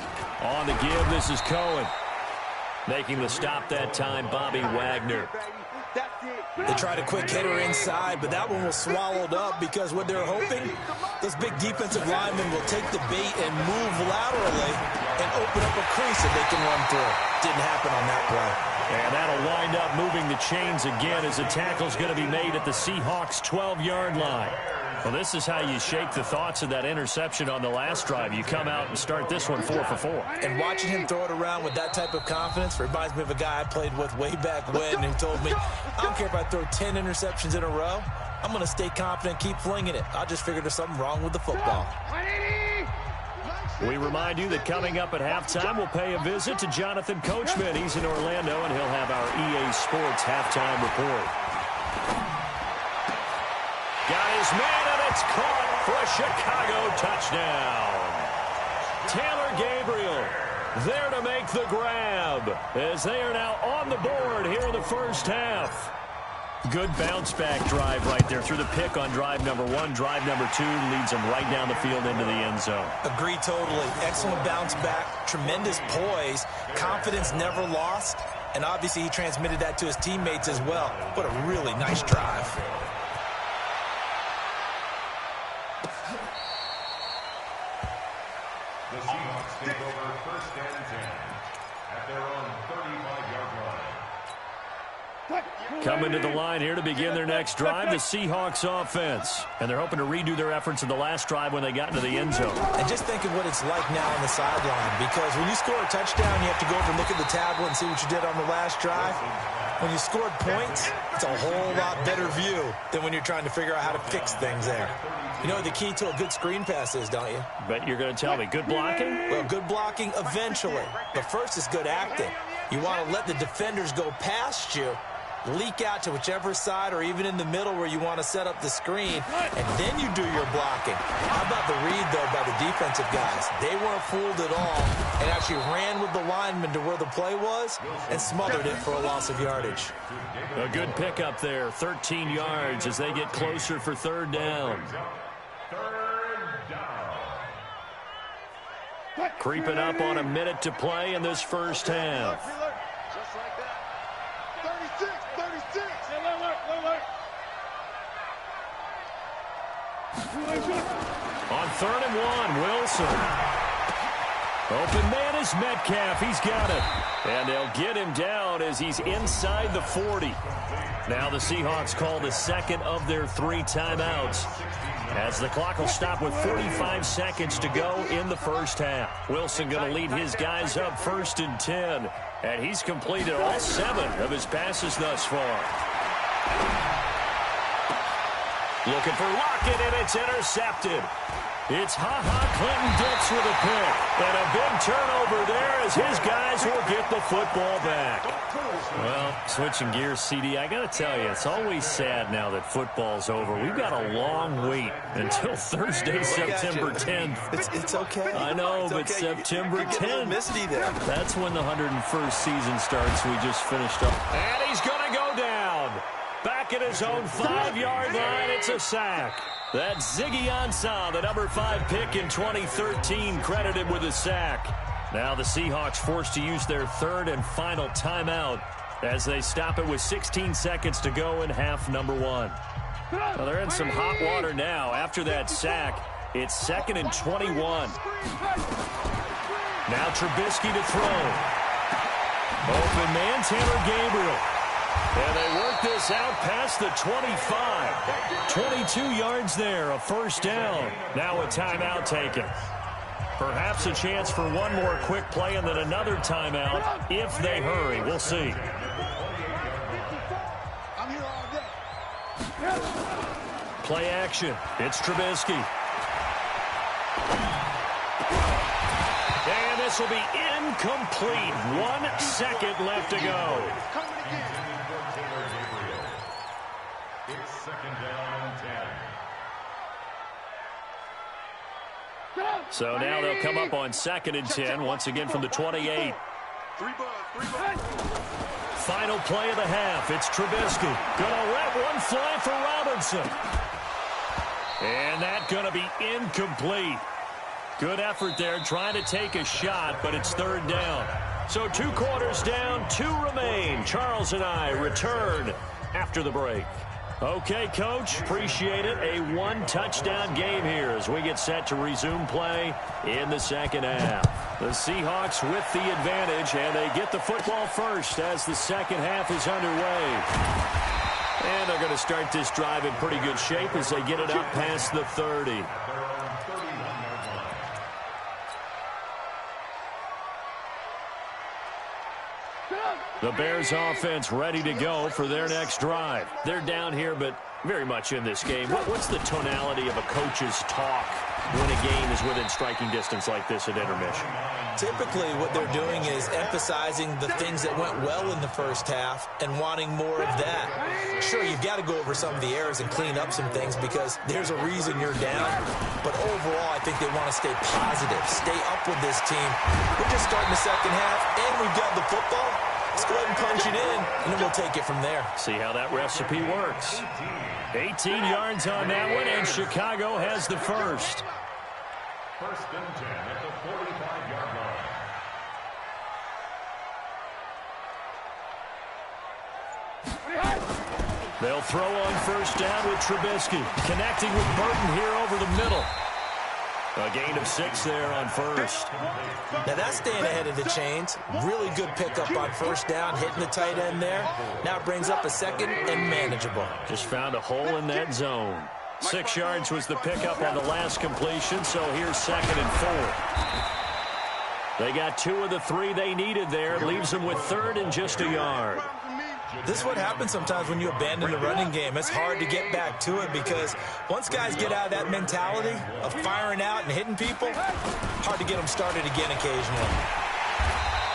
Speaker 6: On the give, this is Cohen. Making the stop that time, Bobby Wagner.
Speaker 8: They tried a quick hitter inside, but that one was swallowed up because what they're hoping, those big defensive linemen will take the bait and move laterally and open up a crease that they can run through. Didn't happen on that play.
Speaker 6: And that'll wind up moving the chains again as the tackle's going to be made at the Seahawks 12-yard line. Well, this is how you shake the thoughts of that interception on the last drive. You come out and start this one 4 for 4.
Speaker 8: And watching him throw it around with that type of confidence reminds me of a guy I played with way back when who told me, I don't care if I throw 10 interceptions in a row. I'm going to stay confident, keep flinging it. I just figured there's something wrong with the football.
Speaker 6: We remind you that coming up at halftime, we'll pay a visit to Jonathan Coachman. He's in Orlando, and he'll have our EA Sports halftime report. Got his man, and it's caught for a Chicago touchdown. Taylor Gabriel there to make the grab as they are now on the board here in the first half. Good bounce-back drive right there through the pick on drive number 1. Drive number 2 leads them right down the field into the end zone.
Speaker 8: Agree totally. Excellent bounce-back, tremendous poise, confidence never lost, and obviously he transmitted that to his teammates as well. What a really nice drive.
Speaker 7: The Seahawks take over 1st and 10 at their own 35-yard line.
Speaker 6: Coming to the line here to begin their next drive, the Seahawks offense. And they're hoping to redo their efforts in the last drive when they got into the end zone.
Speaker 8: And just think of what it's like now on the sideline, because when you score a touchdown, you have to go over and look at the tablet and see what you did on the last drive. When you scored points, it's a whole lot better view than when you're trying to figure out how to fix things there. You know what the key to a good screen pass is, don't you?
Speaker 6: Bet you're going to tell me. Good blocking?
Speaker 8: Well, good blocking eventually. But first is good acting. You want to let the defenders go past you, leak out to whichever side or even in the middle where you want to set up the screen, and then you do your blocking. How about the read, though, by the defensive guys? They weren't fooled at all and actually ran with the lineman to where the play was and smothered it for a loss of yardage.
Speaker 6: A good pickup there, 13 yards as they get closer for 3rd down. Creeping up on a minute to play in this first half.
Speaker 10: Just like that. 36.
Speaker 6: On 3rd and 1, Wilson. Open man is Metcalf. He's got it. And they'll get him down as he's inside the 40. Now the Seahawks call the second of their 3 timeouts, as the clock will stop with 45 seconds to go in the first half. Wilson going to lead his guys up 1st and 10. And he's completed all 7 of his passes thus far. Looking for Lockett, and it's intercepted. It's Clinton-Dix with a pick. And a big turnover there as his guys will get the football back. Well, switching gears, CD, I got to tell you, it's always sad now that football's over. We've got a long wait until Thursday, September 10th.
Speaker 8: It's okay.
Speaker 6: I know,
Speaker 8: it's
Speaker 6: but
Speaker 8: okay.
Speaker 6: September 10th,
Speaker 8: misty there.
Speaker 6: that's when the 101st season starts. We just finished up. And he's going to go down. Back at his own 5-yard line, it's a sack. That's Ziggy Ansah, the number 5 pick in 2013, credited with a sack. Now the Seahawks forced to use their 3rd and final timeout as they stop it with 16 seconds to go in half number 1. Well, they're in some hot water now. After that sack, it's 2nd and 21. Now Trubisky to throw. Open man, Taylor Gabriel. And they work this out past the 25. 22 yards there, a 1st down. Now a timeout taken. Perhaps a chance for one more quick play and then another timeout if they hurry. We'll see. Play action. It's Trubisky. And this will be incomplete. 1 second left to go.
Speaker 7: It's 2nd down and 10.
Speaker 6: So now they'll come up on 2nd and 10, once again from the 28. Final play of the half. It's Trubisky. Gonna let one fly for Robinson. And that's gonna be incomplete. Good effort there trying to take a shot, but it's third down. So 2 quarters down, 2 remain. Charles and I return after the break. Okay, Coach, appreciate it. A 1-touchdown game here as we get set to resume play in the second half. The Seahawks with the advantage, and they get the football first as the second half is underway. And they're going to start this drive in pretty good shape as they get it up past the 30. The Bears offense ready to go for their next drive. They're down here, but very much in this game. What's the tonality of a coach's talk when a game is within striking distance like this at intermission?
Speaker 8: Typically, what they're doing is emphasizing the things that went well in the first half and wanting more of that. Sure, you've got to go over some of the errors and clean up some things because there's a reason you're down. But overall, I think they want to stay positive, stay up with this team. We're just starting the second half, and we've got the football. Let's go ahead and punch it in, and then we'll take it from there.
Speaker 6: See how that recipe works. 18 yards on that one, and Chicago has the first.
Speaker 7: First and 10 at the 45-yard line.
Speaker 6: They'll throw on first down with Trubisky, connecting with Burton here over the middle. A gain of 6 there on first.
Speaker 8: Now that's staying ahead of the chains. Really good pickup on first down, hitting the tight end there. Now it brings up a second and manageable.
Speaker 6: Just found a hole in that zone. 6 yards was the pickup on the last completion, so here's second and 4. They got 2 of the 3 they needed there. Leaves them with third and just a yard.
Speaker 8: This is what happens sometimes when you abandon the running game. It's hard to get back to it because once guys get out of that mentality of firing out and hitting people, hard to get them started again occasionally.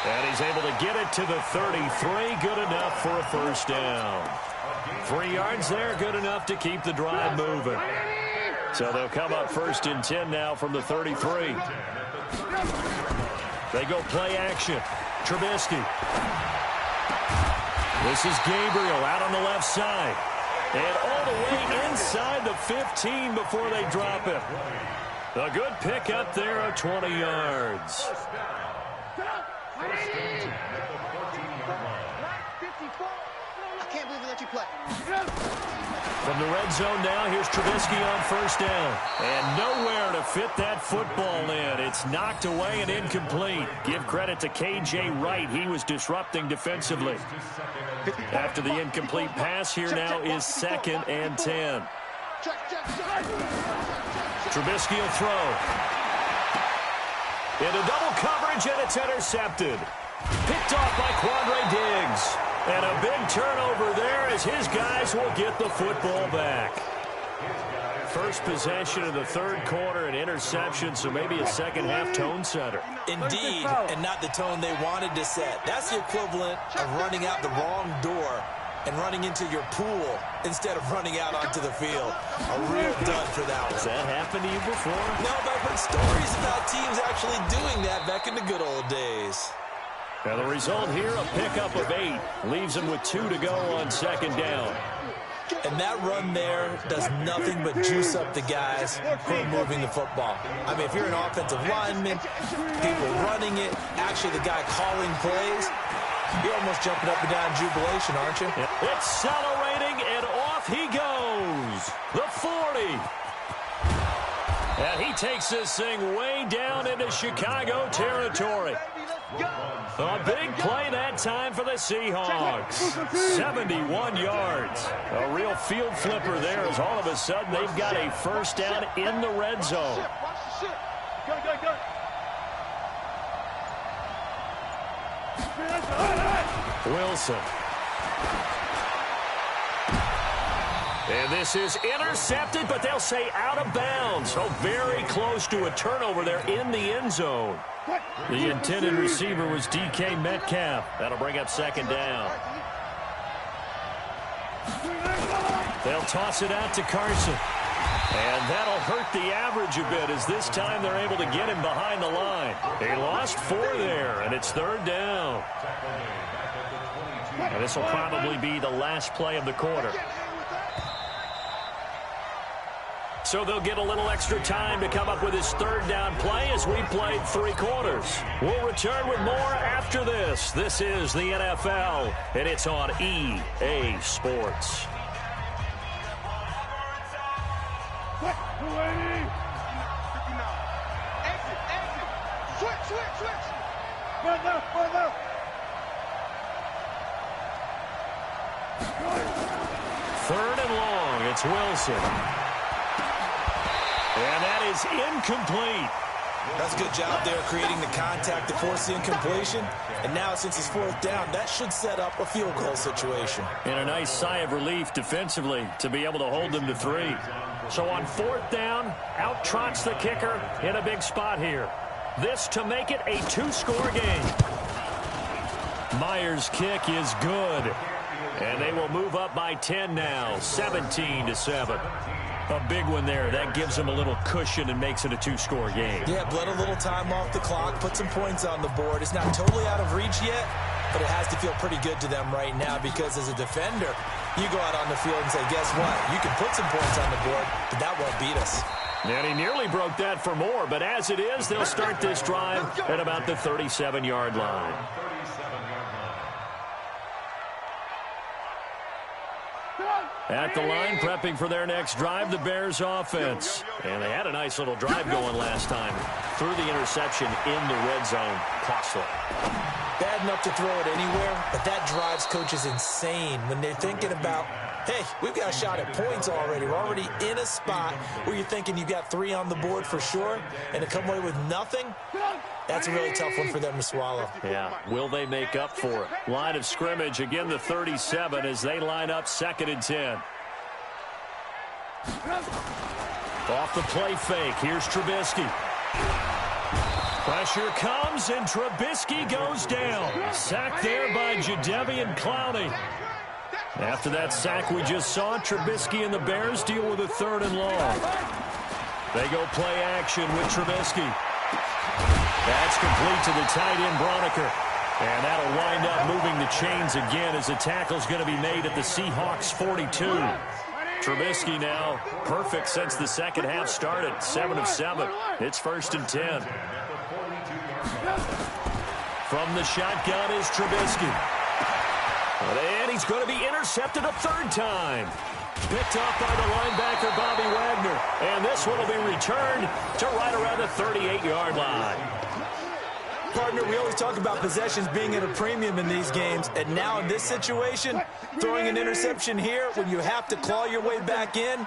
Speaker 6: And he's able to get it to the 33. Good enough for a first down. 3 yards there, good enough to keep the drive moving. So they'll come up first and 10 now from the 33. They go play action. Trubisky. This is Gabriel out on the left side. And all the way inside the 15 before they drop him. A good pickup there of 20 yards.
Speaker 13: I can't believe we let you play.
Speaker 6: From the red zone now, here's Trubisky on first down. And nowhere to fit that football in. It's knocked away and incomplete. Give credit to K.J. Wright. He was disrupting defensively. After the incomplete pass, here now is second and 10. Trubisky will throw. Into double coverage, and it's intercepted. Picked off by Quandre Diggs. And a big turnover there as his guys will get the football back. First possession of the third quarter, an interception, so maybe a second-half tone setter.
Speaker 8: Indeed, and not the tone they wanted to set. That's the equivalent of running out the wrong door and running into your pool instead of running out onto the field. A real dud for that one.
Speaker 6: Has that happened to you before?
Speaker 8: No, but I've heard stories about teams actually doing that back in the good old days.
Speaker 6: Now the result here, a pickup of 8. Leaves them with 2 to go on second down.
Speaker 8: And that run there does nothing but juice up the guys who are moving the football. I mean, if you're an offensive lineman, people running it, actually the guy calling plays, you're almost jumping up and down in jubilation, aren't you?
Speaker 6: Accelerating, and off he goes. The 40. And he takes this thing way down into Chicago territory. A big play that time for the Seahawks. 71 yards. A real field flipper there as all of a sudden they've got a first down in the red zone. Wilson. And this is intercepted, but they'll say out of bounds. So very close to a turnover there in the end zone. The intended receiver was DK Metcalf. That'll bring up second down. They'll toss it out to Carson. And that'll hurt the average a bit as this time they're able to get him behind the line. They lost 4 there, and it's 3rd down. And this will probably be the last play of the quarter. So they'll get a little extra time to come up with his 3rd down play as we played 3 quarters. We'll return with more after this. This is the NFL, and it's on EA Sports. Third and long, it's Wilson. And that is incomplete.
Speaker 8: That's a good job there creating the contact to force the incompletion. And now since it's 4th down, that should set up a field goal situation.
Speaker 6: And a nice sigh of relief defensively to be able to hold them to 3. So on 4th down, out trots the kicker in a big spot here. This to make it a 2-score game. Myers' kick is good. And they will move up by 10 now, 17-7. A big one there. That gives them a little cushion and makes it a 2-score game.
Speaker 8: Yeah, bled a little time off the clock, put some points on the board. It's not totally out of reach yet, but it has to feel pretty good to them right now because as a defender, you go out on the field and say, guess what? You can put some points on the board, but that won't beat us.
Speaker 6: And he nearly broke that for more, but as it is, they'll start this drive at about the 37-yard line. At the line, prepping for their next drive, the Bears offense. And they had a nice little drive going last time. Threw the interception in the red zone. Costly.
Speaker 8: Bad enough to throw it anywhere, but that drives coaches insane when they're thinking about, hey, we've got a shot at points already. We're already in a spot where you're thinking you got 3 on the board for sure, and to come away with nothing, that's a really tough one for them to swallow.
Speaker 6: Yeah, will they make up for it? Line of scrimmage, again the 37 as they line up 2nd and 10. Off the play fake, here's Trubisky. Pressure comes, and Trubisky goes down. Sacked there by Jadeveon Clowney. After that sack we just saw, Trubisky and the Bears deal with a 3rd and long. They go play action with Trubisky. That's complete to the tight end, Broniker. And that'll wind up moving the chains again as the tackle's going to be made at the Seahawks 42. Trubisky now perfect since the second half started. 7 of 7. It's 1st and 10. From the shotgun is Trubisky. And he's going to be intercepted a 3rd time. Picked off by the linebacker, Bobby Wagner. And this one will be returned to right around the 38-yard line.
Speaker 8: Partner, we always talk about possessions being at a premium in these games, and now in this situation, throwing an interception here when you have to claw your way back in,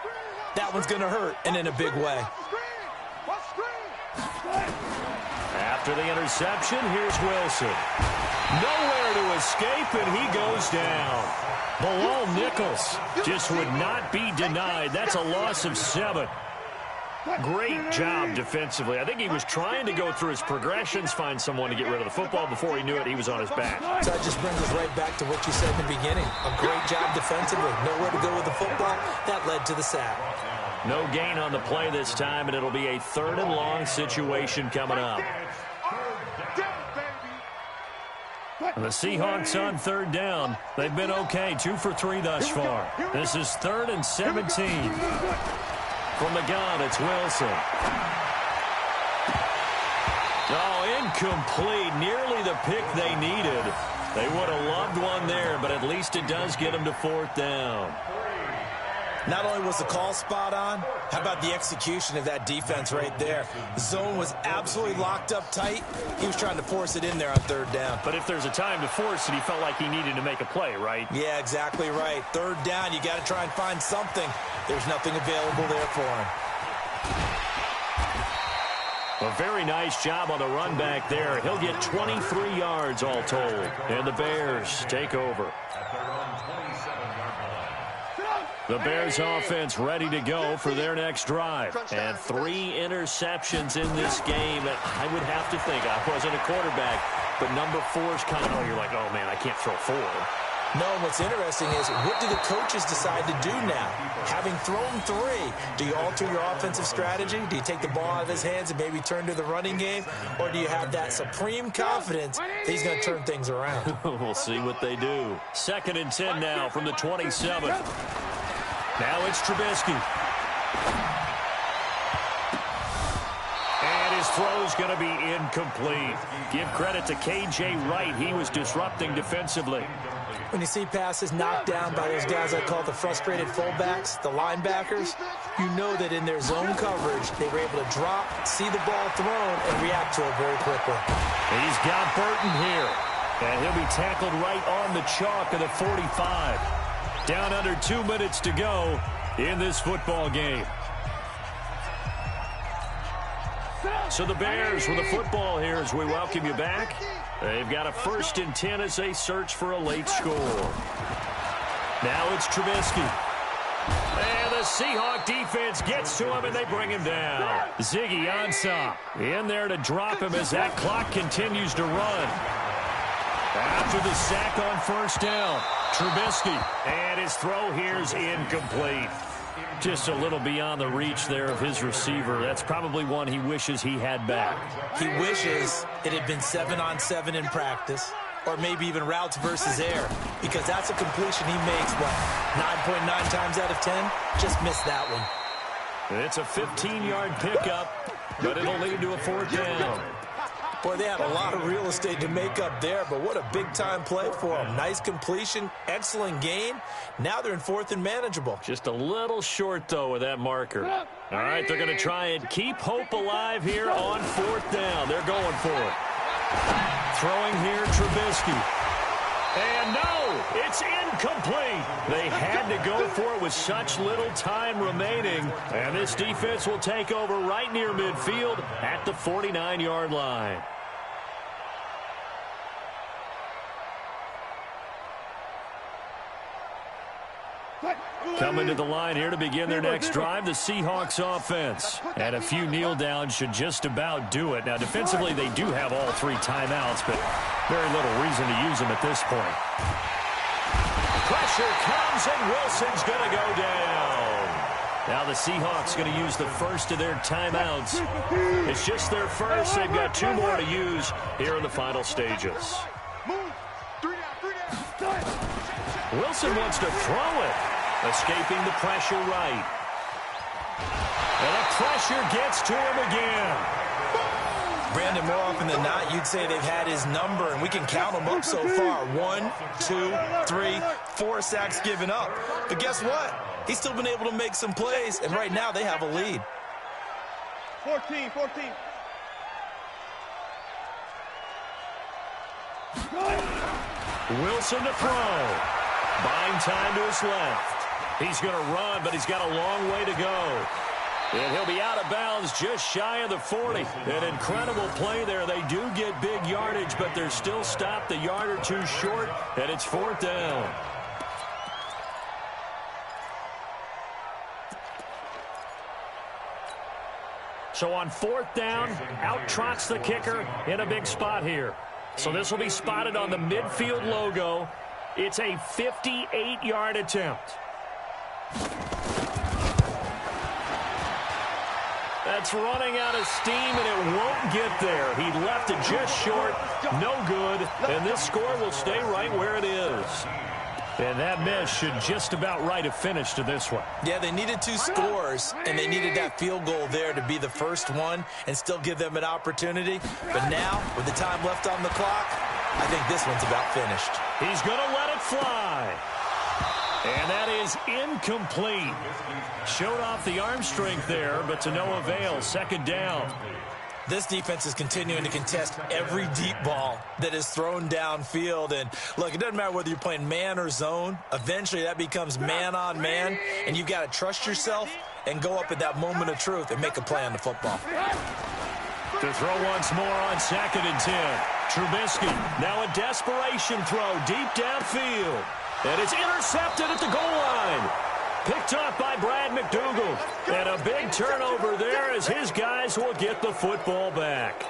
Speaker 8: that one's going to hurt, and in a big way.
Speaker 6: After the interception, here's Wilson. Nowhere to escape, and he goes down. Bilal Nichols just would not be denied. That's a loss of 7. Great job defensively. I think he was trying to go through his progressions, find someone to get rid of the football. Before he knew it, he was on his back.
Speaker 8: So that just brings us right back to what you said in the beginning. A great job defensively. Nowhere to go with the football. That led to the sack.
Speaker 6: No gain on the play this time, and it'll be a 3rd and long situation coming up. And the Seahawks on 3rd down. They've been okay, 2 for 3 thus far. This is 3rd and 17. From the gun, it's Wilson. Oh, incomplete. Nearly the pick they needed. They would have loved one there, but at least it does get them to 4th down.
Speaker 8: Not only was the call spot on, how about the execution of that defense right there? The zone was absolutely locked up tight. He was trying to force it in there on 3rd down.
Speaker 6: But if there's a time to force it, he felt like he needed to make a play, right?
Speaker 8: Yeah, exactly right. 3rd down, you got to try and find something. There's nothing available there for him.
Speaker 6: A very nice job on the run back there. He'll get 23 yards all told. And the Bears take over. The Bears offense ready to go for their next drive. And 3 interceptions in this game. And I would have to think, I wasn't a quarterback, but number 4's coming on. You're like, oh, man, I can't throw 4.
Speaker 8: No, what's interesting is what do the coaches decide to do now? Have having thrown 3, do you alter your offensive strategy? Do you take the ball out of his hands and maybe turn to the running game? Or do you have that supreme confidence that he's going to turn things around?
Speaker 6: We'll see what they do. 2nd and 10 now from the 27. Now it's Trubisky. And his throw's going to be incomplete. Give credit to K.J. Wright. He was disrupting defensively.
Speaker 8: When you see passes knocked down by those guys I call the frustrated fullbacks, the linebackers, you know that in their zone coverage, they were able to drop, see the ball thrown, and react to it very quickly.
Speaker 6: He's got Burton here. And he'll be tackled right on the chalk of the 45. Down under 2 minutes to go in this football game. So the Bears with the football here as we welcome you back. They've got a 1st and 10 as they search for a late score. Now it's Trubisky. And the Seahawk defense gets to him and they bring him down. Ziggy Ansah in there to drop him as that clock continues to run. After the sack on 1st down, Trubisky. And his throw here is incomplete. Just a little beyond the reach there of his receiver. That's probably one he wishes he had back.
Speaker 8: He wishes it had been 7-on-7 in practice, or maybe even routes versus air, because that's a completion he makes, 9.9 times out of 10? Just missed that one.
Speaker 6: It's a 15-yard pickup, but it'll lead to a 4th down.
Speaker 8: Boy, they had a lot of real estate to make up there, but what a big-time play for them. Nice completion, excellent gain. Now they're in 4th and manageable.
Speaker 6: Just a little short, though, with that marker. All right, they're going to try and keep hope alive here on 4th down. They're going for it. Throwing here, Trubisky. And no, it's incomplete. They had to go for it with such little time remaining. And this defense will take over right near midfield at the 49-yard line. Coming to the line here to begin their next drive, the Seahawks offense. And a few kneel downs should just about do it. Now, defensively, they do have all 3 timeouts, but very little reason to use them at this point. Pressure comes, and Wilson's going to go down. Now the Seahawks going to use the first of their timeouts. It's just their first. They've got 2 more to use here in the final stages. Wilson wants to throw it. Escaping the pressure right. And the pressure gets to him again.
Speaker 8: Brandon, more often than not, you'd say they've had his number, and we can count them up so far. 1, 2, 3, 4 sacks given up. But guess what? He's still been able to make some plays, and right now they have a lead.
Speaker 13: 14.
Speaker 6: Wilson to throw. Buying time to his left. He's going to run, but he's got a long way to go. And he'll be out of bounds just shy of the 40. An incredible play there. They do get big yardage, but they're still stopped a yard or 2 short, and it's 4th down. So on 4th down, out trots the kicker in a big spot here. So this will be spotted on the midfield logo. It's a 58-yard attempt. That's running out of steam, and it won't get there. He left it just short. No good. And this score will stay right where it is. And that miss should just about write a finish to this one.
Speaker 8: Yeah, they needed 2 scores, and they needed that field goal there to be the first one and still give them an opportunity. But now, with the time left on the clock, I think this one's about finished.
Speaker 6: He's going to let it fly. And that is incomplete. Showed off the arm strength there, but to no avail. 2nd down.
Speaker 8: This defense is continuing to contest every deep ball that is thrown downfield. And, look, it doesn't matter whether you're playing man or zone. Eventually, that becomes man-on-man, and you've got to trust yourself and go up at that moment of truth and make a play on the football.
Speaker 6: To throw once more on 2nd and 10. Trubisky, now a desperation throw deep downfield. And it's intercepted at the goal line. Picked off by Brad McDougal. And a big turnover there as his guys will get the football back.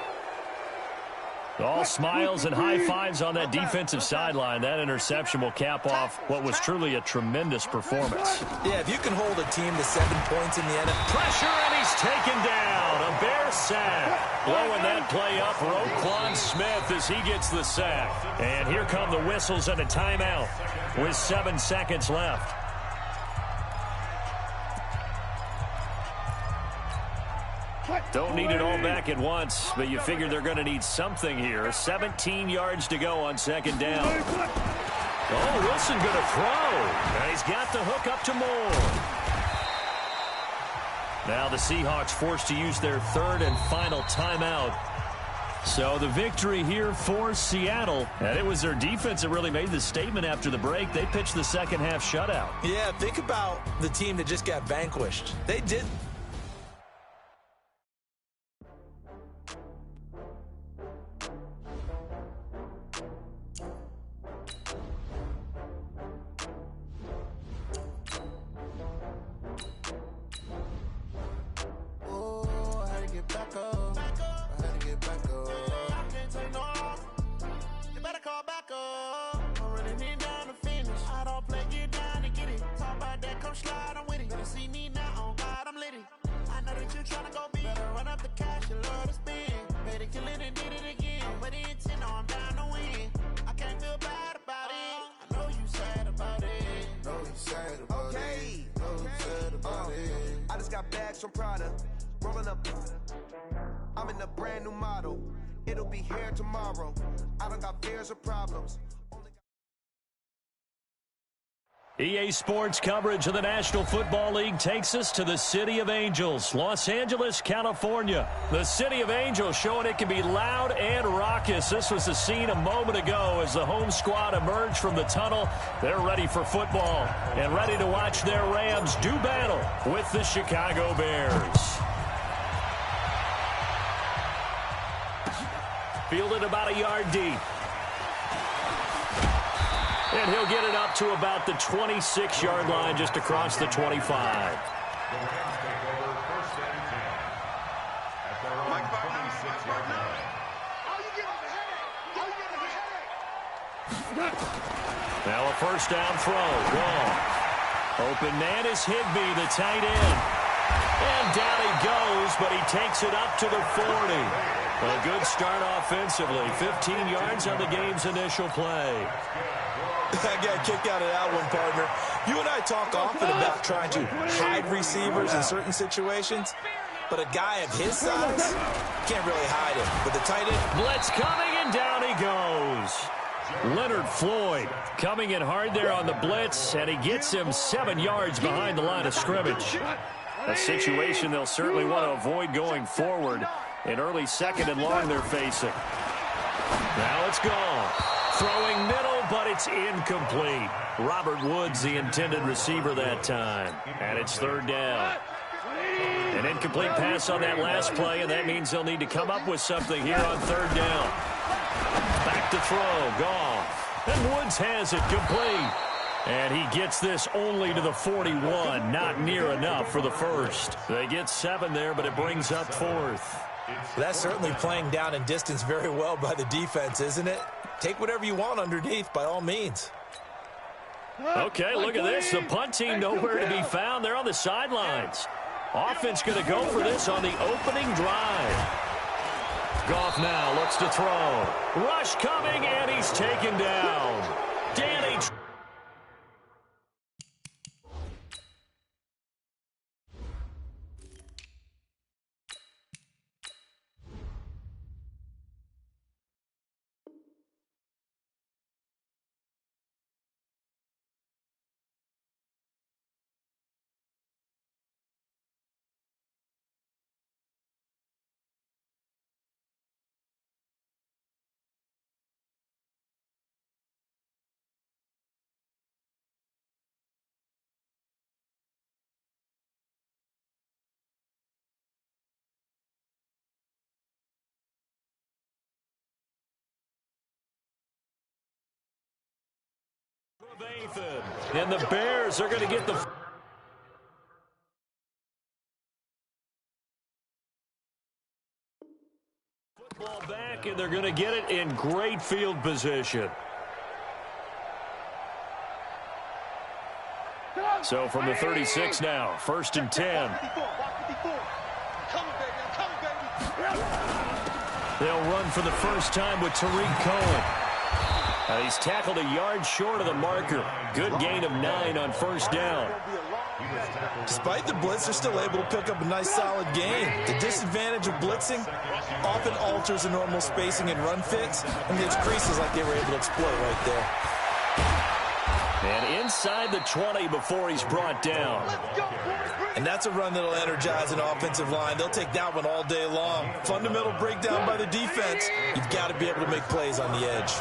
Speaker 6: All smiles and high fives on that defensive sideline. That interception will cap off what was truly a tremendous performance.
Speaker 8: Yeah, if you can hold a team to 7 points in the end.
Speaker 6: Pressure, and he's taken down. A Bear sack. Blowing that play up, Roquan Smith as he gets the sack. And here come the whistles and a timeout with 7 seconds left. Don't need it all back at once, but you figure they're going to need something here. 17 yards to go on second down. Oh, Wilson going to throw. And he's got the hook up to Moore. Now the Seahawks forced to use their third and final timeout. So the victory here for Seattle. And it was their defense that really made the statement after the break. They pitched the second half shutout.
Speaker 8: Yeah, think about the team that just got vanquished. They did.
Speaker 2: I just got bags from Prada, rolling up. I'm in a brand new model. It'll be here tomorrow. I don't got fears or problems.
Speaker 6: EA Sports coverage of the National Football League takes us to the City of Angels, Los Angeles, California. The City of Angels showing it can be loud and raucous. This was the scene a moment ago as the home squad emerged from the tunnel. They're ready for football and ready to watch their Rams do battle with the Chicago Bears. Fielded about a yard deep. And he'll get it up to about the 26-yard line, just across the 25.
Speaker 7: The Rams take over first and 10 at their own 26-yard line.
Speaker 6: Now a first down throw. Wrong. Open man is Higbee, the tight end. And down he goes, but he takes it up to the 40. A good start offensively. 15 yards on the game's initial play.
Speaker 8: I got kicked out of that one, partner. You and I talk often about trying to hide receivers in certain situations, but a guy of his size can't really hide him. With the tight end,
Speaker 6: blitz coming, and down he goes. Leonard Floyd coming in hard there on the blitz, and he gets him 7 yards behind the line of scrimmage. A situation they'll certainly want to avoid going forward. In early second and long they're facing. Now it's gone. Throwing middle, but it's incomplete. Robert Woods, the intended receiver that time. And it's third down. An incomplete pass on that last play, and that means they'll need to come up with something here on third down. Back to throw. Goff. And Woods has it complete. And he gets this only to the 41. Not near enough for the first. They get 7 there, but it brings up fourth.
Speaker 8: That's certainly playing down in distance very well by the defense, isn't it? Take whatever you want underneath, by all means.
Speaker 6: Okay, look at this. The punt team nowhere to be found. They're on the sidelines. Offense going to go for this on the opening drive. Goff now looks to throw. Rush coming, and he's taken down. Danny. And the Bears are going to get the ball back, and they're going to get it in great field position. So from the 36 now, 1st and 10. They'll run for the first time with Tariq Cohen. He's tackled a yard short of the marker. Good gain of 9 on 1st down.
Speaker 8: Despite the blitz, they're still able to pick up a nice solid gain. The disadvantage of blitzing often alters the normal spacing and run fits, and leaves creases like they were able to exploit right there.
Speaker 6: And inside the 20 before he's brought down.
Speaker 8: And that's a run that'll energize an offensive line. They'll take that one all day long. Fundamental breakdown by the defense. You've got to be able to make plays on the edge.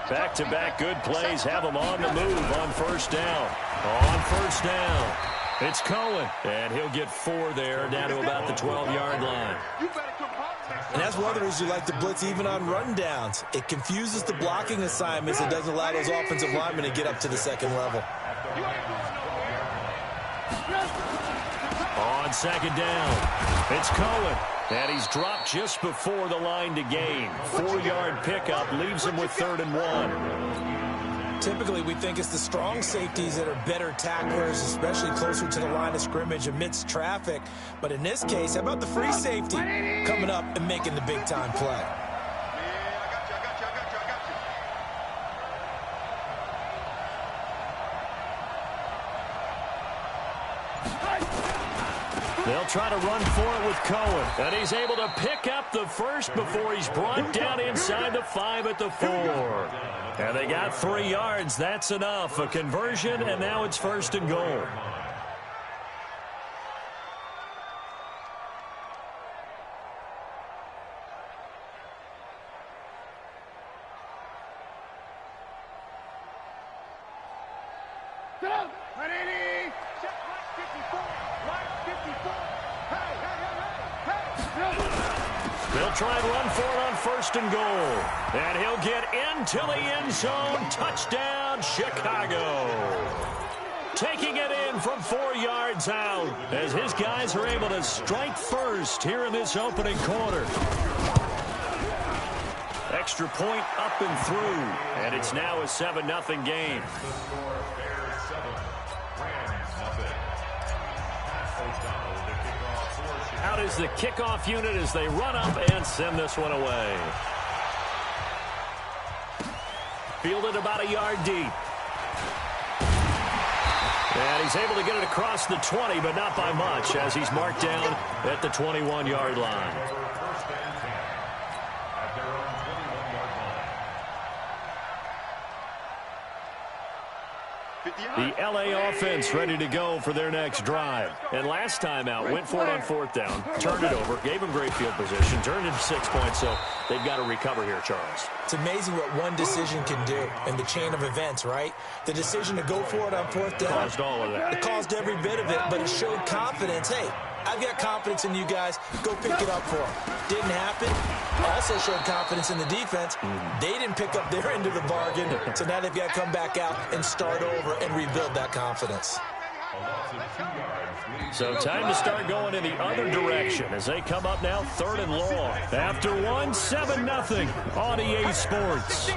Speaker 6: Back-to-back good plays have them on the move on 1st down. On 1st down, it's Cohen. And he'll get 4 there, down to about the 12-yard line.
Speaker 8: And that's one of the reasons you like to blitz even on run downs. It confuses the blocking assignments. It doesn't allow those offensive linemen to get up to the second level.
Speaker 6: On 2nd down, it's Cohen. And he's dropped just before the line to gain. 4-yard pickup leaves him with 3rd and 1.
Speaker 8: Typically, we think it's the strong safeties that are better tacklers, especially closer to the line of scrimmage amidst traffic. But in this case, how about the free safety coming up and making the big-time play?
Speaker 6: They'll try to run for it with Cohen. And he's able to pick up the first before he's brought down inside the 5 at the 4. And they got 3 yards. That's enough. A conversion, and now it's 1st and goal. They'll try and run for it on 1st and goal. And he'll get into the end zone. Touchdown, Chicago. Taking it in from 4 yards out as his guys are able to strike first here in this opening quarter. Extra point up and through. And it's now a 7-0 game. Out is the kickoff unit as they run up and send this one away. Fielded about a yard deep. And he's able to get it across the 20, but not by much, as he's marked down at the 21-yard line. The LA offense ready to go for their next drive. And last time out, went for it on 4th down, turned it over, gave them great field position, turned it 6 points, so they've got to recover here, Charles.
Speaker 8: It's amazing what one decision can do in the chain of events, right? The decision to go for it on 4th down.
Speaker 6: Caused all of that.
Speaker 8: It caused every bit of it, but it showed confidence. Hey, I've got confidence in you guys. Go pick it up for them. Didn't happen. Also showed confidence in the defense. They didn't pick up their end of the bargain, so now they've got to come back out and start over and rebuild that confidence.
Speaker 6: So time to start going in the other direction as they come up now 3rd and long. After 1, 7-0 on EA Sports.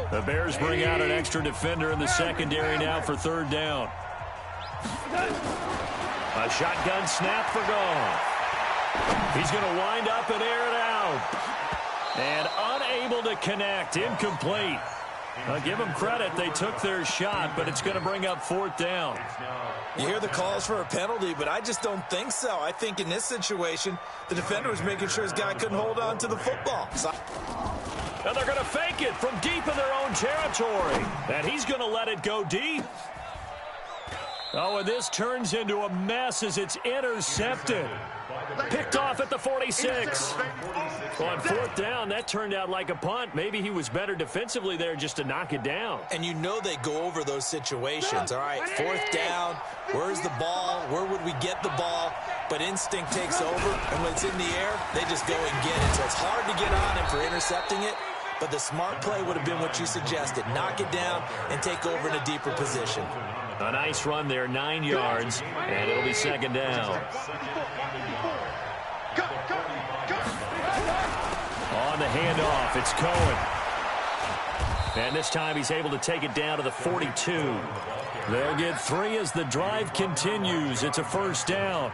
Speaker 6: The Bears bring out an extra defender in the secondary now for 3rd down. A shotgun snap for Goff. He's going to wind up and air it out. And unable to connect. Incomplete. I'll give them credit. They took their shot, but it's going to bring up 4th down.
Speaker 8: You hear the calls for a penalty, but I just don't think so. I think in this situation, the defender was making sure his guy couldn't hold on to the football.
Speaker 6: And they're going to fake it from deep in their own territory. And he's going to let it go deep. Oh, and this turns into a mess as it's intercepted. Picked off at the 46. On 4th down, that turned out like a punt. Maybe he was better defensively there just to knock it down.
Speaker 8: And you know they go over those situations. All right, 4th down, where's the ball? Where would we get the ball? But instinct takes over, and when it's in the air, they just go and get it. So it's hard to get on him for intercepting it, But the smart play would have been what you suggested. Knock it down and take over in a deeper position.
Speaker 6: A nice run there, 9 yards, and it'll be second down. On the handoff, it's Cohen. And this time he's able to take it down to the 42. They'll get 3 as the drive continues. It's a first down.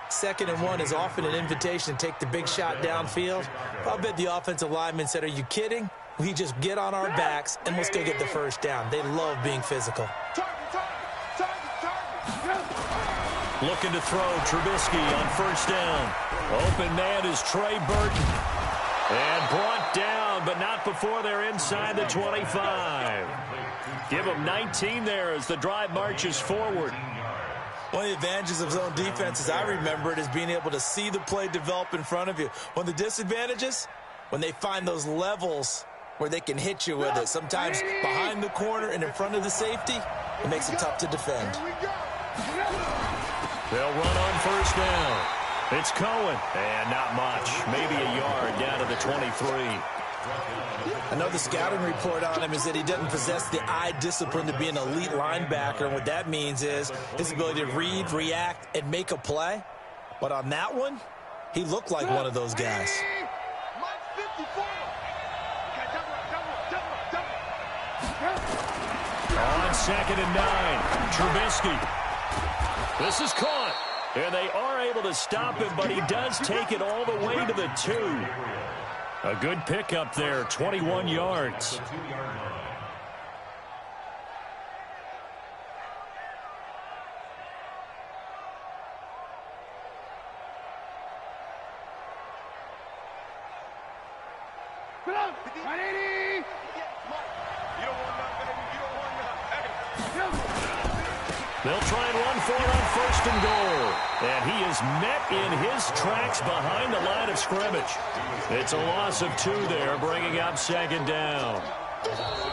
Speaker 8: 2nd and 1 is often an invitation to take the big shot downfield. I bet the offensive lineman said, are you kidding? We just get on our backs and let's go get the first down. They love being physical.
Speaker 6: Looking to throw, Trubisky on first down. Open man is Trey Burton. And brought down, but not before they're inside the 25. Give them 19 there as the drive marches forward.
Speaker 8: One of the advantages of zone defense, as I remember it, is being able to see the play develop in front of you. One of the disadvantages, when they find those levels where they can hit you with it. Sometimes behind the corner and in front of the safety, it makes it tough to defend.
Speaker 6: They'll run on first down. It's Cohen. And not much. Maybe a yard down to the 23.
Speaker 8: I know the scouting report on him is that he doesn't possess the eye discipline to be an elite linebacker. And what that means is his ability to read, react, and make a play. But on that one, he looked like one of those guys.
Speaker 6: On 2nd and 9, Trubisky. This is caught. And they are able to stop him, but he does take it all the way to the 2. A good pickup there, 21 yards. They'll try and run for it on 1st and goal. And he is met in his tracks behind the line of scrimmage. It's a loss of 2 there, bringing up 2nd down.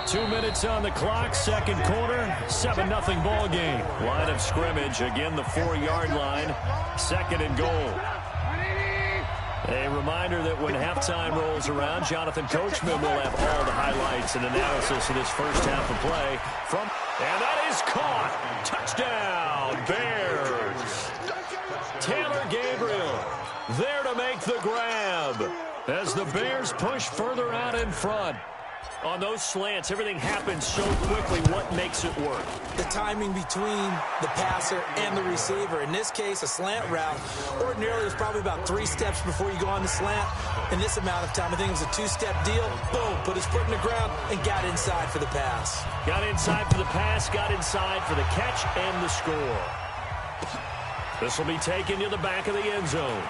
Speaker 6: 2 minutes on the clock, 2nd quarter, 7-0 ball game. Line of scrimmage, again the 4-yard line, 2nd and goal. A reminder that when halftime rolls around, Jonathan Coachman will have all the highlights and analysis of this first half of play. And that is caught. Touchdown, Bears. Taylor Gabriel there to make the grab as the Bears push further out in front. On those slants, everything happens so quickly. What makes it work?
Speaker 8: The timing between the passer and the receiver. In this case, a slant route. Ordinarily, it's probably about 3 steps before you go on the slant. In this amount of time, I think it was a 2-step deal. Boom, put his foot in the ground and got inside for the pass.
Speaker 6: Got inside for the pass, got inside for the catch and the score. This will be taken to the back of the end zone.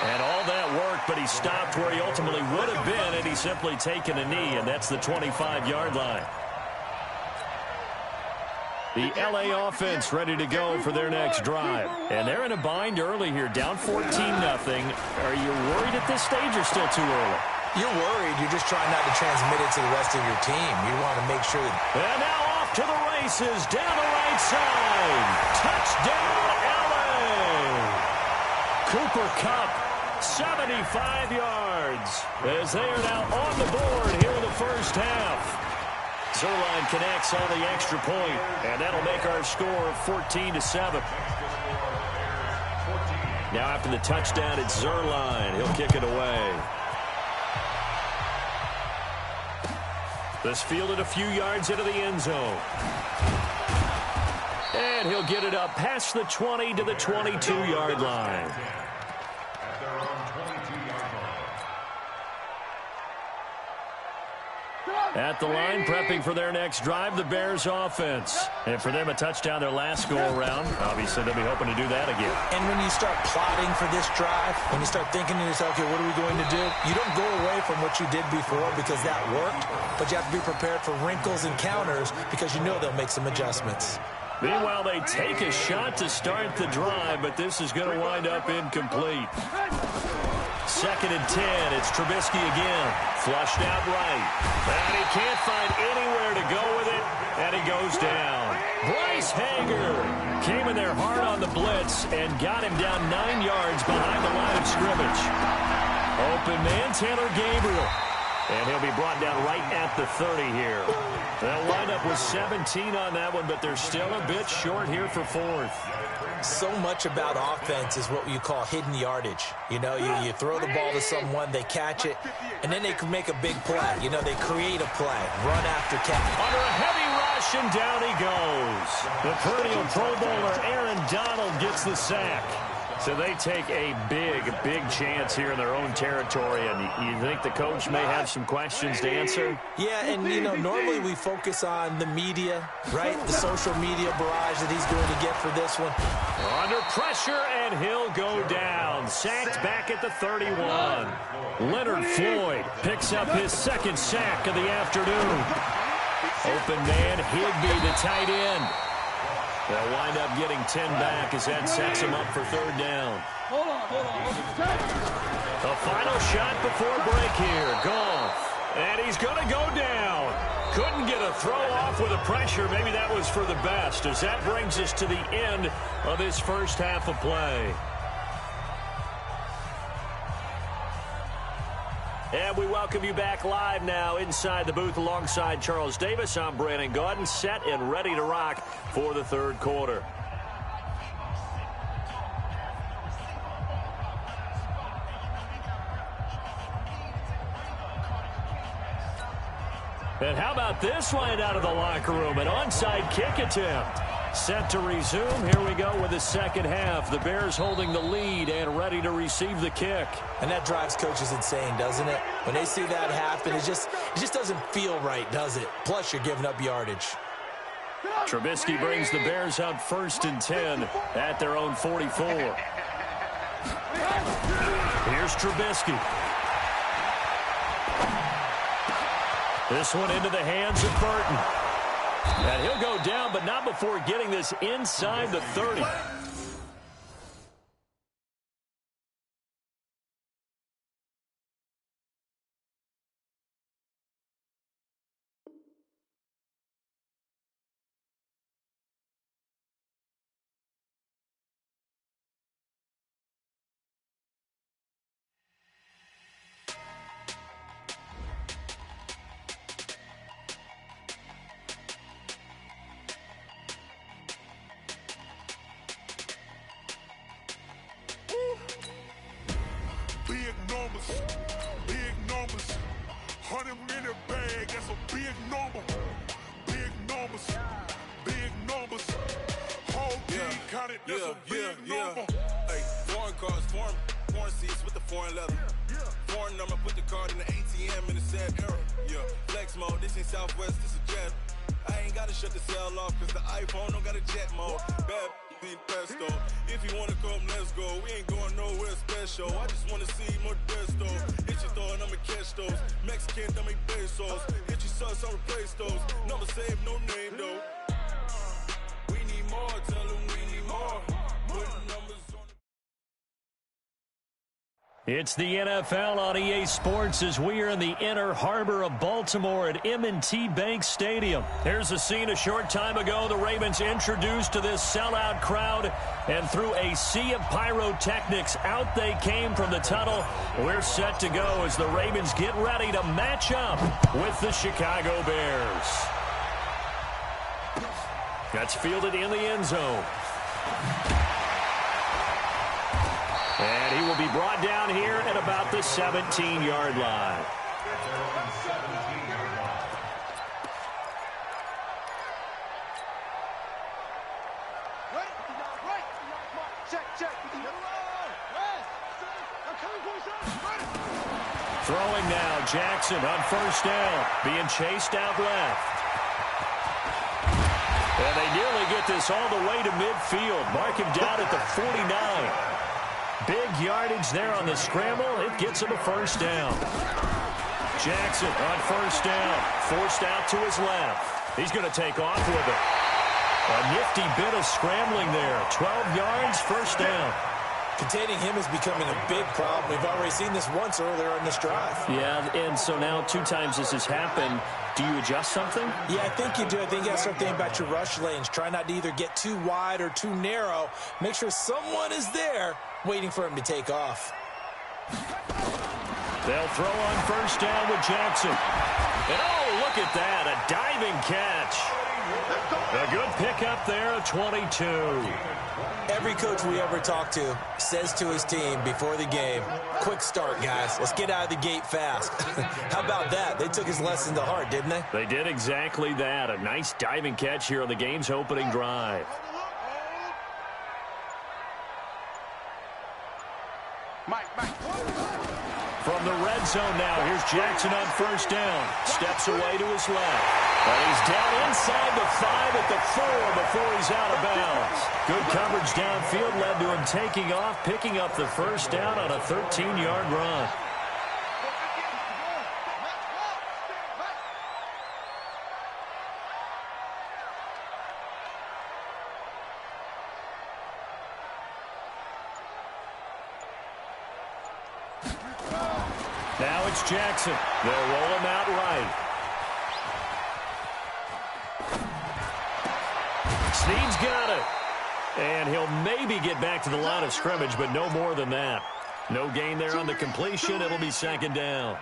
Speaker 6: And all that worked, but he stopped where he ultimately would have been, and he's simply taken a knee, and that's the 25-yard line. The L.A. offense ready to go for their next drive. And they're in a bind early here, down 14-0. Are you worried at this stage or still too early?
Speaker 8: You're worried. You're just trying not to transmit it to the rest of your team. You want to make sure that...
Speaker 6: And now off to the races, down the right side. Touchdown, L.A. Cooper Kupp. 75 yards as they are now on the board here in the first half. Zerline connects on the extra point, and that'll make our score 14-7. Now after the touchdown, it's Zerline. He'll kick it away. This fielded a few yards into the end zone. And he'll get it up past the 20 to the 22-yard line. At the line, prepping for their next drive, the Bears offense. And for them, a touchdown their last go-around. Obviously, they'll be hoping to do that again.
Speaker 8: And when you start plotting for this drive, when you start thinking to yourself, okay, what are we going to do? You don't go away from what you did before because that worked, but you have to be prepared for wrinkles and counters because you know they'll make some adjustments.
Speaker 6: Meanwhile, they take a shot to start the drive, but this is going to wind up incomplete. 2nd and 10. It's Trubisky again. Flushed out right. And he can't find anywhere to go with it, and he goes down. Bryce Hager came in there hard on the blitz and got him down 9 yards behind the line of scrimmage. Open man, Taylor Gabriel. And he'll be brought down right at the 30 here. They'll wind up with 17 on that one, but they're still a bit short here for fourth.
Speaker 8: So much about offense is what you call hidden yardage. You know, you throw the ball to someone, they catch it, and then they can make a big play. You know, they create a play, run after catch.
Speaker 6: Under a heavy rush, and down he goes. The perennial Pro Bowler Aaron Donald gets the sack. So they take a big chance here in their own territory, and you think the coach may have some questions to answer?
Speaker 8: Yeah, and, you know, normally we focus on the media, right? The social media barrage that he's going to get for this one.
Speaker 6: Under pressure, and he'll go down. Sacked back at the 31. Leonard Floyd picks up his second sack of the afternoon. Open man, Higbee, the tight end. They'll wind up getting 10 back as that sets him up for third down.
Speaker 10: Hold on.
Speaker 6: The final shot before break here. Goff. And he's going to go down. Couldn't get a throw off with the pressure. Maybe that was for the best, as that brings us to the end of this first half of play. And we welcome you back live now inside the booth alongside Charles Davis. I'm Brandon Gaudin, set and ready to rock for the third quarter. And how about this one out of the locker room? An onside kick attempt. Set to resume. Here we go with the second half. The Bears holding the lead and ready to receive the kick.
Speaker 8: And that drives coaches insane, doesn't it? When they see that happen, it just doesn't feel right, does it? Plus, you're giving up yardage.
Speaker 6: Trubisky brings the Bears out 1st and 10 at their own 44. Here's Trubisky. This one into the hands of Burton. And he'll go down, but not before getting this inside the 30.
Speaker 1: Big numbers, 100 in a bag, that's a big number. Big numbers, whole team counted, that's a big number.
Speaker 14: Hey, foreign cars, foreign seats with the foreign leather. Foreign number, put the card in the ATM in the sad era. Yeah, flex mode, this ain't Southwest, this a jet. I ain't gotta shut the cell off, cause the iPhone don't got a jet mode. Bad in pesto. If you wanna come, let's go. We ain't going nowhere special. I just wanna see Modesto. Hit your thought, I'ma catch those. Mexican, don't make pesos. Hit your sauce, I'll replace those. Number save, no name though. We need more, tell them we need more. Putting numbers on.
Speaker 6: It's the NFL on EA Sports as we are in the inner harbor of Baltimore at M&T Bank Stadium. Here's a scene a short time ago. The Ravens introduced to this sellout crowd, and through a sea of pyrotechnics, out they came from the tunnel. We're set to go as the Ravens get ready to match up with the Chicago Bears. That's fielded in the end zone. And he will be brought down here at about the 17-yard line. Throwing now, Jackson on first down, being chased out left. And they nearly get this all the way to midfield. Mark him down at the 49. Big yardage there on the scramble. It gets him a first down. Jackson on first down. Forced out to his left. He's going to take off with it. A nifty bit of scrambling there. 12 yards, first down.
Speaker 8: Containing him is becoming a big problem. We've already seen this once earlier in this drive.
Speaker 6: Yeah, and so now 2 times this has happened. Do you adjust something?
Speaker 8: Yeah, I think you do. I think you got to start thinking about your rush lanes. Try not to either get too wide or too narrow. Make sure someone is there waiting for him to take off.
Speaker 6: They'll throw on first down with Jackson. And oh, look at that, a diving catch. A good pickup there of 22.
Speaker 8: Every coach we ever talk to says to his team before the game, quick start, guys. Let's get out of the gate fast. How about that? They took his lesson to heart, didn't they?
Speaker 6: They did exactly that. A nice diving catch here on the game's opening drive. From the red zone now, here's Jackson on first down. Steps away to his left. And he's down inside the 5 at the 4 before he's out of bounds. Good coverage downfield led to him taking off, picking up the first down on a 13-yard run. Now it's Jackson. They'll roll him out right. Snead's got it. And he'll maybe get back to the line of scrimmage, but no more than that. No gain there on the completion. It'll be second down.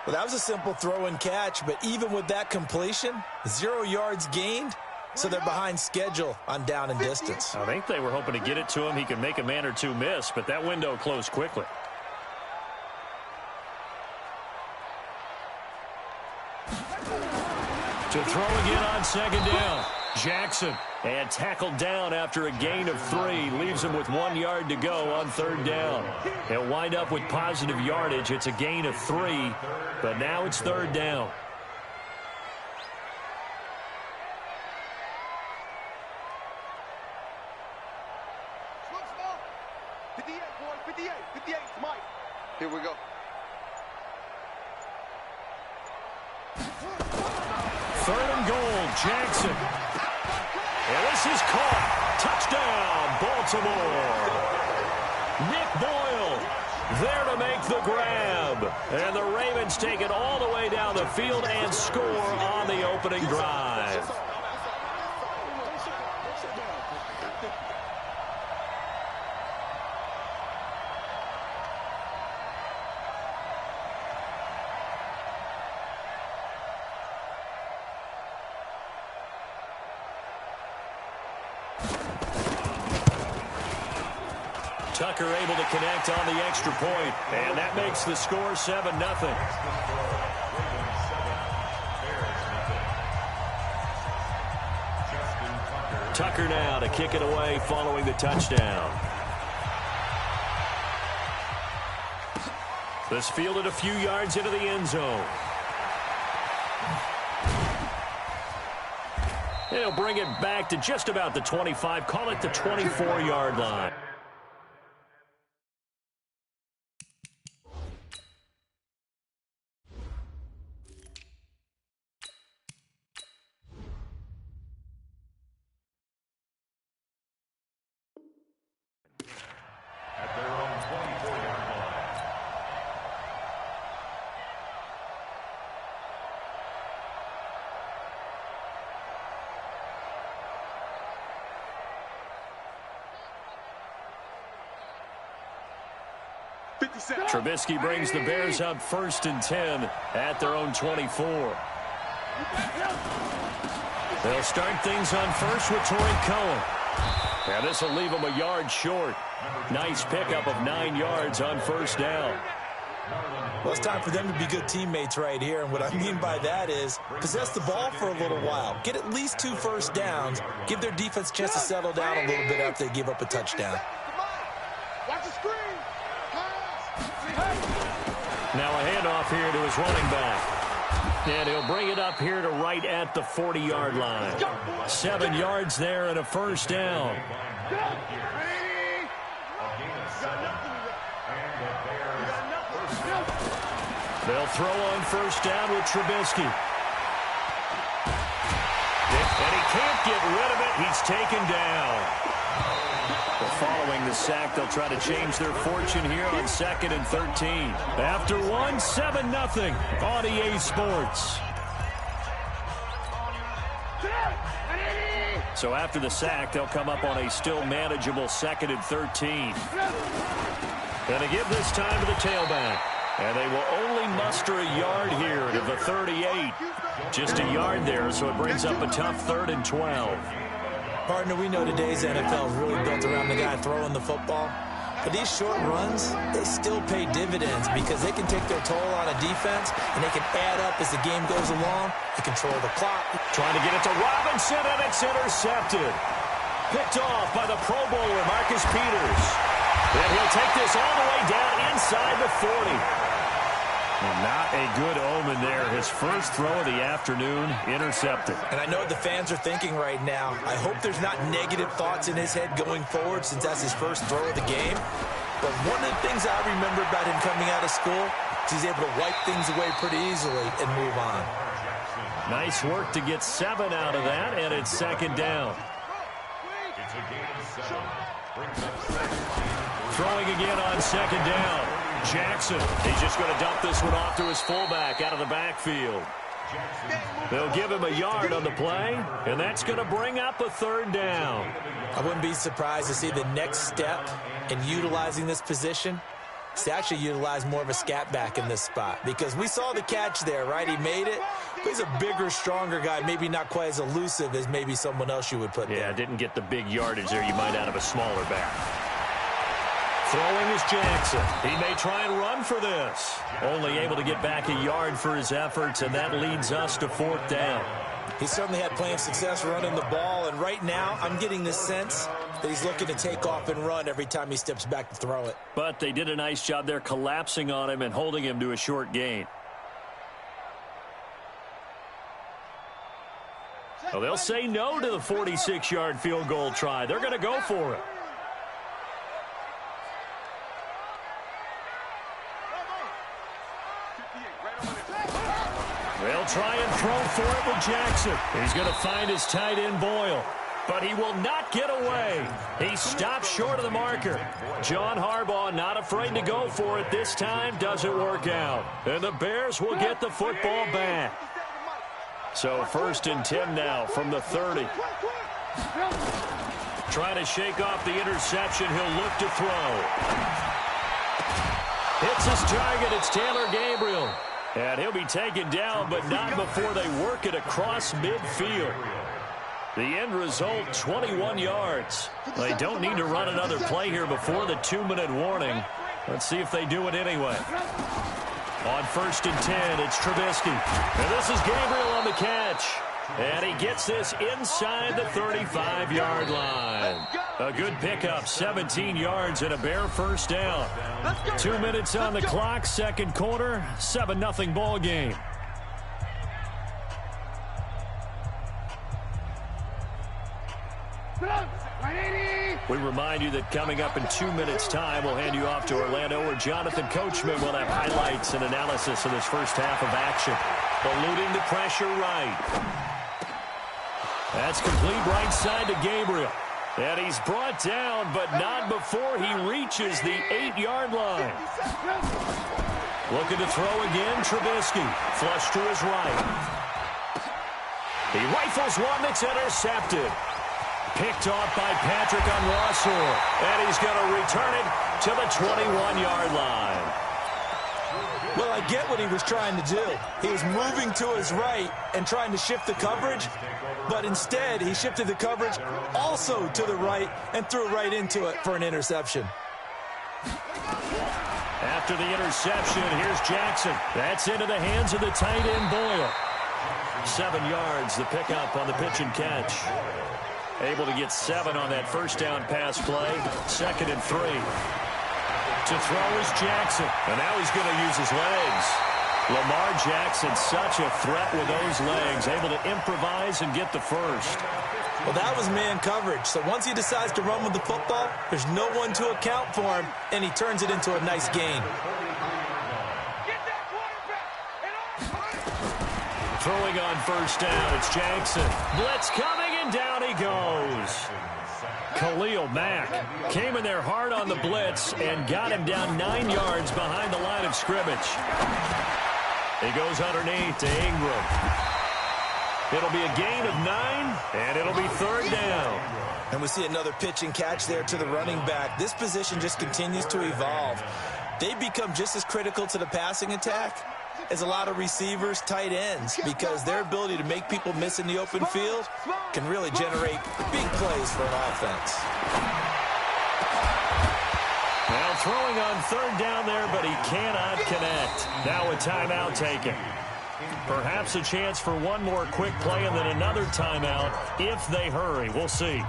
Speaker 8: Well, that was a simple throw and catch, but even with that completion, 0 yards gained, so they're behind schedule on down and distance.
Speaker 6: I think they were hoping to get it to him. He could make a man or two miss, but that window closed quickly. To throw again on second down. Jackson, and tackled down after a gain of 3. Leaves him with 1 yard to go on third down. He'll wind up with positive yardage. It's a gain of 3, but now it's third down.
Speaker 13: Slow. 58, boy. 58. 58, Mike. Here we go.
Speaker 6: Third and goal, Jackson. And this is caught. Touchdown, Baltimore. Nick Boyle there to make the grab. And the Ravens take it all the way down the field and score on the opening drive. Tucker able to connect on the extra point, and that makes the score 7-0. Tucker now to kick it away following the touchdown. This fielded a few yards into the end zone. And he'll bring it back to just about the 25, call it the 24-yard line. Trubisky brings the Bears up 1st and 10 at their own 24. They'll start things on first with Torrey Cohen. And this will leave them a yard short. Nice pickup of 9 yards on first down.
Speaker 8: Well, it's time for them to be good teammates right here. And what I mean by that is possess the ball for a little while. Get at least 2 first downs. Give their defense a chance to settle down a little bit after they give up a touchdown.
Speaker 13: Watch the screen.
Speaker 6: Now a handoff here to his running back. And he'll bring it up here to right at the 40-yard line. 7 yards there and a first down. They'll throw on first down with Trubisky. And he can't get rid of it. He's taken down. Following the sack, they'll try to change their fortune here on 2nd and 13. After 1, 7-0 on EA Sports. So after the sack, they'll come up on a still manageable 2nd and 13. Going to give this time to the tailback. And they will only muster a yard here to the 38. Just a yard there, so it brings up a tough 3rd and 12.
Speaker 8: Partner, we know today's NFL is really built around the guy throwing the football. But these short runs, they still pay dividends because they can take their toll on a defense, and they can add up as the game goes along. They control the clock.
Speaker 6: Trying to get it to Robinson, and it's intercepted. Picked off by the Pro Bowler, Marcus Peters. And he'll take this all the way down inside the 40. Well, not a good omen there. His first throw of the afternoon, intercepted.
Speaker 8: And I know what the fans are thinking right now. I hope there's not negative thoughts in his head going forward since that's his first throw of the game. But one of the things I remember about him coming out of school is he's able to wipe things away pretty easily and move on.
Speaker 6: Nice work to get 7 out of that, and it's 2nd down.
Speaker 7: It's a game of 7. Brings up 2nd.
Speaker 6: Throwing again on 2nd down. Jackson, he's just going to dump this one off to his fullback out of the backfield. They'll give him a yard on the play, and that's going to bring up a 3rd down.
Speaker 8: I wouldn't be surprised to see the next step in utilizing this position is to actually utilize more of a scat back in this spot, because we saw the catch there, right? He made it, but he's a bigger, stronger guy, maybe not quite as elusive as maybe someone else you would put there.
Speaker 6: Yeah, didn't get the big yardage there you might out of a smaller back. Throwing is Jackson. He may try and run for this. Only able to get back a yard for his efforts, and that leads us to 4th down.
Speaker 8: He certainly had plenty of success running the ball, and right now I'm getting the sense that he's looking to take off and run every time he steps back to throw it.
Speaker 6: But they did a nice job there collapsing on him and holding him to a short gain. Well, they'll say no to the 46-yard field goal try. They're going to go for it. They'll try and throw for it with Jackson. He's going to find his tight end Boyle, but he will not get away. He stops short of the marker. John Harbaugh not afraid to go for it this time. Doesn't work out. And the Bears will get the football back. So 1st and 10 now from the 30. Trying to shake off the interception. He'll look to throw. Hits his target. It's Taylor Gabriel. And he'll be taken down, but not before they work it across midfield. The end result, 21 yards. They don't need to run another play here before the 2-minute warning. Let's see if they do it anyway. On 1st and 10, it's Trubisky. And this is Gabriel on the catch. And he gets this inside the 35-yard line. A good pickup, 17 yards and a Bear 1st down. 2 minutes on the clock, 2nd quarter, 7-0 ball game. We remind you that coming up in 2 minutes' time, we'll hand you off to Orlando, where Jonathan Coachman will have highlights and analysis of this first half of action. Eluding the pressure right. That's complete right side to Gabriel. And he's brought down, but not before he reaches the 8-yard line. Looking to throw again, Trubisky. Flush to his right. He rifles one that's intercepted. Picked off by Patrick on Rossor. And he's going to return it to the 21-yard line.
Speaker 8: Well, I get what he was trying to do. He was moving to his right and trying to shift the coverage, but instead he shifted the coverage also to the right and threw right into it for an interception.
Speaker 6: After the interception, here's Jackson. That's into the hands of the tight end Boyle. 7 yards, the pickup on the pitch and catch. Able to get 7 on that 1st down pass play. 2nd and 3. To throw is Jackson, and now he's going to use his legs. Lamar Jackson, such a threat with those legs, able to improvise and get the 1st.
Speaker 8: Well, that was man coverage. So once he decides to run with the football, there's no one to account for him, and he turns it into a nice gain.
Speaker 6: Throwing on 1st down, it's Jackson. Blitz coming, and down he goes. Khalil Mack came in there hard on the blitz and got him down 9 yards behind the line of scrimmage. He goes underneath to Ingram. It'll be a gain of 9, and it'll be 3rd down.
Speaker 8: And we see another pitch and catch there to the running back. This position just continues to evolve. they become just as critical to the passing attack as a lot of receivers, tight ends, because their ability to make people miss in the open field can really generate big plays for an offense.
Speaker 6: Now throwing on third down there, but he cannot connect. Now a timeout taken. Perhaps a chance for one more quick play and then another timeout if they hurry. We'll see.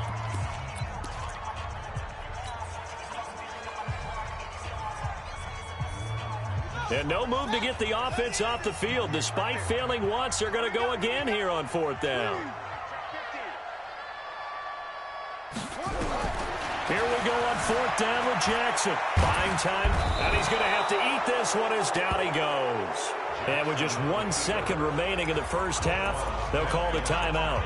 Speaker 6: And no move to get the offense off the field. Despite failing once, they're going to go again here on fourth down. Here we go on fourth down with Jackson. Buying time, and he's going to have to eat this one as down he goes. And with just 1 second remaining in the first half, they'll call the timeout.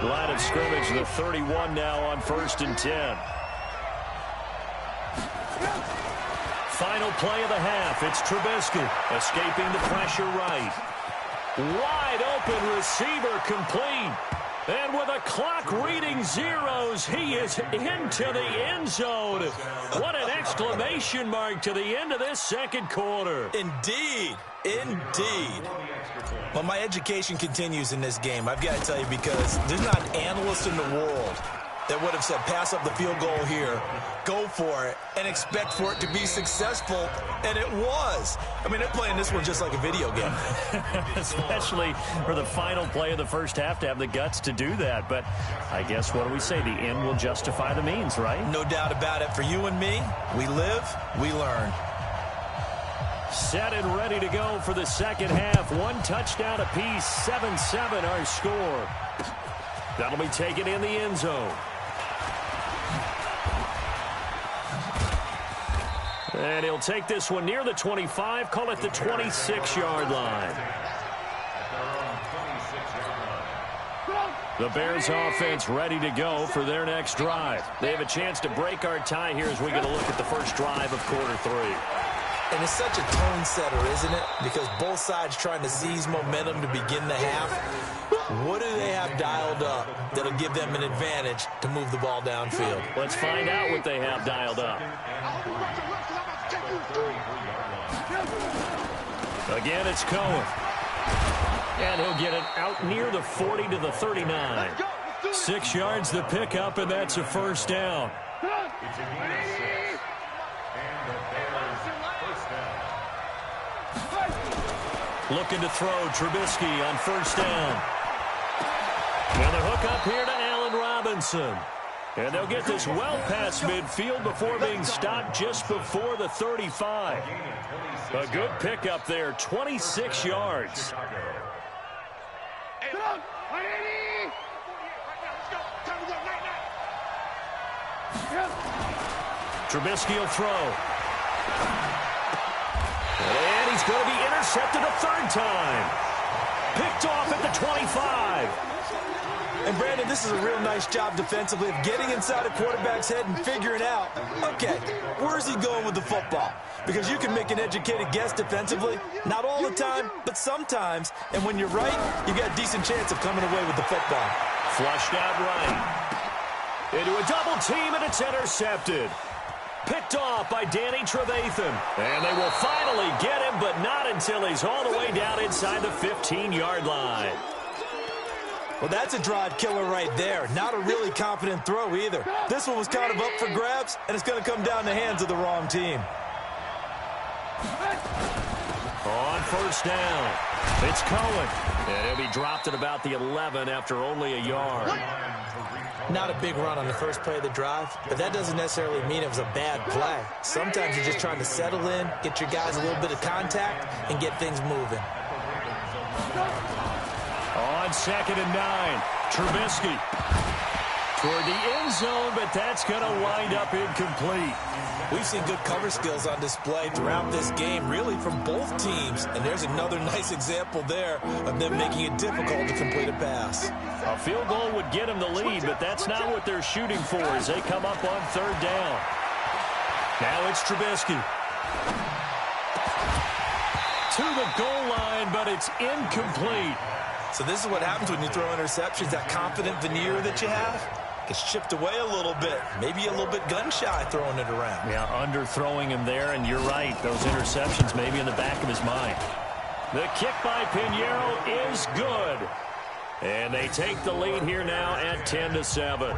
Speaker 6: Line of scrimmage, the 31 now on 1st and 10. Final play of the half. It's Trubisky escaping the pressure right. Wide open receiver complete. And with a clock reading zeros, he is into the end zone. What an exclamation mark to the end of this second quarter.
Speaker 8: Indeed. Indeed. Well, my education continues in this game, I've got to tell you, because there's not an analyst in the world that would have said pass up the field goal here, go for it, and expect for it to be successful, and it was. I mean, they're playing this one just like a video game.
Speaker 6: Especially for the final play of the first half to have the guts to do that. But I guess, what do we say? The end will justify the means, right?
Speaker 8: No doubt about it. For you and me, we live, we learn.
Speaker 6: Set and ready to go for the second half. One touchdown apiece, 7-7 our score. That'll be taken in the end zone. And he'll take this one near the 25, call it the 26-yard line. The Bears offense ready to go for their next drive. They have a chance to break our tie here as we get a look at the first drive of quarter 3.
Speaker 8: And it's such a tone setter, isn't it? Because both sides trying to seize momentum to begin the half. What do they have dialed up that'll give them an advantage to move the ball downfield?
Speaker 6: Let's find out what they have dialed up. Again, it's Cohen. And he'll get it out near the 40 to the 39. 6 yards the pickup, and that's a first down. Looking to throw, Trubisky on first down. And the hook up here to Allen Robinson. And they'll get this well past midfield before being stopped just before the 35. A good pickup there, 26 yards. Trubisky will throw. And he's going to be intercepted a third time. Picked off at the 25.
Speaker 8: And, Brandon, this is a real nice job defensively of getting inside a quarterback's head and figuring out, okay, where's he going with the football? Because you can make an educated guess defensively, not all the time, but sometimes. And when you're right, you got a decent chance of coming away with the football.
Speaker 6: Flushed out right. Into a double team, and it's intercepted. Picked off by Danny Trevathan. And they will finally get him, but not until he's all the way down inside the 15-yard line.
Speaker 8: Well, that's a drive killer right there. Not a really confident throw either. This one was kind of up for grabs, and it's going to come down the hands of the wrong team.
Speaker 6: On first down, it's Cohen. And he'll be dropped at about the 11 after only a yard.
Speaker 8: Not a big run on the first play of the drive, but that doesn't necessarily mean it was a bad play. Sometimes you're just trying to settle in, get your guys a little bit of contact, and get things moving.
Speaker 6: On 2nd and 9, Trubisky toward the end zone, but that's going to wind up incomplete.
Speaker 8: We've seen good cover skills on display throughout this game, really from both teams. And there's another nice example there of them making it difficult to complete a pass.
Speaker 6: A field goal would get them the lead, but that's not what they're shooting for as they come up on third down. Now it's Trubisky. To the goal line, but it's incomplete.
Speaker 8: So this is what happens when you throw interceptions, that confident veneer that you have. Gets chipped away a little bit. Maybe a little bit gun-shy throwing it around.
Speaker 6: Yeah, underthrowing him there, and you're right. Those interceptions maybe in the back of his mind. The kick by Pinheiro is good. And they take the lead here now at 10-7.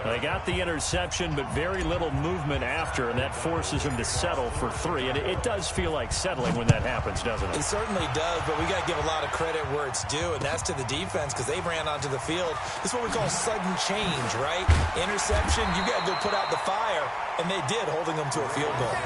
Speaker 6: They got the interception, but very little movement after, and that forces him to settle for 3. And it does feel like settling when that happens, doesn't it?
Speaker 8: It certainly does, but we got to give a lot of credit where it's due, and that's to the defense because they ran onto the field. This is what we call sudden change, right? Interception, you got to go put out the fire, and they did, holding them to a field goal.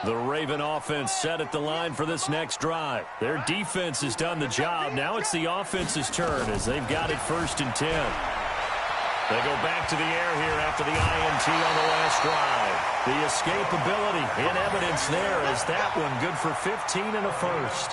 Speaker 6: The Raven offense set at the line for this next drive. Their defense has done the job. Now it's the offense's turn as they've got it 1st and 10. They go back to the air here after the INT on the last drive. The escapability in evidence there as that one good for 15 and a first.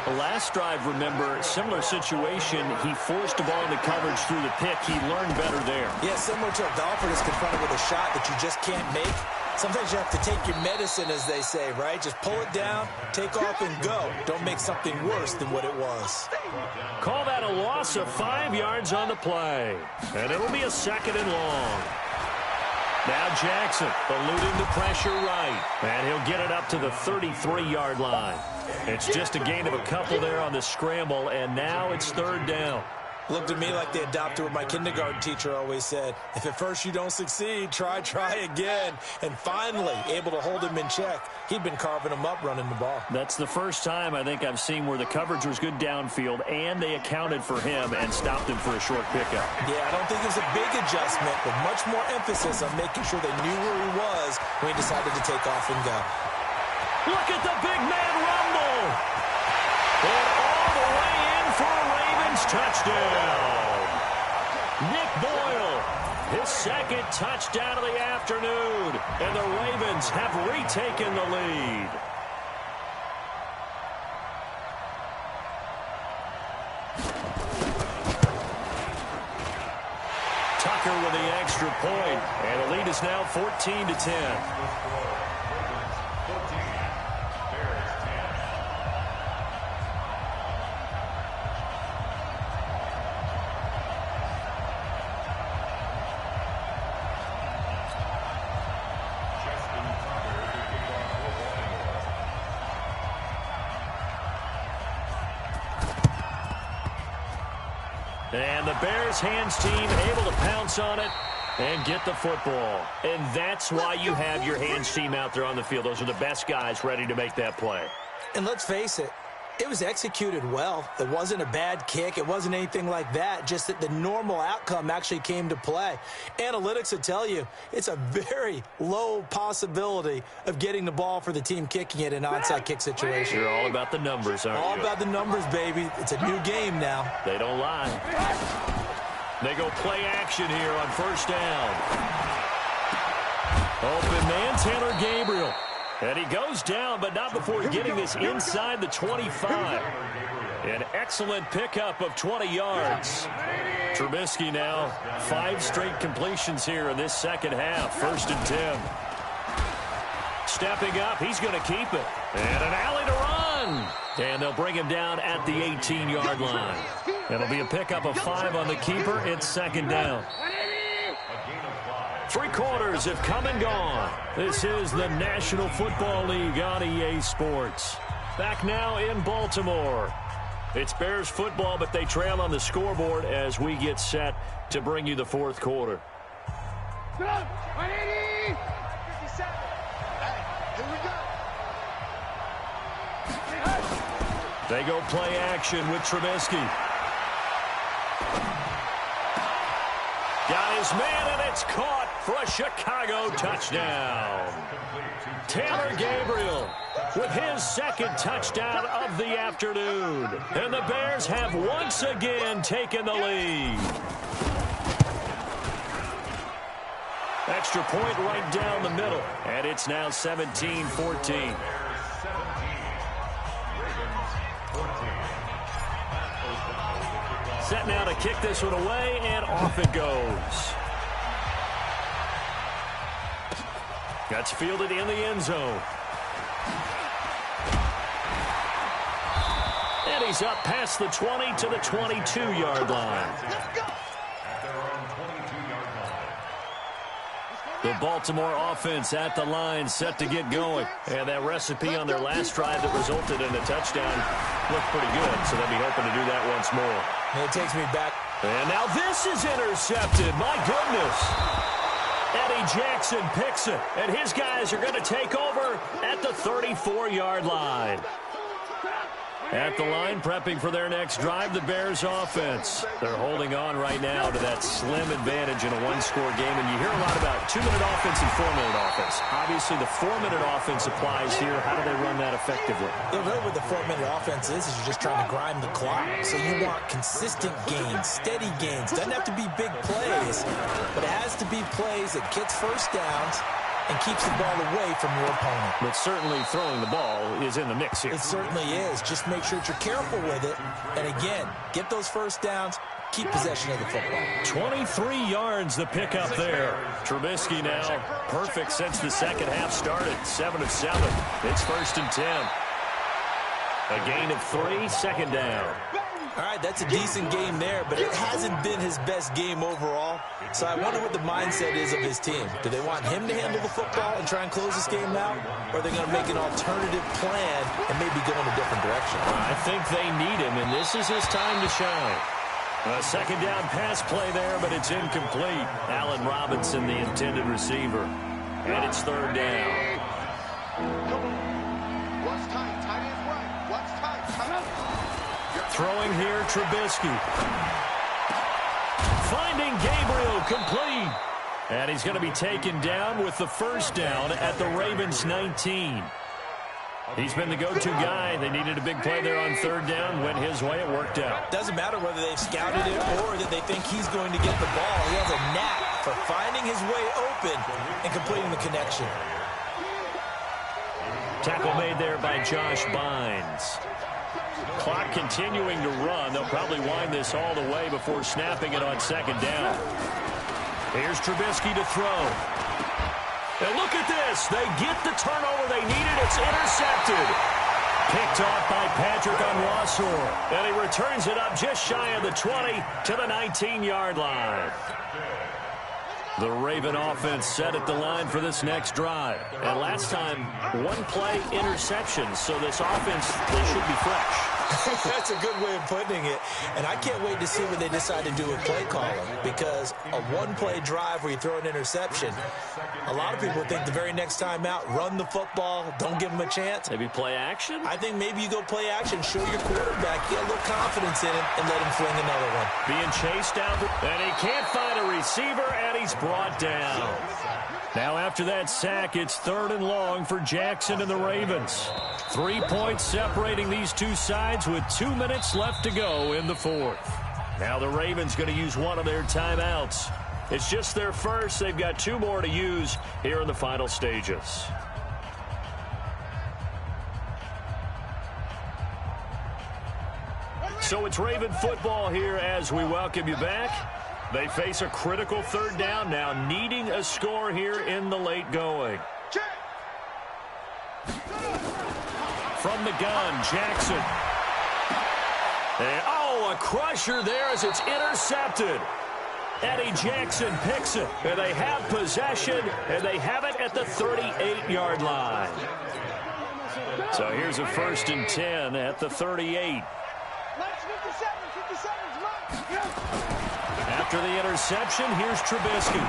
Speaker 6: The last drive, remember, similar situation. He forced the ball into coverage through the pick. He learned better there.
Speaker 8: Yeah, similar to a golfer that's confronted with a shot that you just can't make. Sometimes you have to take your medicine, as they say, right? Just pull it down, take off, and go. Don't make something worse than what it was.
Speaker 6: Call that a loss of 5 yards on the play. And it'll be a 2nd and long. Now Jackson eluding the pressure right. And he'll get it up to the 33-yard line. It's just a gain of a couple there on the scramble, and now it's 3rd down.
Speaker 8: Looked at me like they adopted what my kindergarten teacher always said. If at first you don't succeed, try again. And finally, able to hold him in check. He'd been carving him up running the ball.
Speaker 6: That's the first time I think I've seen where the coverage was good downfield, and they accounted for him and stopped him for a short pickup.
Speaker 8: Yeah, I don't think it was a big adjustment, but much more emphasis on making sure they knew where he was when he decided to take off and go.
Speaker 6: Look at the big man rumble. And all the way in for a Ravens touchdown. Nick Boyle, his 2nd touchdown of the afternoon. And the Ravens have retaken the lead. Tucker with the extra point. And the lead is now 14-10. And the Bears hands team able to pounce on it and get the football. And that's why you have your hands team out there on the field. Those are the best guys ready to make that play.
Speaker 8: And let's face it, it was executed well. It wasn't a bad kick. It wasn't anything like that. Just that the normal outcome actually came to play. Analytics will tell you it's a very low possibility of getting the ball for the team kicking it in an onside kick situation.
Speaker 6: You're all about the numbers, aren't you?
Speaker 8: All about the numbers, baby. It's a new game now.
Speaker 6: They don't lie. They go play action here on 1st down. Open man, Taylor Gabriel. And he goes down, but not before getting this inside the 25. An excellent pickup of 20 yards. Trubisky now 5 straight completions here in this 2nd half. 1st and 10. Stepping up, he's going to keep it. And an alley to run. And they'll bring him down at the 18-yard line. It'll be a pickup of 5 on the keeper. It's 2nd down. 3 quarters have come and gone. This is the National Football League on EA Sports. Back now in Baltimore. It's Bears football, but they trail on the scoreboard as we get set to bring you the 4th quarter. They go play action with Trubisky. Got his man, and it's caught for a Chicago touchdown. Taylor Gabriel with his 2nd touchdown of the afternoon. And the Bears have once again taken the lead. Extra point right down the middle. And it's now 17-14. Set now to kick this one away, and off it goes. That's fielded in the end zone. And he's up past the 20 to the 22-yard line. The Baltimore offense at the line, set to get going. And that recipe on their last drive that resulted in a touchdown looked pretty good, so they'll be hoping to do that once more.
Speaker 8: And it takes me back.
Speaker 6: And now this is intercepted. My goodness. Eddie Jackson picks it, and his guys are going to take over at the 34-yard line. At the line, prepping for their next drive, the Bears offense. They're holding on right now to that slim advantage in a one-score game, and you hear a lot about 2-minute offense and 4-minute offense. Obviously, the 4-minute offense applies here. How do they run that effectively?
Speaker 8: Yeah, really what the 4-minute offense is you're just trying to grind the clock. So you want consistent gains, steady gains. Doesn't have to be big plays, but it has to be plays that gets first downs and keeps the ball away from your opponent.
Speaker 6: But certainly throwing the ball is in the mix here.
Speaker 8: It certainly is. Just make sure that you're careful with it. And again, get those first downs, keep possession of the football. 23 yards the pickup there. Trubisky now perfect since the second half started. 7 of 7. It's 1st and 10. A gain of 3, second down. All right, that's a decent game there, but it hasn't been his best game overall. So I wonder what the mindset is of his team. Do they want him to handle the football and try and close this game out? Or are they going to make an alternative plan and maybe go in a different direction?
Speaker 6: I think they need him, and this is his time to shine. A second down pass play there, but it's incomplete. Allen Robinson, the intended receiver. And it's 3rd down.
Speaker 13: What's tight? Tight is right. What's tight? Come on.
Speaker 6: Throwing here, Trubisky. Finding Gabriel, complete. And he's going to be taken down with the first down at the Ravens 19. He's been the go-to guy. They needed a big play there on 3rd down. Went his way. It worked out.
Speaker 8: Doesn't matter whether they've scouted it or that they think he's going to get the ball. He has a knack for finding his way open and completing the connection.
Speaker 6: Tackle made there by Josh Bynes. Clock continuing to run. They'll probably wind this all the way before snapping it on 2nd down. Here's Trubisky to throw. And look at this. They get the turnover they needed. It's intercepted. Picked off by Patrick Onwuasor. And he returns it up just shy of the 20 to the 19-yard line. The Raven offense set at the line for this next drive. And last time, 1-play interception. So this offense, they should be fresh.
Speaker 8: That's a good way of putting it. And I can't wait to see what they decide to do with play calling, because a 1-play drive where you throw an interception, a lot of people think the very next time out, run the football, don't give them a chance.
Speaker 6: Maybe play action?
Speaker 8: I think maybe you go play action, show your quarterback, get a little confidence in him, and let him fling another one.
Speaker 6: Being chased down, and he can't find a receiver, and he's brought down. Now after that sack, it's 3rd and long for Jackson and the Ravens. 3 points separating these two sides with 2 minutes left to go in the 4th. Now the Ravens going to use one of their timeouts. It's just their first. They've got 2 more to use here in the final stages. So it's Raven football here as we welcome you back. They face a critical 3rd down now, needing a score here in the late going. From the gun, Jackson. And, a crusher there as it's intercepted. Eddie Jackson picks it, and they have possession, and they have it at the 38-yard line. So here's a 1st and 10 at the 38. After the interception, here's Trubisky.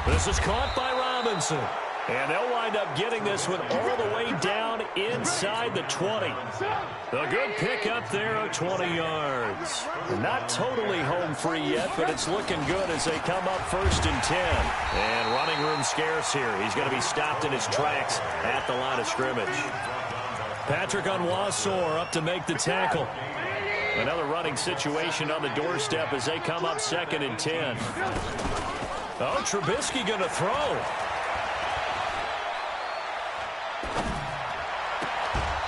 Speaker 6: This is caught by Robinson. And they'll wind up getting this one all the way down inside the 20. A good pickup there of 20 yards. Not totally home free yet, but it's looking good as they come up 1st and 10. And running room scarce here. He's going to be stopped in his tracks at the line of scrimmage. Patrick Onwuasor up to make the tackle. Another running situation on the doorstep as they come up 2nd and 10. Oh, Trubisky going to throw.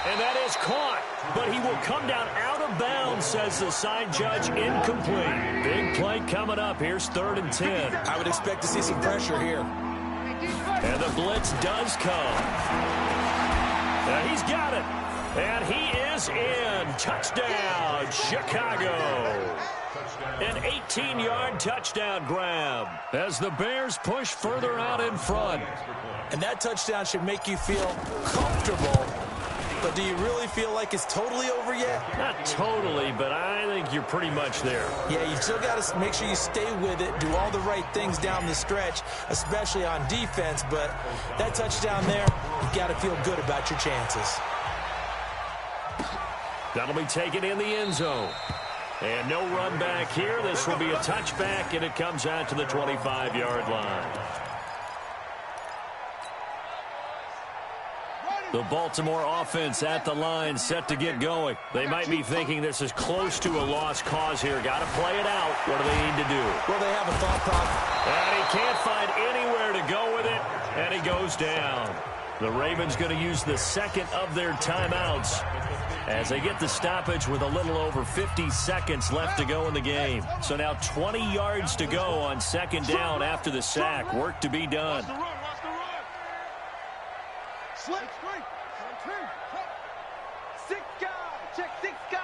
Speaker 6: And that is caught, but he will come down out of bounds, says the side judge. Incomplete. Big play coming up. Here's 3rd and 10.
Speaker 8: I would expect to see some pressure here.
Speaker 6: And the blitz does come. And he's got it. And he is in. Touchdown, Chicago. An 18-yard touchdown grab as the Bears push further out in front.
Speaker 8: And that touchdown should make you feel comfortable. But do you really feel like it's totally over yet?
Speaker 6: Not totally, but I think you're pretty much there.
Speaker 8: Yeah, you've still got to make sure you stay with it, do all the right things down the stretch, especially on defense. But that touchdown there, you've got to feel good about your chances.
Speaker 6: That'll be taken in the end zone. And no run back here. This will be a touchback, and it comes out to the 25-yard line. The Baltimore offense at the line, set to get going. They might be thinking this is close to a lost cause here. Got to play it out. What do they need to do?
Speaker 8: Well, they have a thought process.
Speaker 6: And he can't find anywhere to go with it, and he goes down. The Ravens going to use the second of their timeouts as they get the stoppage with a little over 50 seconds left to go in the game. So now 20 yards to go on second down after the sack. Work to be done.
Speaker 13: Slip. 6 guys. Check 6 guys.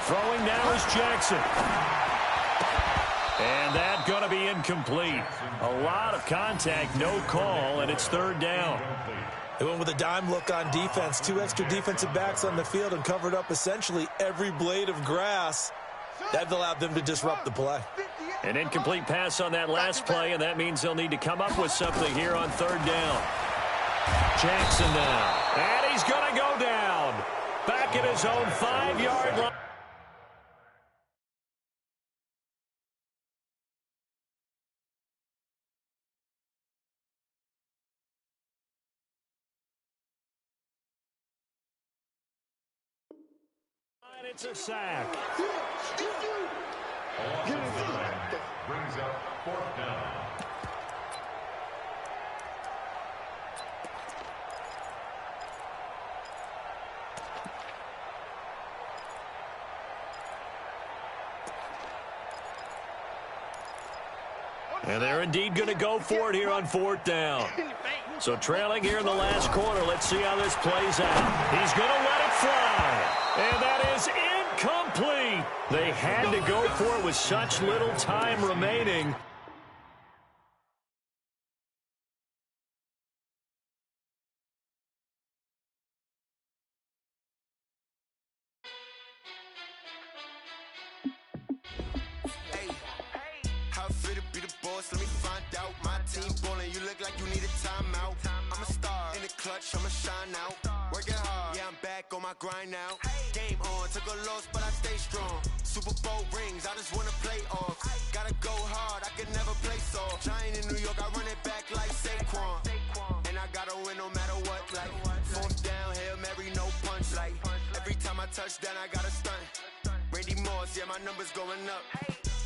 Speaker 6: Throwing now is Jackson. And that's going to be incomplete. A lot of contact, no call, and it's third down.
Speaker 8: They went with a dime look on defense. 2 extra defensive backs on the field and covered up essentially every blade of grass. That allowed them to disrupt the play.
Speaker 6: An incomplete pass on that last play, and that means they'll need to come up with something here on third down. Jackson now. And he's going to go down. Back at his own 5-yard line. It's a sack.
Speaker 7: Brings up fourth down.
Speaker 6: And they're indeed going to go for it here on fourth down. So trailing here in the last quarter. Let's see how this plays out. He's going to let it fly. And that is incomplete. They had to go for it with such little time remaining.
Speaker 2: Let me find out. My team ballin', you look like you need a timeout. I'm a star in the clutch, I'ma shine out. Working hard, yeah, I'm back on my grind now. Game on, took a loss, but I stay strong. Super Bowl rings, I just wanna play off. Gotta go hard, I can never play soft. Giant in New York, I run it back like Saquon. And I gotta win no matter what, like fourth down, Hail Mary, no punch. Like every time I touch down, I gotta stunt. Randy Moss, yeah, my numbers going up.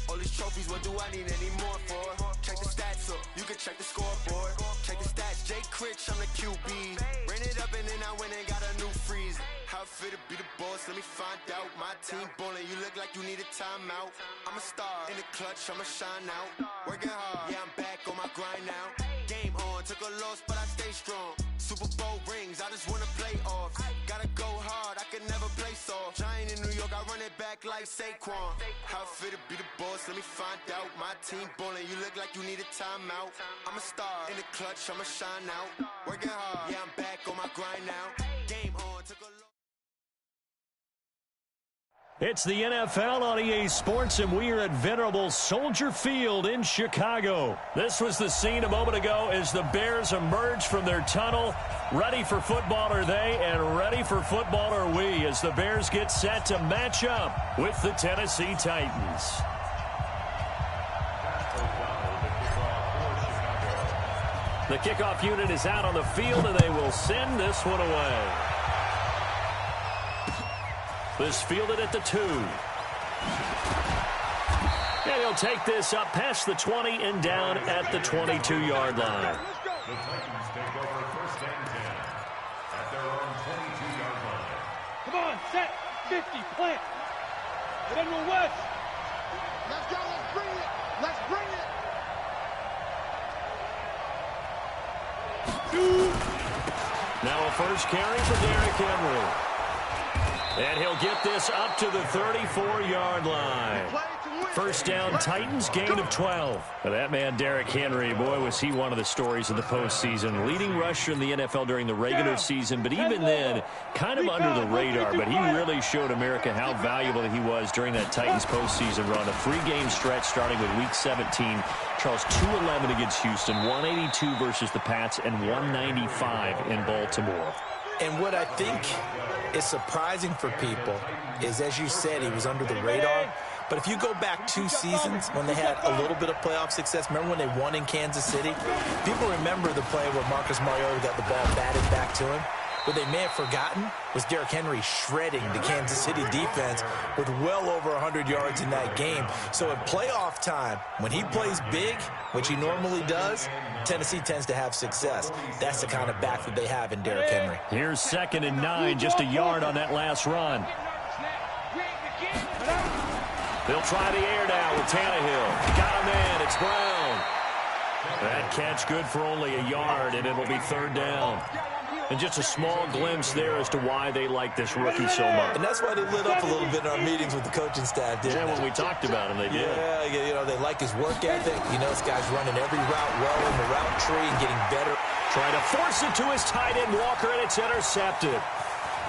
Speaker 2: All these trophies, what do I need any more for? Check the stats up, you can check the scoreboard. Check the stats, Jay Critch, I'm the QB. Ran it up and then I went and got a new freeze. How fit to be the boss, let me find out. My team ballin', you look like you need a timeout. I'm a star in the clutch, I'ma shine out. Working hard, yeah, I'm back on my grind now. Game on, took a loss, but I stay strong. Super Bowl rings, I just wanna play off. Gotta go hard, I can never play soft. Giant in New York, I run it back like Saquon. How fit to be the boss, let me find out. My team ballin', you look like you need a timeout. I'm a star in the clutch, I'ma shine out. Working hard, yeah, I'm back on my grind now. Game on, took a loss.
Speaker 6: It's the NFL on EA Sports, and we are at venerable Soldier Field in Chicago. This was the scene a moment ago as the Bears emerged from their tunnel. Ready for football are they, and ready for football are we, as the Bears get set to match up with the Tennessee Titans. The kickoff unit is out on the field, and they will send this one away. This fielded at the 2. And he'll take this up past the 20 and down at the 22-yard line.
Speaker 7: The Titans take over first and 10 at their own 22-yard line.
Speaker 10: Come on, set, 50, plant. It ain't no rush.
Speaker 13: Let's go. Let's bring it. Let's bring it.
Speaker 6: Now a first carry for Derrick Henry. And he'll get this up to the 34-yard line. First down, Titans, gain of 12. That man, Derrick Henry, boy, was he one of the stories of the postseason. Leading rusher in the NFL during the regular season, but even then, kind of under the radar. But he really showed America how valuable he was during that Titans postseason run. A 3-game stretch starting with Week 17. Charles, 211 against Houston, 182 versus the Pats, and 195 in Baltimore.
Speaker 8: And what I think is surprising for people is, as you said, he was under the radar. But if you go back 2 seasons when they had a little bit of playoff success, remember when they won in Kansas City? People remember the play where Marcus Mariota got the ball batted back to him. What they may have forgotten was Derrick Henry shredding the Kansas City defense with well over 100 yards in that game. So at playoff time, when he plays big, which he normally does, Tennessee tends to have success. That's the kind of back that they have in Derrick Henry.
Speaker 6: Here's 2nd and 9, just a yard on that last run. They'll try the air now with Tannehill. Got him in. It's Brown. That catch good for only a yard, and it'll be 3rd down. And just a small glimpse there as to why they like this rookie so much.
Speaker 8: And that's why they lit up a little bit in our meetings with the coaching staff, didn't they?
Speaker 6: Yeah, when we talked about him, they did.
Speaker 8: Yeah, you know, they like his work ethic. You know, this guy's running every route well in the route tree and getting better.
Speaker 6: Trying to force it to his tight end, Walker, and it's intercepted.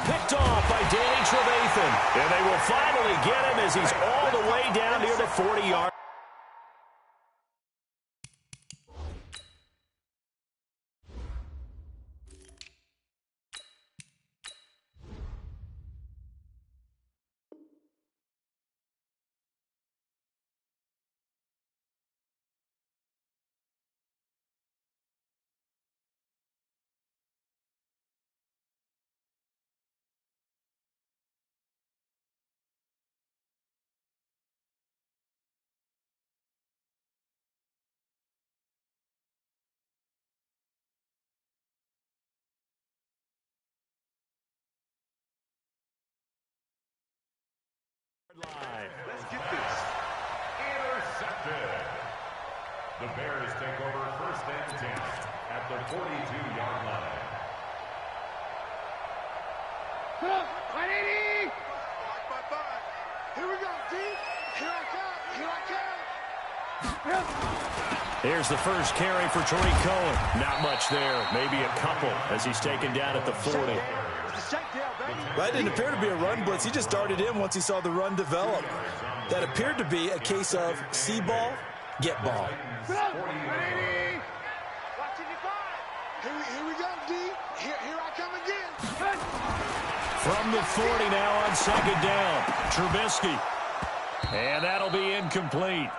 Speaker 6: Picked off by Danny Trevathan. And they will finally get him as he's all the way down near the 40-yard.
Speaker 7: Let's get this. Intercepted. The Bears take over 1st and 10 at the 42-yard line.
Speaker 13: Come on, 180. Here we go, D. Here I come.
Speaker 6: Here's the first carry for Tariq Cohen. Not much there. Maybe a couple as he's taken down at the 40.
Speaker 8: That didn't appear to be a run blitz. He just darted in once he saw the run develop. That appeared to be a case of see ball, get ball.
Speaker 13: Here we go, D. Here I come again.
Speaker 6: From the 40 now on 2nd down. Trubisky. And that'll be incomplete.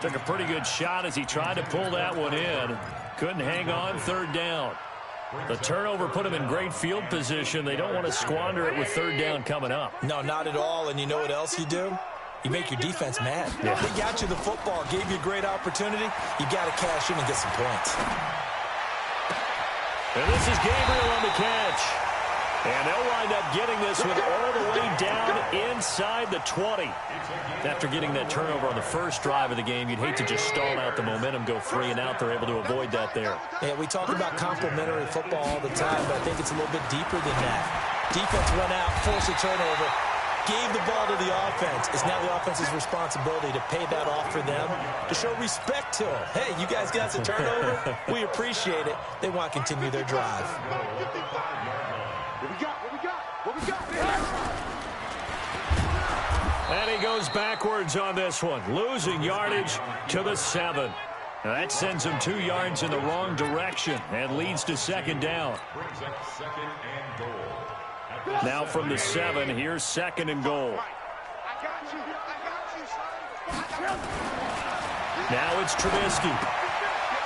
Speaker 6: Took a pretty good shot as he tried to pull that one in. Couldn't hang on, 3rd down. The turnover put him in great field position. They don't want to squander it with 3rd down coming up.
Speaker 8: No, not at all. And you know what else you do? You make your defense mad.
Speaker 6: Yeah.
Speaker 8: They got you the football, gave you a great opportunity. You got to cash in and get some points.
Speaker 6: And this is Gabriel on the catch. And they'll wind up getting this one all the way down inside the 20. After getting that turnover on the first drive of the game, you'd hate to just stall out the momentum, go 3 and out. They're able to avoid that there.
Speaker 8: Yeah, we talk about complementary football all the time, but I think it's a little bit deeper than that. Defense went out, forced a turnover, gave the ball to the offense. It's now the offense's responsibility to pay that off for them, to show respect to them. Hey, you guys got some turnover? We appreciate it. They want to continue their drive.
Speaker 13: What we got?
Speaker 6: And he goes backwards on this one, losing yardage to the 7. Now that sends him 2 yards in the wrong direction and leads to 2nd down.
Speaker 7: Brings up 2nd and goal.
Speaker 6: Now from the 7, here's 2nd and goal. Now it's Trubisky.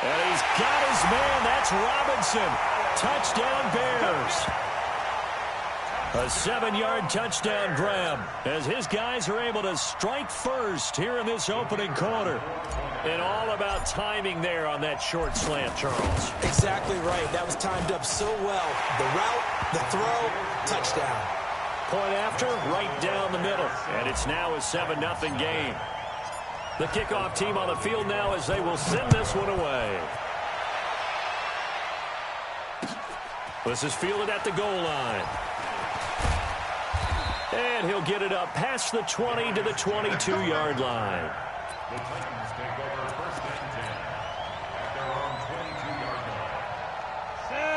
Speaker 6: And he's got his man. That's Robinson. Touchdown Bears. A 7-yard touchdown grab as his guys are able to strike first here in this opening quarter. And all about timing there on that short slant, Charles.
Speaker 8: Exactly right. That was timed up so well. The route, the throw, touchdown.
Speaker 6: point after, right down the middle. And it's now a 7-0 game. The kickoff team on the field now as they will send this one away. This is fielded at the goal line. And he'll get it up past the 20 to the 22-yard line.
Speaker 7: The Titans take over first and 10 at their own 22-yard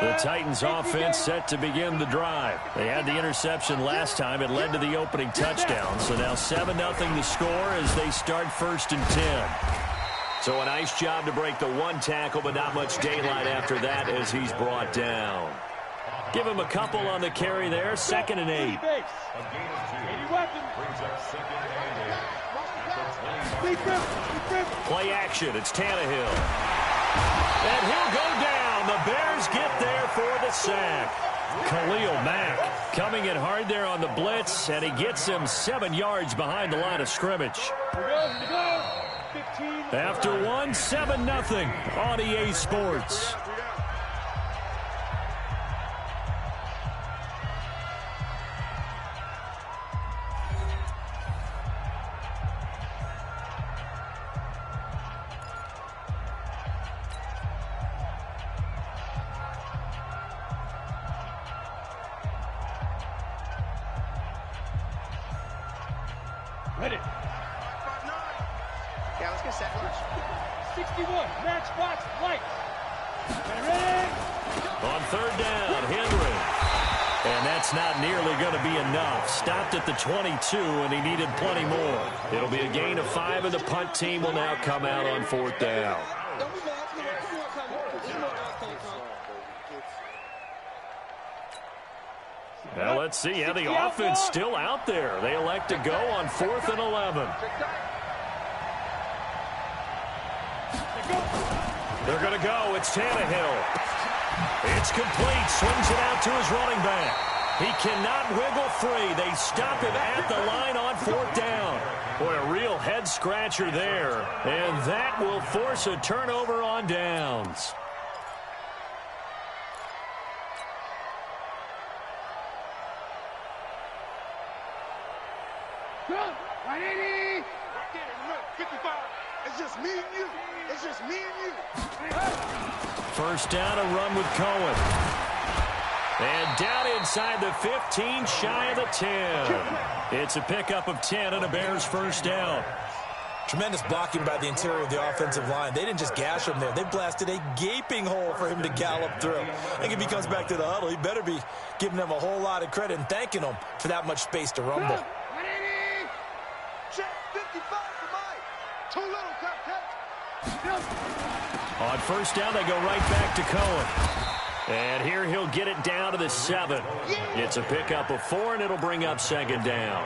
Speaker 7: line.
Speaker 6: The Titans offense set to begin the drive. They had the interception last time. It led to the opening touchdown. So now 7-0 the score as they start first and 10. So a nice job to break the one tackle, but not much daylight after that as he's brought down. Give him a couple on the carry there. 2nd and 8.
Speaker 7: A gain of 2 brings up 2nd and 8 at the 20.
Speaker 6: Play action. It's Tannehill. And he'll go down. The Bears get there for the sack. Khalil Mack coming in hard there on the blitz, and he gets him 7 yards behind the line of scrimmage. After one, 7-0 on EA Sports.
Speaker 10: Ready.
Speaker 13: Yeah, let's get set.
Speaker 10: 61, match box, lights. Ready?
Speaker 6: On 3rd down, Henry. And that's not nearly going to be enough. Stopped at the 22, and he needed plenty more. It'll be a gain of 5, and the punt team will now come out on 4th down. Well, let's see how the offense still out there. They elect to go on 4th and 11. They're going to go. It's Tannehill. It's complete. Swings it out to his running back. He cannot wiggle free. They stop him at the line on 4th down. Boy, a real head-scratcher there. And that will force a turnover on downs.
Speaker 13: Right, 55. It's just me and you. It's just me and you.
Speaker 6: First down, a run with Cohen. And down inside the 15, shy of the 10. It's a pickup of 10 and a Bears first down.
Speaker 8: Tremendous blocking by the interior of the offensive line. They didn't just gash him there. They blasted a gaping hole for him to gallop through. I think if he comes back to the huddle, he better be giving them a whole lot of credit and thanking them for that much space to rumble.
Speaker 13: Check 55 for Mike. Too little,
Speaker 6: On first down, they go right back to Cohen. And here he'll get it down to the 7. It's a pickup of 4, and it'll bring up 2nd down.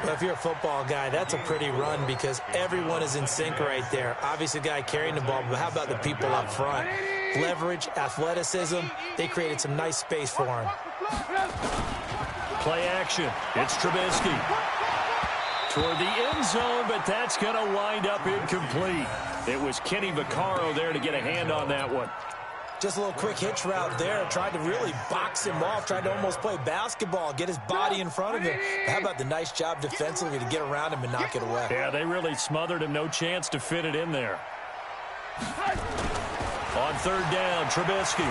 Speaker 8: Well, if you're a football guy, that's a pretty run because everyone is in sync right there. Obviously, the guy carrying the ball, but how about the people up front? Leverage, athleticism, they created some nice space for him.
Speaker 6: Play action. It's Trubisky. Toward the end zone, but that's going to wind up incomplete. It was Kenny Vaccaro there to get a hand on that one.
Speaker 8: Just a little quick hitch route there. Tried to really box him off. Tried to almost play basketball, get his body in front of him. How about the nice job defensively to get around him and knock it away?
Speaker 6: Yeah, they really smothered him. No chance to fit it in there. On 3rd down, Trubisky.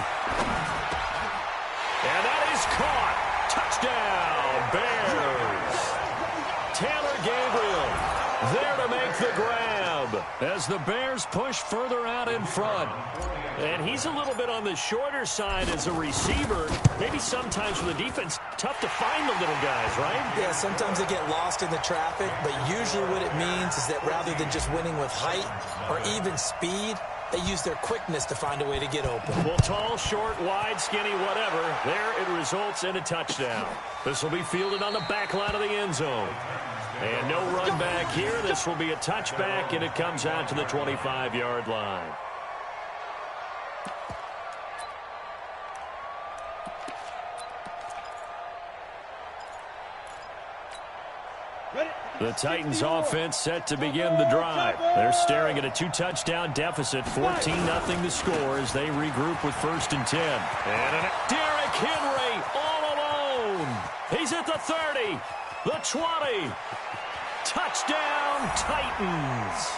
Speaker 6: And that is caught. Touchdown, Bears. Taylor Gabriel there to make the grab as the Bears push further out in front. And he's a little bit on the shorter side as a receiver. Maybe sometimes for the defense, tough to find the little guys, right?
Speaker 8: Yeah, sometimes they get lost in the traffic, but usually what it means is that rather than just winning with height or even speed, they use their quickness to find a way to get open.
Speaker 6: Well, tall, short, wide, skinny, whatever. There it results in a touchdown. This will be fielded on the back line of the end zone. And no run back here. This will be a touchback, and it comes out to the 25-yard line. The Titans offense set to begin the drive. They're staring at a 2-touchdown deficit, 14-0 to score as they regroup with 1st and 10. And Derrick Henry all alone. He He's at the 30, the 20. Touchdown, Titans.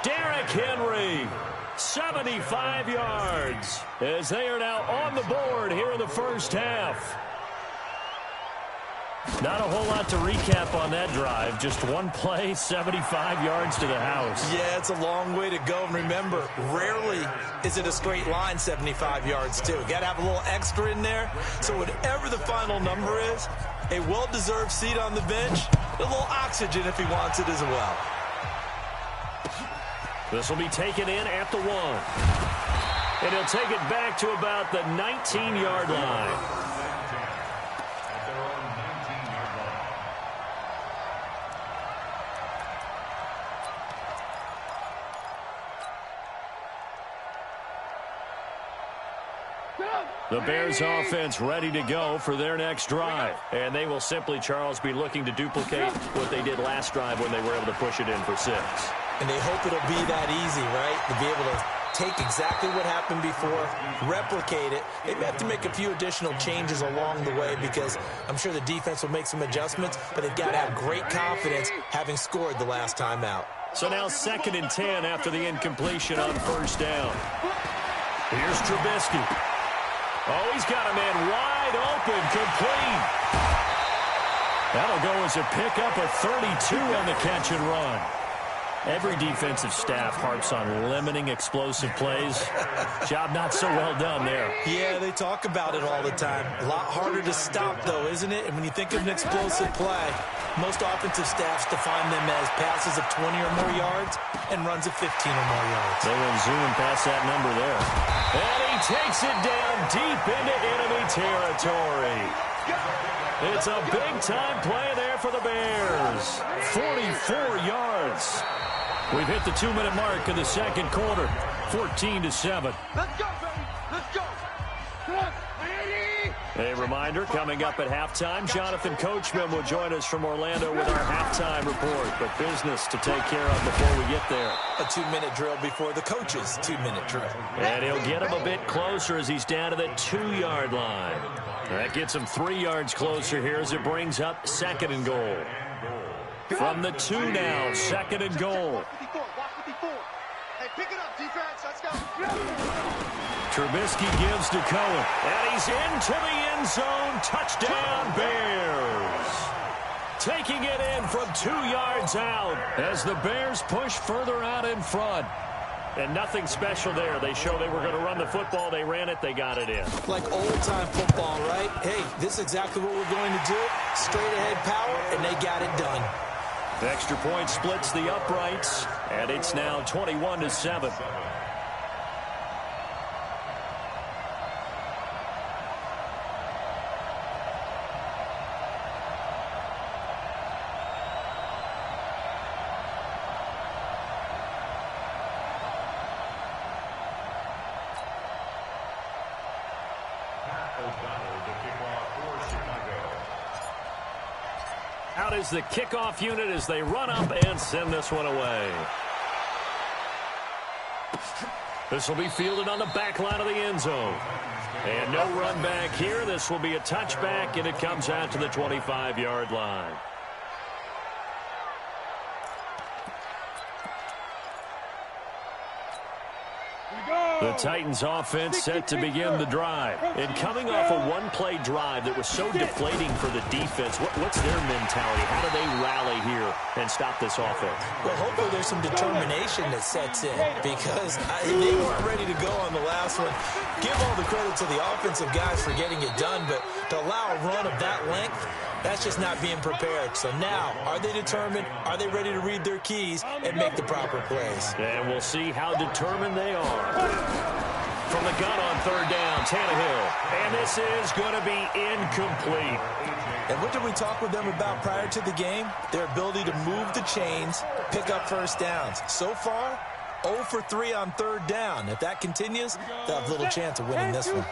Speaker 6: Derrick Henry, 75 yards, as they are now on the board here in the first half. Not a whole lot to recap on that drive. Just one play, 75 yards to the house.
Speaker 8: Yeah, it's a long way to go. And remember, rarely is it a straight line 75 yards, too. Got to have a little extra in there. So whatever the final number is, a well-deserved seat on the bench, a little oxygen if he wants it as well.
Speaker 6: This will be taken in at the 1. And he'll take it back to about the 19-yard line. The Bears offense ready to go for their next drive. And they will simply, Charles, be looking to duplicate what they did last drive when they were able to push it in for 6.
Speaker 8: And they hope it'll be that easy, right? To be able to take exactly what happened before, replicate it. They may have to make a few additional changes along the way because I'm sure the defense will make some adjustments, but they've got to have great confidence having scored the last time out.
Speaker 6: So now 2nd and 10 after the incompletion on first down. Here's Trubisky. Oh, he's got a man wide open, complete. That'll go as a pickup of 32 on the catch and run. Every defensive staff harps on limiting explosive plays. Job not so well done there.
Speaker 8: Yeah, they talk about it all the time. A lot harder to stop, though, isn't it? And when you think of an explosive play, most offensive staffs define them as passes of 20 or more yards and runs of 15 or more yards.
Speaker 6: They went zooming past that number there. And he takes it down deep into enemy territory. It's a big-time play there for the Bears. 44 yards. We've hit the 2-minute mark in the second quarter. 14-7.
Speaker 10: Let's go, baby. Let's go.
Speaker 6: A reminder, coming up at halftime, Jonathan Coachman will join us from Orlando with our halftime report. But business to take care of before we get there.
Speaker 8: A 2-minute drill before the coach's 2-minute drill.
Speaker 6: And he'll get him a bit closer as he's down to the 2-yard line. That gets him 3 yards closer here as it brings up 2nd and goal. From the 2 now, 2nd and goal.
Speaker 13: Hey, pick it up, defense. Let's go.
Speaker 6: Trubisky gives to Cohen. And he's into the end zone. Touchdown, Bears. Taking it in from 2 yards out as the Bears push further out in front. And nothing special there. They show they were going to run the football. They ran it. They got it in.
Speaker 8: Like old-time football, right? Hey, this is exactly what we're going to do. Straight-ahead power, and they got it done.
Speaker 6: The extra point splits the uprights, and it's now 21-7. Out is the kickoff unit as they run up and send this one away. This will be fielded on the back line of the end zone. And no run back here. This will be a touchback, and it comes out to the 25-yard line. The Titans offense set to begin the drive. And coming off a one-play drive that was so deflating for the defense, what's their mentality? How do they rally here and stop this offense?
Speaker 8: Well, hopefully there's some determination that sets in because they weren't ready to go on the last one. Give all the credit to the offensive guys for getting it done, but to allow a run of that length, that's just not being prepared. So now, are they determined? Are they ready to read their keys and make the proper plays?
Speaker 6: And we'll see how determined they are. From the gun on third down, Tannehill. And this is going to be incomplete.
Speaker 8: And what did we talk with them about prior to the game? Their ability to move the chains, pick up first downs. So far, 0 for 3 on third down. If that continues, they'll have little chance of winning this one.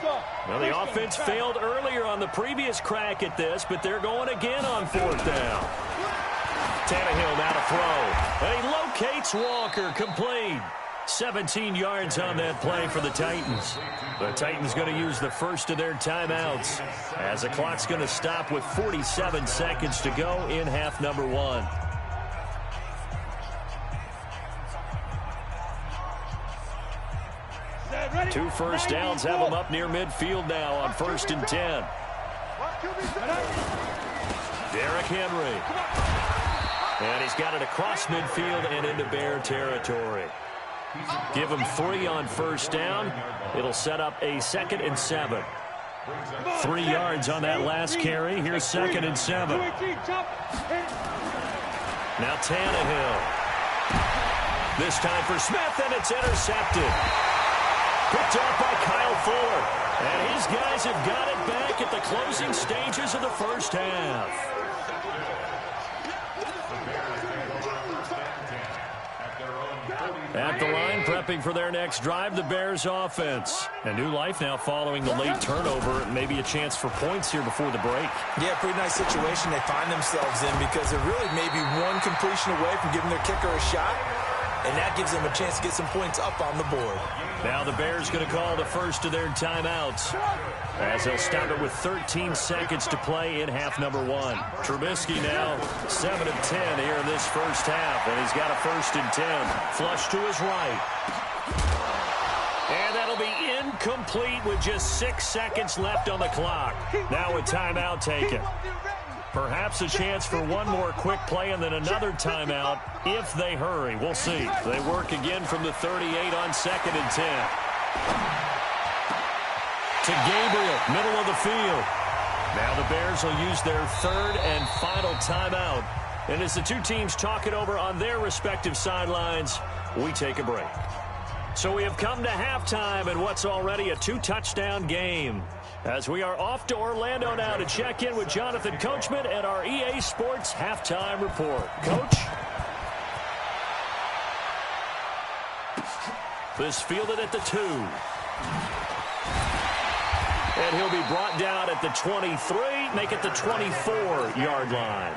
Speaker 6: Well, the offense failed earlier on the previous crack at this, but they're going again on fourth down. Tannehill now to throw. And he locates Walker, complete. 17 yards on that play for the Titans. The Titans going to use the first of their timeouts as the clock's going to stop with 47 seconds to go in half number 1. Two first downs have them up near midfield now on 1st and 10. Derrick Henry. And he's got it across midfield and into Bear territory. Give him 3 on first down. It'll set up a 2nd and 7. 3 yards on that last carry. Here's 2nd and 7. Now Tannehill. This time for Smith, and it's intercepted. Picked up by Kyle Fuller. And his guys have got it back at the closing stages of the first half. At the line, prepping for their next drive, the Bears offense. A new life now following the late turnover. Maybe a chance for points here before the break.
Speaker 8: Yeah, pretty nice situation they find themselves in because they're really maybe one completion away from giving their kicker a shot. And that gives them a chance to get some points up on the board.
Speaker 6: Now the Bears going to call the first of their timeouts as they'll stop it with 13 seconds to play in half number 1. Trubisky now 7 of 10 here in this first half, and he's got a 1st and 10. Flush to his right. And that'll be incomplete with just 6 seconds left on the clock. Now a timeout taken. Perhaps a chance for one more quick play and then another timeout if they hurry. We'll see. They work again from the 38 on 2nd and 10. To Gabriel, middle of the field. Now the Bears will use their 3rd and final timeout. And as the two teams talk it over on their respective sidelines, we take a break. So we have come to halftime in what's already a 2-touchdown game. As we are off to Orlando now to check in with Jonathan Coachman and our EA Sports Halftime Report. Coach? This fielded at the 2. And he'll be brought down at the 23, make it the 24-yard line.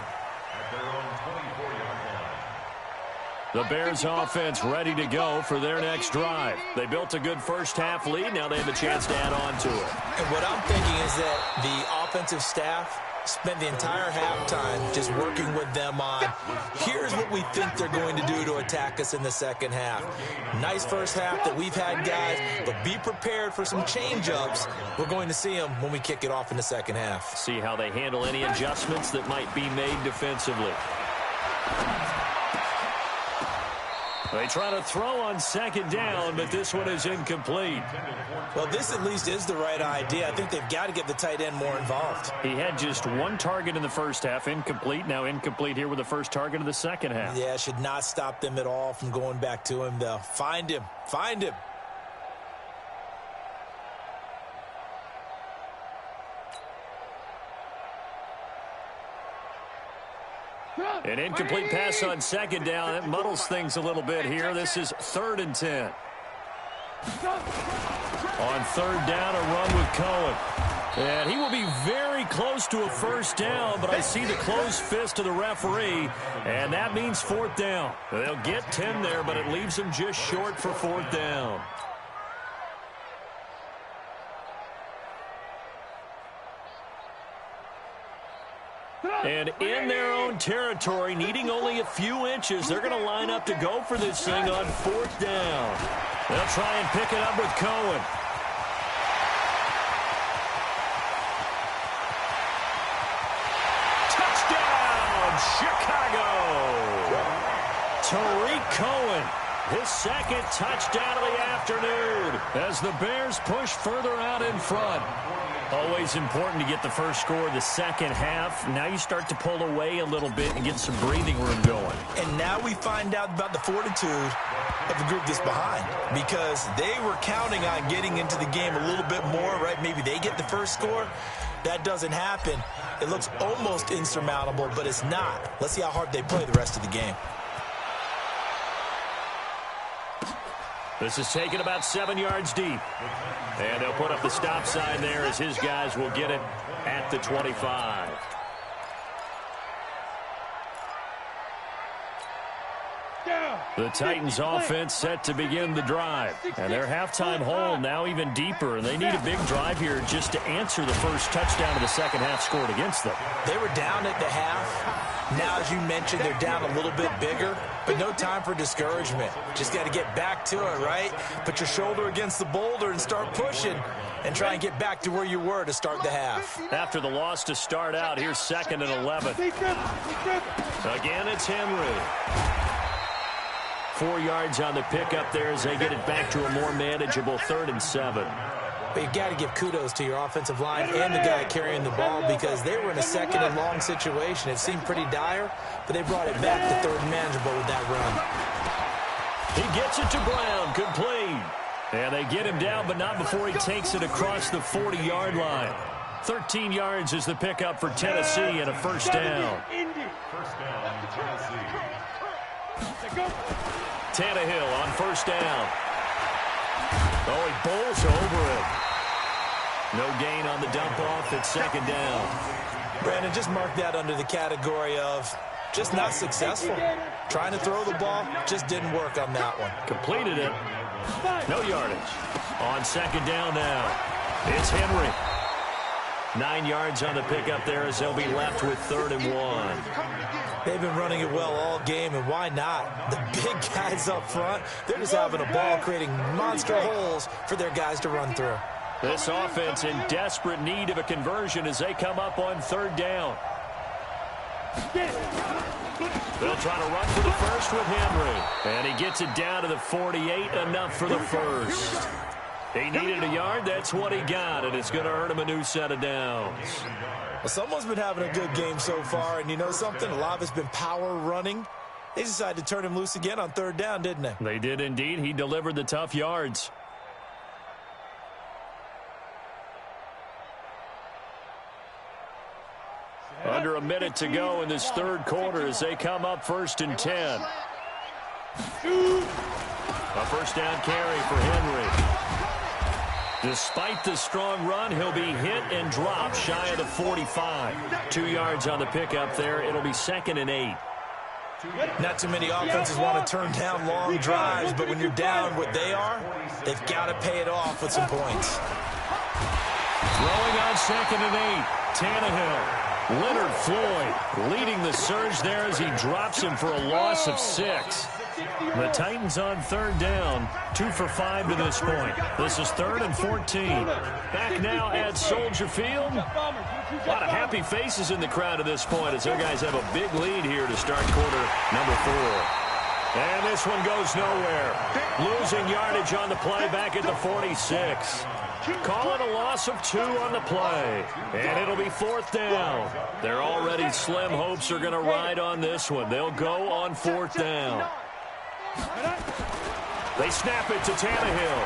Speaker 6: The Bears offense ready to go for their next drive. They built a good first half lead. Now they have a chance to add on to it.
Speaker 8: And what I'm thinking is that the offensive staff spent the entire halftime just working with them on, here's what we think they're going to do to attack us in the second half. Nice first half that we've had, guys, but be prepared for some change-ups. We're going to see them when we kick it off in the second half.
Speaker 6: See how they handle any adjustments that might be made defensively. They try to throw on 2nd down, but this one is incomplete.
Speaker 8: Well, this at least is the right idea. I think they've got to get the tight end more involved.
Speaker 6: He had just 1 target in the first half, incomplete. Now incomplete here with the first target of the second half.
Speaker 8: Yeah, should not stop them at all from going back to him, though. Find him. Find him.
Speaker 6: An incomplete pass on 2nd down. That muddles things a little bit here. This is 3rd and 10. On 3rd down, a run with Cohen. And he will be very close to a first down, but I see the closed fist of the referee, and that means 4th down. They'll get 10 there, but it leaves them just short for 4th down. And in their own territory, needing only a few inches, they're going to line up to go for this thing on 4th down. They'll try and pick it up with Cohen. Touchdown, Chicago! Tariq Cohen, his 2nd touchdown of the afternoon as the Bears push further out in front. Always important to get the first score of the second half. Now you start to pull away a little bit and get some breathing room going.
Speaker 8: And now we find out about the fortitude of the group that's behind, because they were counting on getting into the game a little bit more, right? Maybe they get the first score. That doesn't happen. It looks almost insurmountable, but it's not. Let's see how hard they play the rest of the game.
Speaker 6: This is taken about 7 yards deep. And they'll put up the stop sign there as his guys will get it at the 25.
Speaker 10: Down.
Speaker 6: The Titans offense set to begin the drive. And their halftime hole now even deeper. And they need a big drive here just to answer the first touchdown of the second half scored against them.
Speaker 8: They were down at the half. Now, as you mentioned, they're down a little bit bigger. But no time for discouragement. Just got to get back to it, right? Put your shoulder against the boulder and start pushing. And try and get back to where you were to start the half.
Speaker 6: After the loss to start out, here's 2nd and 11. Again, it's Henry. 4 yards on the pickup there as they get it back to a more manageable 3rd and 7.
Speaker 8: But you've got to give kudos to your offensive line and the guy carrying the ball because they were in a 2nd and long situation. It seemed pretty dire, but they brought it back to 3rd and manageable with that run.
Speaker 6: He gets it to Brown, complete. And they get him down, but not before he takes it across the 40-yard line. 13 yards is the pickup for Tennessee and a first down.
Speaker 7: First down, Tennessee.
Speaker 6: Tannehill on first down. Oh, he bowls over it. No gain on the dump-off. It's 2nd down.
Speaker 8: Brandon, just mark that under the category of just not successful. Trying to throw the ball, just didn't work on that one.
Speaker 6: Completed it. No yardage. On 2nd down now, it's Henry. 9 yards on the pickup there as they'll be left with 3rd and 1.
Speaker 8: They've been running it well all game, and why not? The big guys up front, they're just having a ball, creating monster holes for their guys to run through.
Speaker 6: This offense in desperate need of a conversion as they come up on 3rd down. They'll try to run for the first with Henry. And he gets it down to the 48, enough for the first. He needed a yard, that's what he got, and it's going to earn him a new set of downs.
Speaker 8: Well, someone's been having a good game so far, and you know something? A lot of it's been power running. They decided to turn him loose again on 3rd down, didn't they?
Speaker 6: They did indeed. He delivered the tough yards. Under a minute to go in this 3rd quarter as they come up 1st and 10. A first down carry for Henry. Despite the strong run, he'll be hit and dropped shy of the 45. 2 yards on the pickup there. It'll be 2nd and 8.
Speaker 8: Not too many offenses want to turn down long drives, but when you're down what they are, they've got to pay it off with some points.
Speaker 6: Throwing on 2nd and 8. Tannehill. Leonard Floyd leading the surge there as he drops him for a loss of 6. The Titans on 3rd down, 2 for 5 to this point. This is 3rd and 14. Back now at Soldier Field. A lot of happy faces in the crowd at this point as their guys have a big lead here to start quarter number 4. And this one goes nowhere. Losing yardage on the play back at the 46. Call it a loss of 2 on the play. And it'll be 4th down. Their already slim hopes are going to ride on this one. They'll go on 4th down. They snap it to Tannehill.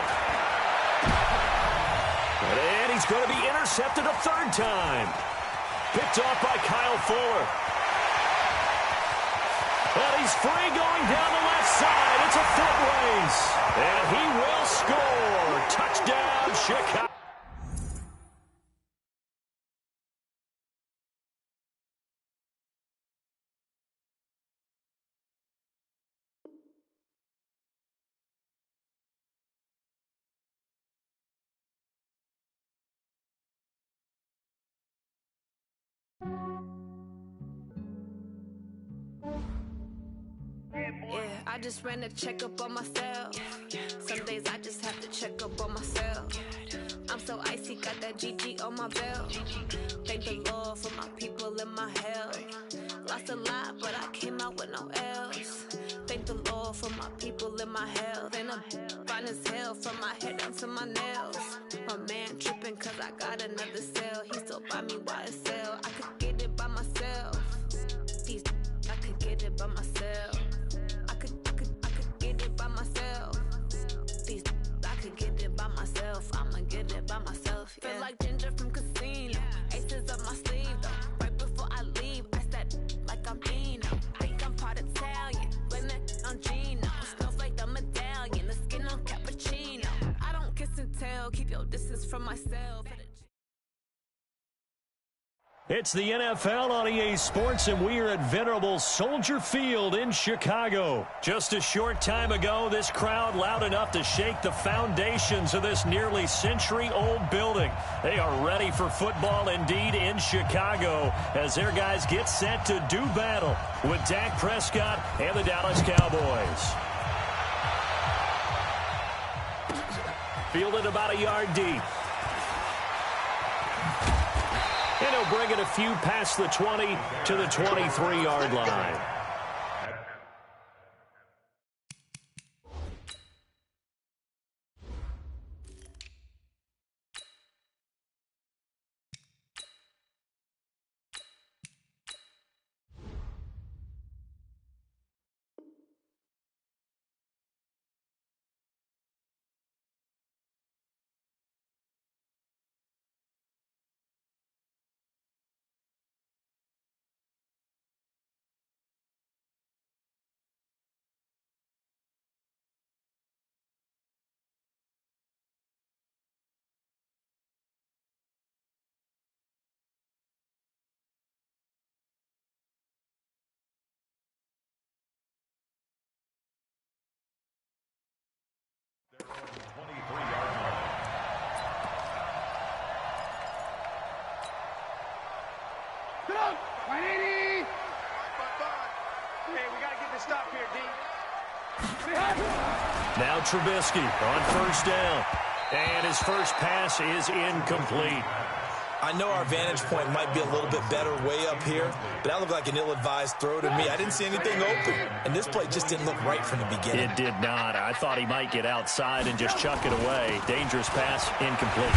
Speaker 6: And he's going to be intercepted a 3rd time. Picked off by Kyle Fuller. And he's free going down the left side. It's a foot race. And he will score. Touchdown, Chicago.
Speaker 4: Yeah, I just ran a checkup on myself. Some days I just have to check up on myself. I'm so icy, got that GG on my belt. Thank the Lord for my people and my health. Lost a lot, but I came out with no else. Thank the Lord for my people and my health. And I'm fine as hell from my head down to my nails. My man tripping cause I got another cell. He still buy me YSL. I could get it by myself. I could get it by myself. I could get it by myself. I could get it by myself. I'ma get it by myself. Yeah. Feel like Ginger from Casino. Aces up my sleeve though. Right before I leave, I said like I'm Dino. Think I'm part Italian. Blame it on Gino. Snowflake the medallion. The skin on cappuccino. I don't kiss and tell. Keep your distance from myself.
Speaker 6: It's the NFL on EA Sports, and we are at venerable Soldier Field in Chicago. Just a short time ago, this crowd loud enough to shake the foundations of this nearly century-old building. They are ready for football indeed in Chicago as their guys get set to do battle with Dak Prescott and the Dallas Cowboys. Fielded about a yard deep. And he'll bring it a few past the 20 to the 23-yard line.
Speaker 13: Get up! 180! Hey, we got to get this stop here, D.
Speaker 6: Now Trubisky on first down. And his first pass is incomplete.
Speaker 8: I know our vantage point might be a little bit better way up here, but that looked like an ill-advised throw to me. I didn't see anything open, and this play just didn't look right from the beginning.
Speaker 6: It did not. I thought he might get outside and just chuck it away. Dangerous pass, incomplete.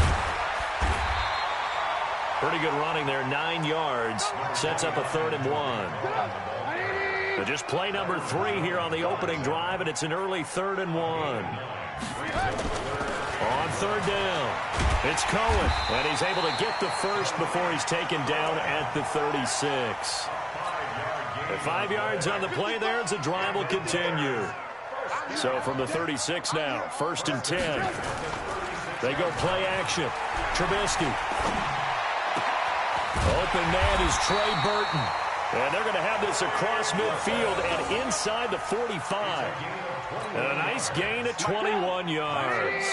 Speaker 6: Pretty good running there, 9 yards. Sets up a 3rd and 1. But just play number 3 here on the opening drive, and it's an early 3rd and 1. On 3rd down, it's Cohen, and he's able to get the first before he's taken down at the 36. At 5 yards on the play there, the drive will continue. So from the 36 now, 1st and 10. They go play action. Trubisky. Open man is Trey Burton. And they're going to have this across midfield and inside the 45. And a nice gain of 21 yards.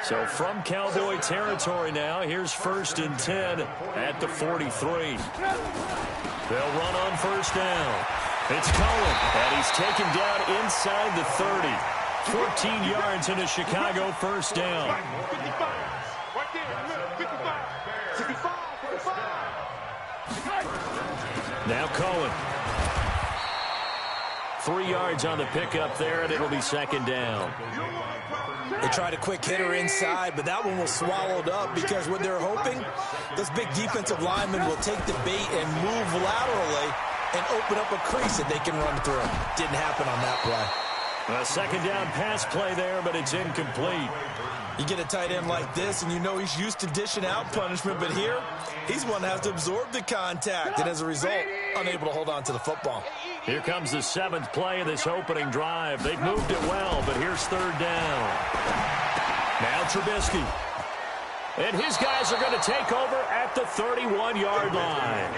Speaker 6: So from Cowboy territory now, here's 1st and 10 at the 43. They'll run on 1st down. It's Cohen, and he's taken down inside the 30. 14 yards into Chicago, 1st down.
Speaker 13: Right there, 55. 65, 55.
Speaker 6: Now Cohen. 3 yards on the pickup there, and it'll be 2nd down.
Speaker 8: They tried a quick hitter inside, but that one was swallowed up because what they're hoping, those big defensive linemen will take the bait and move laterally and open up a crease that they can run through. Didn't happen on that play.
Speaker 6: A 2nd down pass play there, but it's incomplete.
Speaker 8: You get a tight end like this, and you know he's used to dishing out punishment, but here, he's one that has to absorb the contact, and as a result, unable to hold on to the football.
Speaker 6: Here comes the 7th play of this opening drive. They've moved it well, but here's 3rd down. Now Trubisky. And his guys are going to take over at the 31-yard line.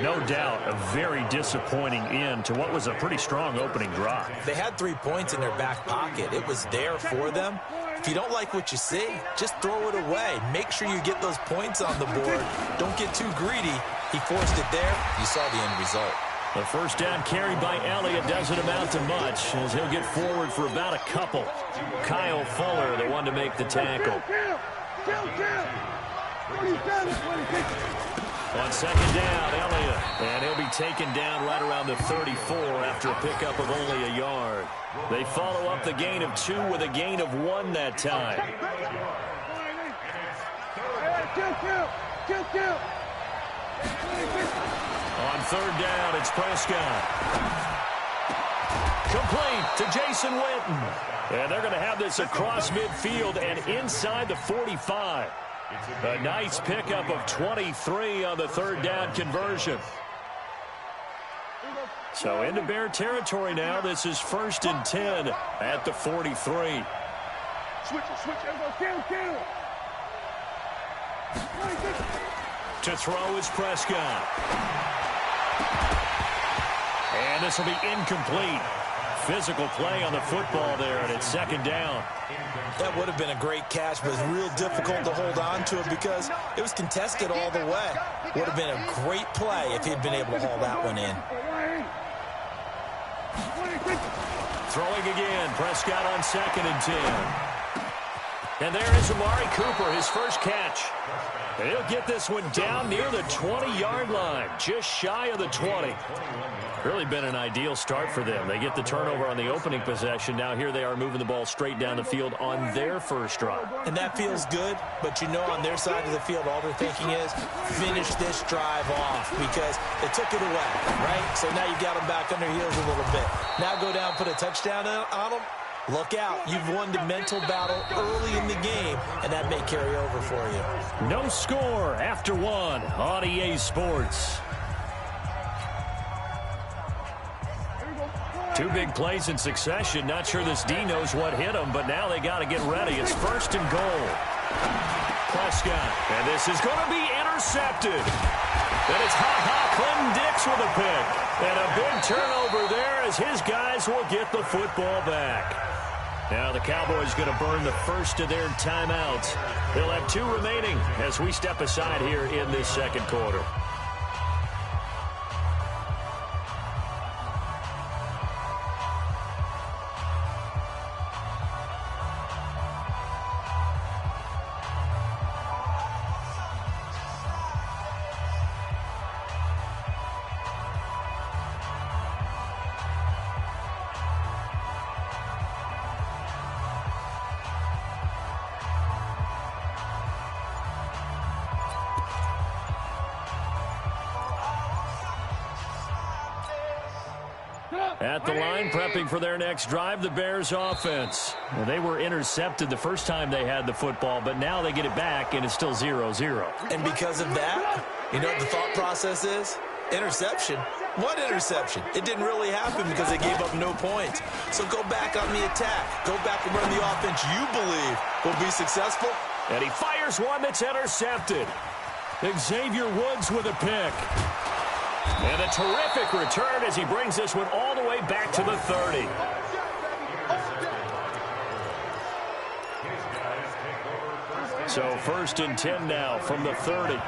Speaker 6: No doubt a very disappointing end to what was a pretty strong opening drive.
Speaker 8: They had 3 points in their back pocket. It was there for them. If you don't like what you see, just throw it away. Make sure you get those points on the board. Don't get too greedy. He forced it there. You saw the end result.
Speaker 6: The 1st down carried by Elliott doesn't amount to much as he'll get forward for about a couple. Kyle Fuller, the one to make the tackle. On 2nd down, Elliott, and he'll be taken down right around the 34 after a pickup of only a yard. They follow up the gain of 2 with a gain of 1 that time. On 3rd down, it's Prescott. Complete to Jason Witten. And they're going to have this across midfield and inside the 45. A nice pickup of 23 on the 3rd down conversion. So into Bear territory now. This is 1st and 10 at the 43.
Speaker 13: Switch it, switch it. Kill.
Speaker 6: To throw is Prescott. And this will be incomplete. Physical play on the football there, and it's second down.
Speaker 8: That would have been a great catch, but it's real difficult to hold on to it because it was contested all the way. Would have been a great play if he'd been able to haul that one in.
Speaker 6: Throwing again, Prescott on 2nd and 10. And there is Amari Cooper, his first catch. And he'll get this one down near the 20-yard line, just shy of the 20. Really been an ideal start for them. They get the turnover on the opening possession. Now here they are moving the ball straight down the field on their first drive.
Speaker 8: And that feels good, but you know on their side of the field all they're thinking is finish this drive off because they took it away, right? So now you've got them back on their heels a little bit. Now go down, put a touchdown on them. Look out. You've won the mental battle early in the game, and that may carry over for you.
Speaker 6: No score after one on EA Sports. Two big plays in succession. Not sure this D knows what hit him, but now they got to get ready. It's 1st and goal. Prescott, and this is going to be intercepted. And it's Clinton Dix with a pick. And a big turnover there as his guys will get the football back. Now the Cowboys going to burn the first of their timeouts. They'll have 2 remaining as we step aside here in this second quarter. At the line, prepping for their next drive, the Bears offense. Well, they were intercepted the first time they had the football, but now they get it back, and it's still 0-0.
Speaker 8: And because of that, you know what the thought process is? Interception. What interception? It didn't really happen because they gave up no points. So go back on the attack. Go back and run the offense you believe will be successful.
Speaker 6: And he fires one that's intercepted. Xavier Woods with a pick. And a terrific return as he brings this one all the way back to the 30. So 1st and 10 now from the 30.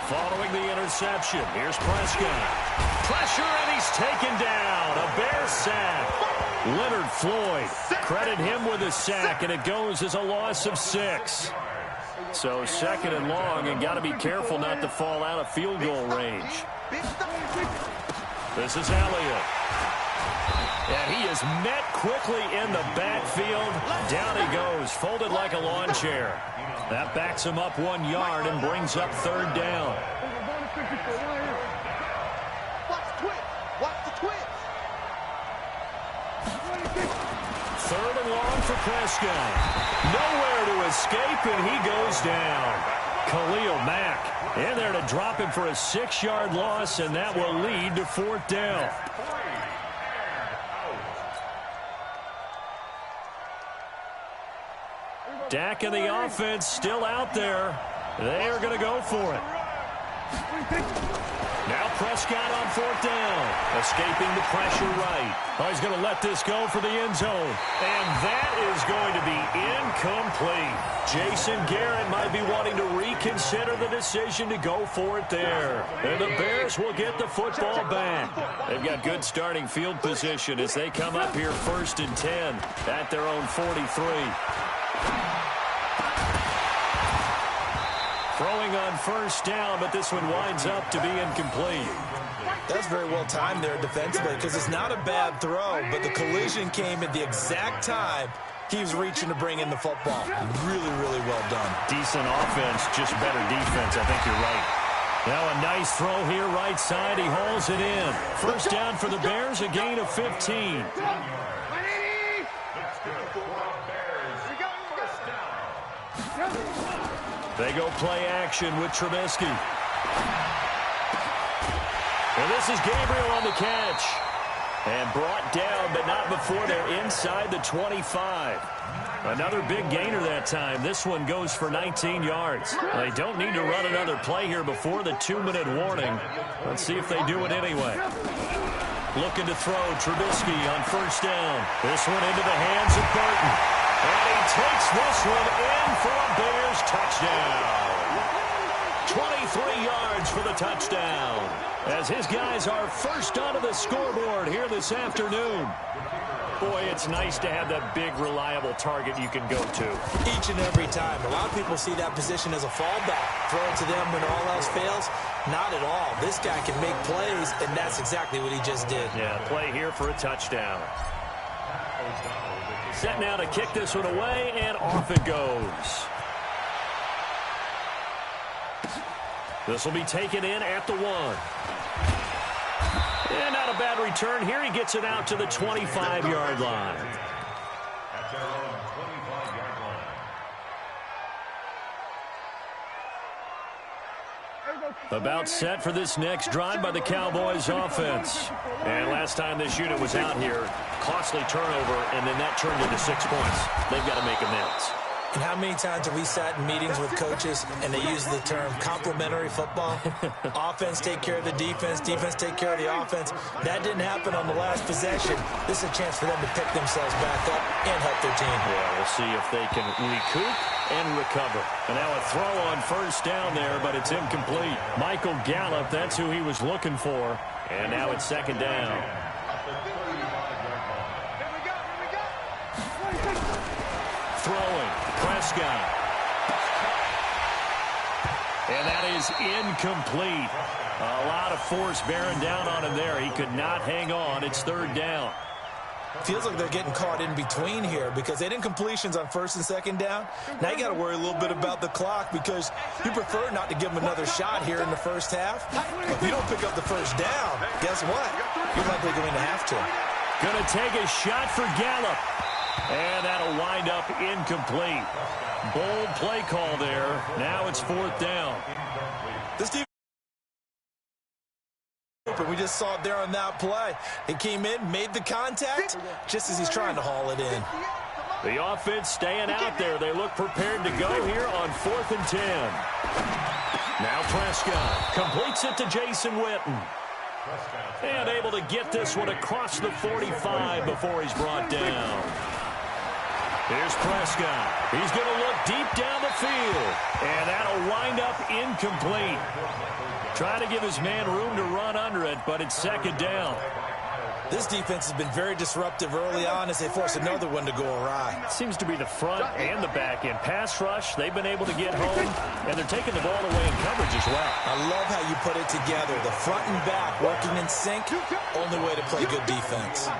Speaker 6: Following the interception, here's Prescott. Pressure, and he's taken down. A Bear sack. Leonard Floyd, credit him with a sack, and it goes as a loss of 6. So 2nd and long, and got to be careful not to fall out of field goal range. This is Elliott. And he is met quickly in the backfield. Down he goes, folded like a lawn chair. That backs him up 1 yard and brings up 3rd down.
Speaker 13: Watch the twitch.
Speaker 6: 3rd and long for Prescott. Nowhere to escape, and he goes down. Khalil Mack in there to drop him for a 6-yard loss, and that will lead to 4th down. Dak and the offense still out there. They are going to go for it. Now Prescott on 4th down. Escaping the pressure right. Oh, he's going to let this go for the end zone. And that is going to be incomplete. Jason Garrett might be wanting to reconsider the decision to go for it there. And the Bears will get the football back. They've got good starting field position as they come up here 1st and 10 at their own 43. Throwing on 1st down, but this one winds up to be incomplete.
Speaker 8: That's very well timed there defensively because it's not a bad throw, but the collision came at the exact time he was reaching to bring in the football. Really, really well done.
Speaker 6: Decent offense, just better defense. I think you're right. Now a nice throw here right side. He hauls it in. 1st down for the Bears, a gain of 15. They go play action with Trubisky. And this is Gabriel on the catch. And brought down, but not before they're inside the 25. Another big gainer that time. This one goes for 19 yards. They don't need to run another play here before the 2-minute warning. Let's see if they do it anyway. Looking to throw, Trubisky on first down. This one into the hands of Burton. And he takes this one in for a Bears touchdown. 23 yards for the touchdown. As his guys are first onto the scoreboard here this afternoon. Boy, it's nice to have that big, reliable target you can go to.
Speaker 8: Each and every time. A lot of people see that position as a fallback. Throw it to them when all else fails. Not at all. This guy can make plays, and that's exactly what he just did.
Speaker 6: Yeah, play here for a touchdown. Set now to kick this one away, and off it goes. This will be taken in at the 1. And not a bad return here. He gets it out to the 25-yard line.
Speaker 7: At their own 25-yard line.
Speaker 6: About set for this next drive by the Cowboys offense. And last time this unit was out here, costly turnover, and then that turned into 6 points. They've got to make amends.
Speaker 8: And how many times have we sat in meetings with coaches and they use the term complementary football? Offense take care of the defense, defense take care of the offense. That didn't happen on the last possession. This is a chance for them to pick themselves back up and help their team.
Speaker 6: Yeah, we'll see if they can recoup and recover. And now a throw on first down there, but it's incomplete. Michael Gallup, that's who he was looking for. And now it's second down. Throwing. Prescott. And that is incomplete. A lot of force bearing down on him there. He could not hang on. It's third down.
Speaker 8: Feels like they're getting caught in between here because they didn't completions on first and second down. Now you got to worry a little bit about the clock because you prefer not to give them another shot here in the first half. If you don't pick up the first down, guess what? You're likely going to have to.
Speaker 6: Going to take a shot for Gallup. And that'll wind up incomplete. Bold play call there. Now it's fourth down.
Speaker 8: This defense, we just saw it there on that play. He came in, made the contact, just as he's trying to haul it in.
Speaker 6: The offense staying out there. They look prepared to go here on 4th and 10. Now Prescott completes it to Jason Witten. And able to get this one across the 45 before he's brought down. Here's Prescott. He's going to look deep down the field. And that'll wind up incomplete. Trying to give his man room to run under it, but it's second down.
Speaker 8: This defense has been very disruptive early on as they force another one to go awry.
Speaker 6: Seems to be the front and the back end. Pass rush, they've been able to get home, and they're taking the ball away in coverage as well.
Speaker 8: I love how you put it together. The front and back working in sync, only way to play good defense.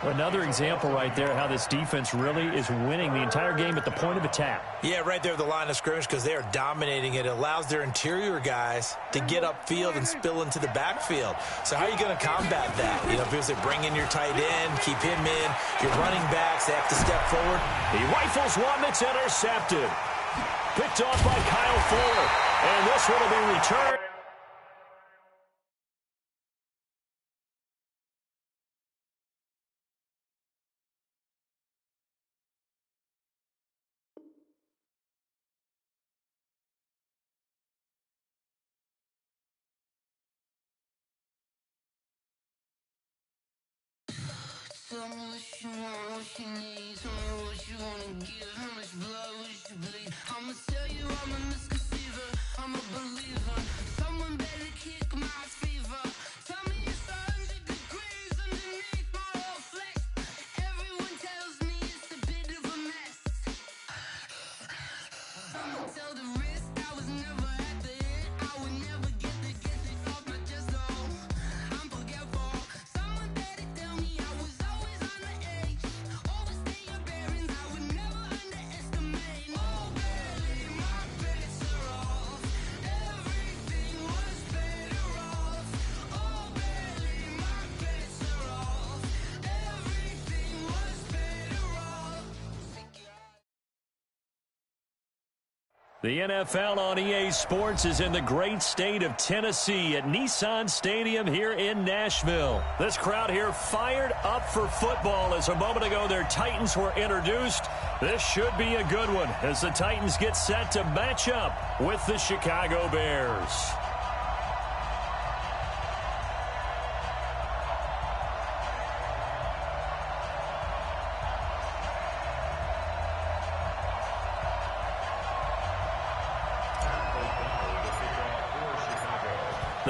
Speaker 6: Another example right there how this defense really is winning the entire game at the point of attack.
Speaker 8: Yeah, right there at the line of scrimmage because they are dominating it. It allows their interior guys to get upfield and spill into the backfield. So how are you going to combat that? You know, because they bring in your tight end, keep him in, your running backs, they have to step forward.
Speaker 6: He rifles one that's intercepted. Picked off by Kyle Fuller. And this one will be returned.
Speaker 12: Tell me what you want, what you need. Tell me what you wanna give. How much blood would you bleed? I'ma tell you I'm a misconceiver. I'm a believer. Someone better kick my fever. Tell me it's 100 degrees underneath my whole flesh. Everyone tells me it's a bit of a mess. I'ma tell the risk I was never at the end. I would never get the off my chest though. I'm forgetful. Someone better tell me I was always on the edge. Overstay your bearings, I would never underestimate. Oh baby, my best
Speaker 6: The NFL on EA Sports is in the great state of Tennessee at Nissan Stadium here in Nashville. This crowd here fired up for football as a moment ago their Titans were introduced. This should be a good one as the Titans get set to match up with the Chicago Bears.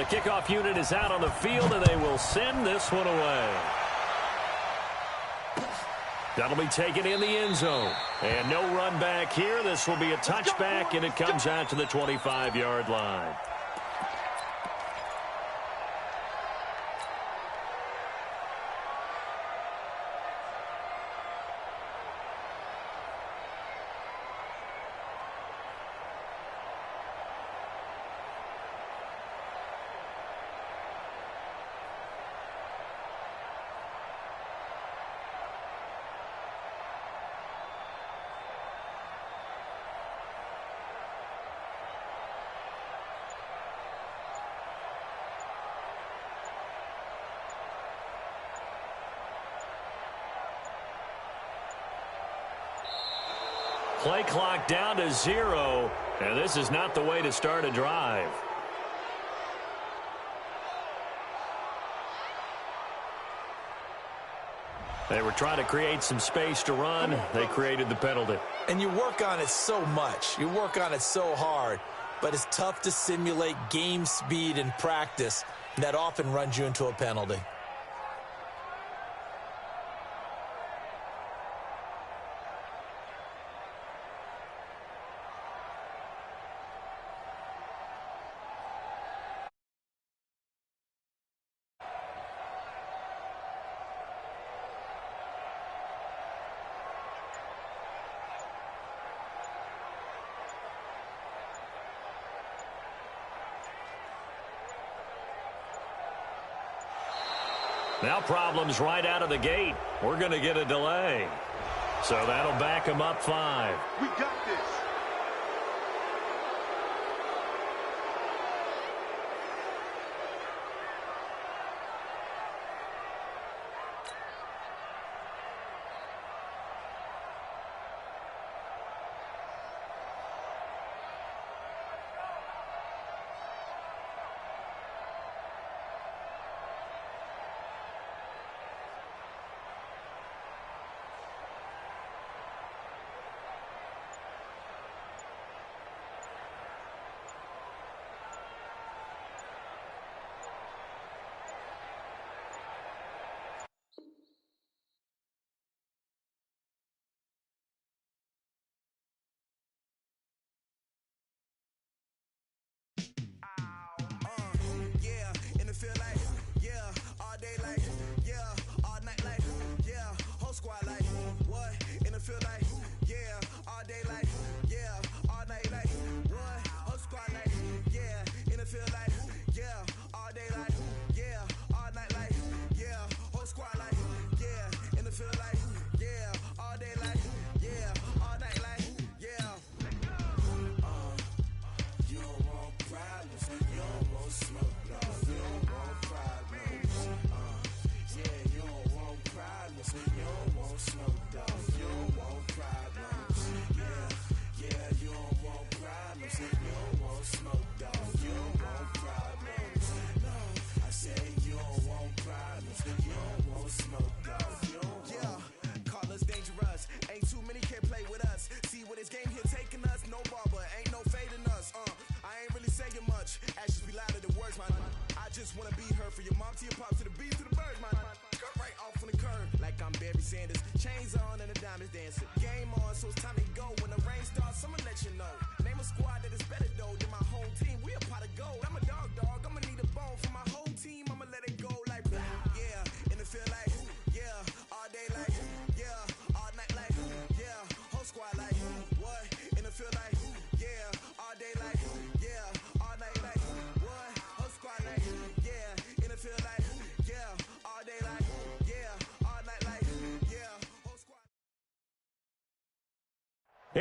Speaker 6: The kickoff unit is out on the field, and they will send this one away. That'll be taken in the end zone. And no run back here. This will be a touchback, and it comes out to the 25-yard line. Play clock down to 0, and this is not the way to start a drive. They were trying to create some space to run. They created the penalty.
Speaker 8: And you work on it so much. You work on it so hard. But it's tough to simulate game speed in practice. And that often runs you into a penalty.
Speaker 6: Now problems right out of the gate. We're going to get a delay. So that'll back them up 5.
Speaker 13: We got this.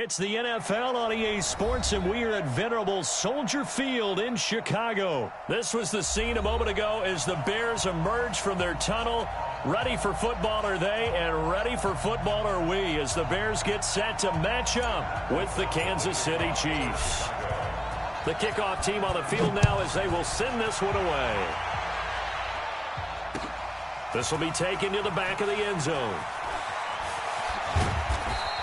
Speaker 6: It's the NFL on EA Sports, and we are at venerable Soldier Field in Chicago. This was the scene a moment ago as the Bears emerged from their tunnel. Ready for football are they, and ready for football are we, as the Bears get set to match up with the Kansas City Chiefs. The kickoff team on the field now as they will send this one away. This will be taken to the back of the end zone.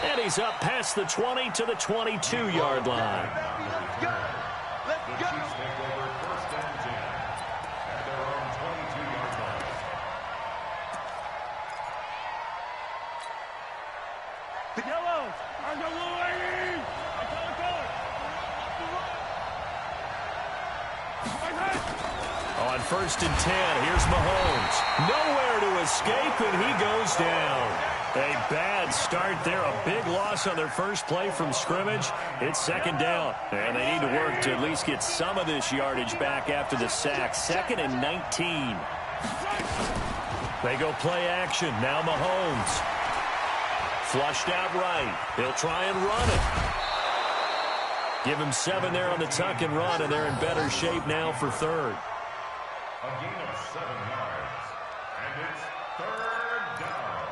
Speaker 6: And he's up past the 20 to the 22-yard line.
Speaker 13: Let's go. Let's go.
Speaker 7: Chiefs take over first and 10 at their own 22-yard line.
Speaker 13: The yellows are the blue ladies.
Speaker 6: On first and 10, here's Mahomes. Nowhere to escape, and he goes down. A bad start there, a big loss on their first play from scrimmage. It's second down, and they need to work to at least get some of this yardage back after the sack. 2nd and 19. They go play action. Now Mahomes. Flushed out right. He'll try and run it. Give him 7 there on the tuck and run, and they're in better shape now for third.
Speaker 7: A gain of 7 yards, and it's third down.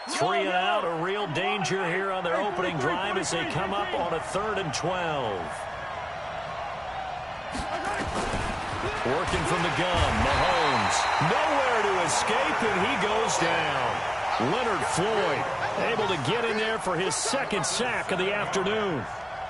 Speaker 6: 3 and out, a real danger here on their opening drive as they come up on a 3rd and 12. Working from the gun, Mahomes. Nowhere to escape, and he goes down. Leonard Floyd able to get in there for his 2nd sack of the afternoon.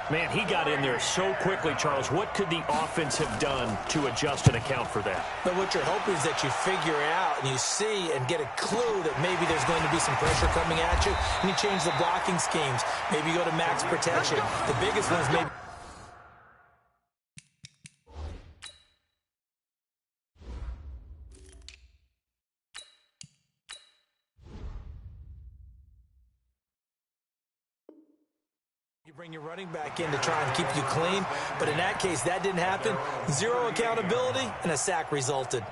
Speaker 6: Man, he got in there so quickly, Charles. What could the offense have done to adjust and account for that?
Speaker 8: But what you're hoping is that you figure out and you see and get a clue that maybe there's going to be some pressure coming at you, and you change the blocking schemes. Maybe you go to max protection. The biggest one is maybe... You bring your running back in to try and keep you clean, but in that case, that didn't happen. 0 accountability, and a sack resulted.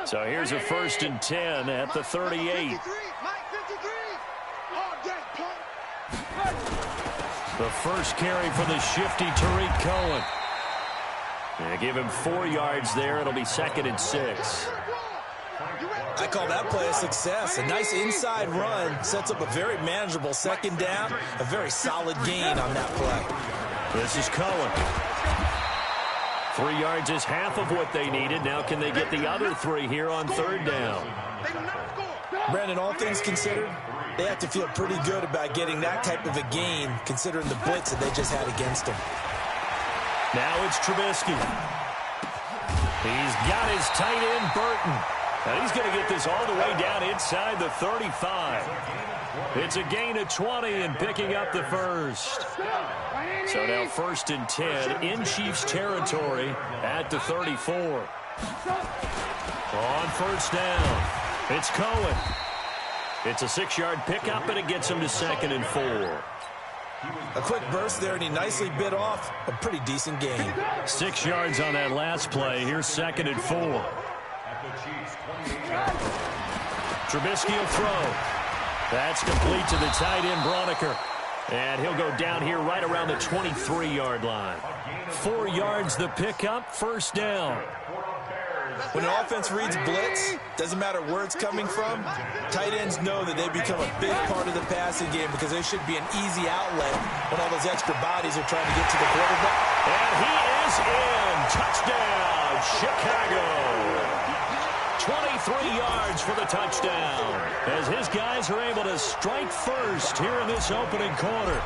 Speaker 6: So here's a 1st and 10 at the 38. The first carry for the shifty Tariq Cohen. They give him 4 yards there. It'll be 2nd and 6.
Speaker 8: I call that play a success. A nice inside run sets up a very manageable 2nd down. A very solid gain on that play.
Speaker 6: This is Cohen. 3 yards is half of what they needed. Now can they get the other 3 here on 3rd down?
Speaker 8: Brandon, all things considered, they have to feel pretty good about getting that type of a gain considering the blitz that they just had against them.
Speaker 6: Now it's Trubisky. He's got his tight end, Burton. Now he's going to get this all the way down inside the 35. It's a gain of 20 and picking up the first. So now 1st and 10 in Chiefs territory at the 34. On 1st down, it's Cohen. It's a 6-yard pickup, and it gets him to 2nd and 4.
Speaker 8: A quick burst there, and he nicely bit off a pretty decent gain.
Speaker 6: 6 yards on that last play. Here's 2nd and 4. Trubisky will throw. That's complete to the tight end, Broniker. And he'll go down here right around the 23-yard line. 4 yards the pickup, 1st down.
Speaker 8: When an offense reads blitz, doesn't matter where it's coming from, tight ends know that they become a big part of the passing game because they should be an easy outlet when all those extra bodies are trying to get to the quarterback.
Speaker 6: And he is in. Touchdown, Chicago. 23 yards for the touchdown as his guys are able to strike first here in this opening quarter.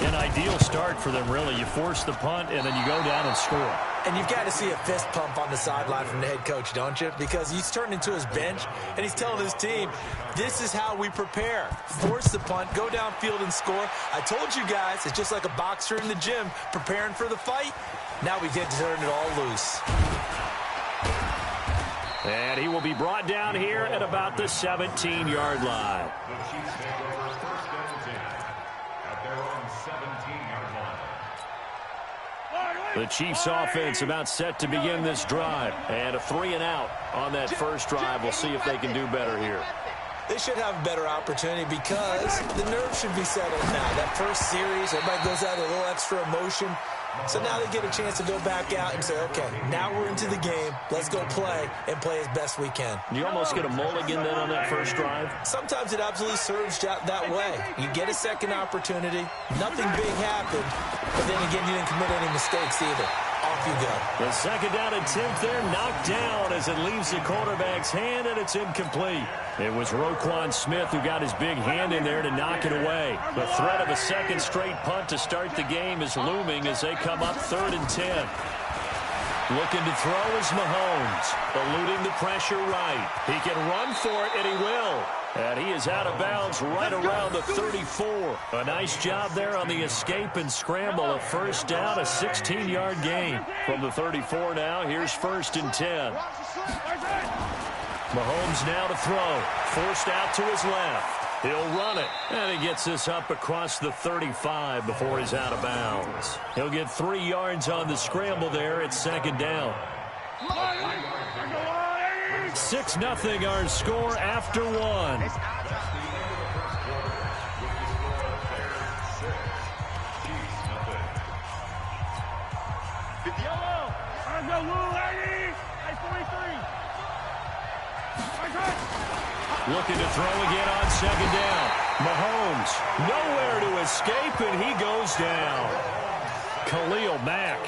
Speaker 6: An ideal start for them, really. You force the punt, and then you go down and score.
Speaker 8: And you've got to see a fist pump on the sideline from the head coach, don't you? Because he's turned into his bench, and he's telling his team, this is how we prepare. Force the punt, go downfield and score. I told you guys, it's just like a boxer in the gym preparing for the fight. Now we get to turn it all loose.
Speaker 6: And he will be brought down here at about the 17-yard line.
Speaker 7: The Chiefs take over 1st and 10 at their own 17-yard line.
Speaker 6: The Chiefs offense about set to begin this drive. And a 3 and out on that first drive. We'll see if they can do better here.
Speaker 8: they should have a better opportunity because the nerves should be settled now. That first series, everybody goes out with a little extra emotion. So now they get a chance to go back out and say, okay, now we're into the game. Let's go play and play as best we can.
Speaker 6: You almost get a mulligan then on that first drive?
Speaker 8: Sometimes it absolutely serves that way. You get a second opportunity. Nothing big happened. But then again, you didn't commit any mistakes either. Off you go.
Speaker 6: The second down attempt there knocked down as it leaves the quarterback's hand, and it's incomplete. It was Roquan Smith who got his big hand in there to knock it away. The threat of a second straight punt to start the game is looming as they come up 3rd and 10. Looking to throw is Mahomes, eluding the pressure right. He can run for it, and he will. And he is out of bounds right around the 34. A nice job there on the escape and scramble. A first down, a 16-yard gain. From the 34 now, here's 1st and 10. Mahomes now to throw. Forced out to his left. He'll run it. And he gets this up across the 35 before he's out of bounds. He'll get 3 yards on the scramble there at 2nd down. 6-0 our score after 1. Looking to throw again on 2nd down. Mahomes nowhere to escape, and he goes down. Khalil Mack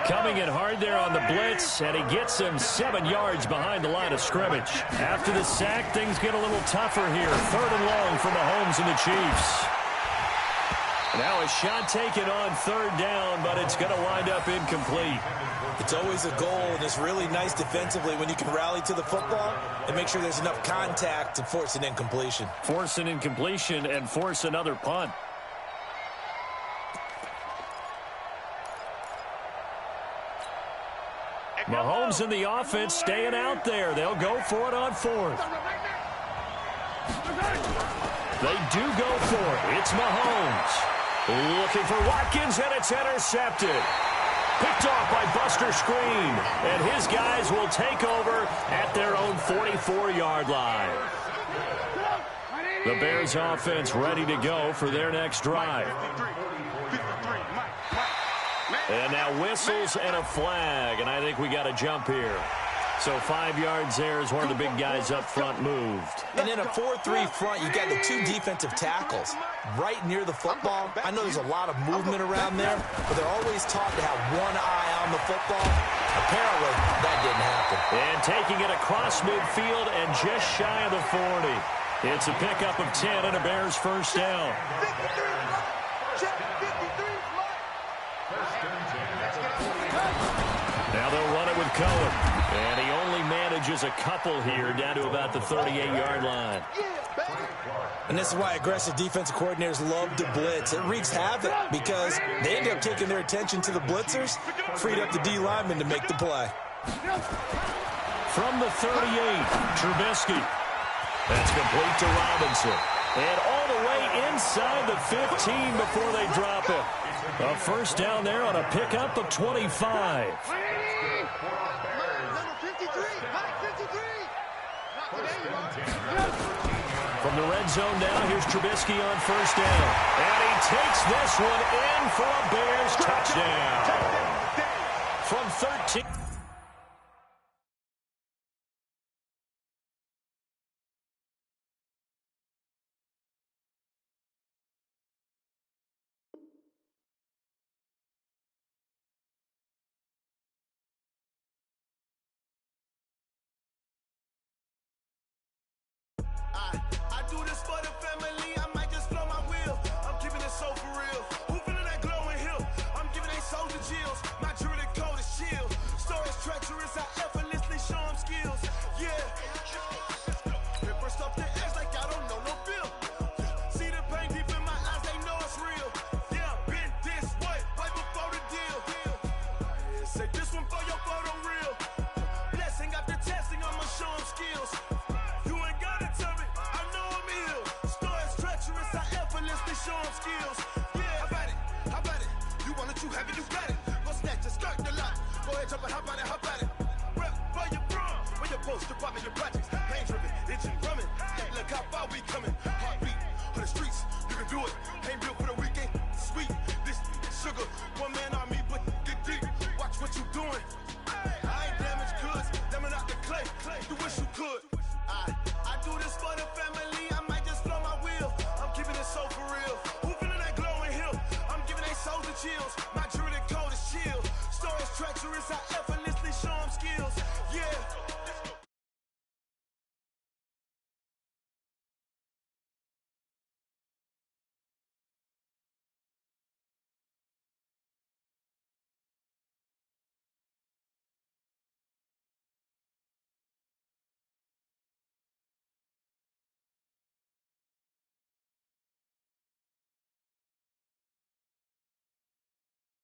Speaker 6: coming in hard there on the blitz, and he gets him 7 yards behind the line of scrimmage. After the sack, things get a little tougher here. 3rd and long for Mahomes and the Chiefs. Now a shot taken on 3rd down, but it's going to wind up incomplete.
Speaker 8: It's always a goal, and it's really nice defensively when you can rally to the football and make sure there's enough contact to force an incompletion.
Speaker 6: Force an incompletion and force another punt. Mahomes and the offense staying out there. They'll go for it on 4th. They do go for it. It's Mahomes. Looking for Watkins, and it's intercepted. Picked off by Buster Skrine. And his guys will take over at their own 44-yard line. The Bears offense ready to go for their next drive. And now whistles and a flag, and I think we got a jump here. So 5 yards there as one of the big guys up front moved.
Speaker 8: And in a 4-3 front, you got the 2 defensive tackles right near the football. I know there's a lot of movement around there, but they're always taught to have one eye on the football. Apparently, that didn't happen.
Speaker 6: And taking it across midfield and just shy of the 40. It's a pickup of 10 and a Bears first down. Now they'll run it with Cohen. And he only manages a couple here down to about the 38-yard line.
Speaker 8: And this is why aggressive defensive coordinators love to blitz. It wreaks havoc because they end up taking their attention to the blitzers, freed up the D lineman to make the play.
Speaker 6: From the 38, Trubisky. That's complete to Robinson. And all the way inside the 15 before they drop it. A first down there on a pickup of 25. From the red zone now, here's Trubisky on first down. And he takes this one in for a Bears touchdown. From 13.
Speaker 1: I do this for the family, I might just blow my wheel. I'm keeping it so for real. Who feeling that glowing hill? I'm giving they soldier chills. My jewelry cold as chill. Stories treacherous, I effortlessly show them skills. Yeah. Paper stuff the edge like I don't know no bill. See the pain deep in my eyes, they know it's real. Yeah, been this way, way before the deal. Say this one for your photo real. Blessing after testing, I'ma show them skills. Show them skills. Yeah, how about it? You want it, you have it, you got it. Go snatch your skirt the lot. Go ahead, jump and hop on it. Rep where you from? Where your post, department, your projects. Pain driven, itching, drumming. Look how far we coming. Heartbeat on the streets, you can do it. Ain't built for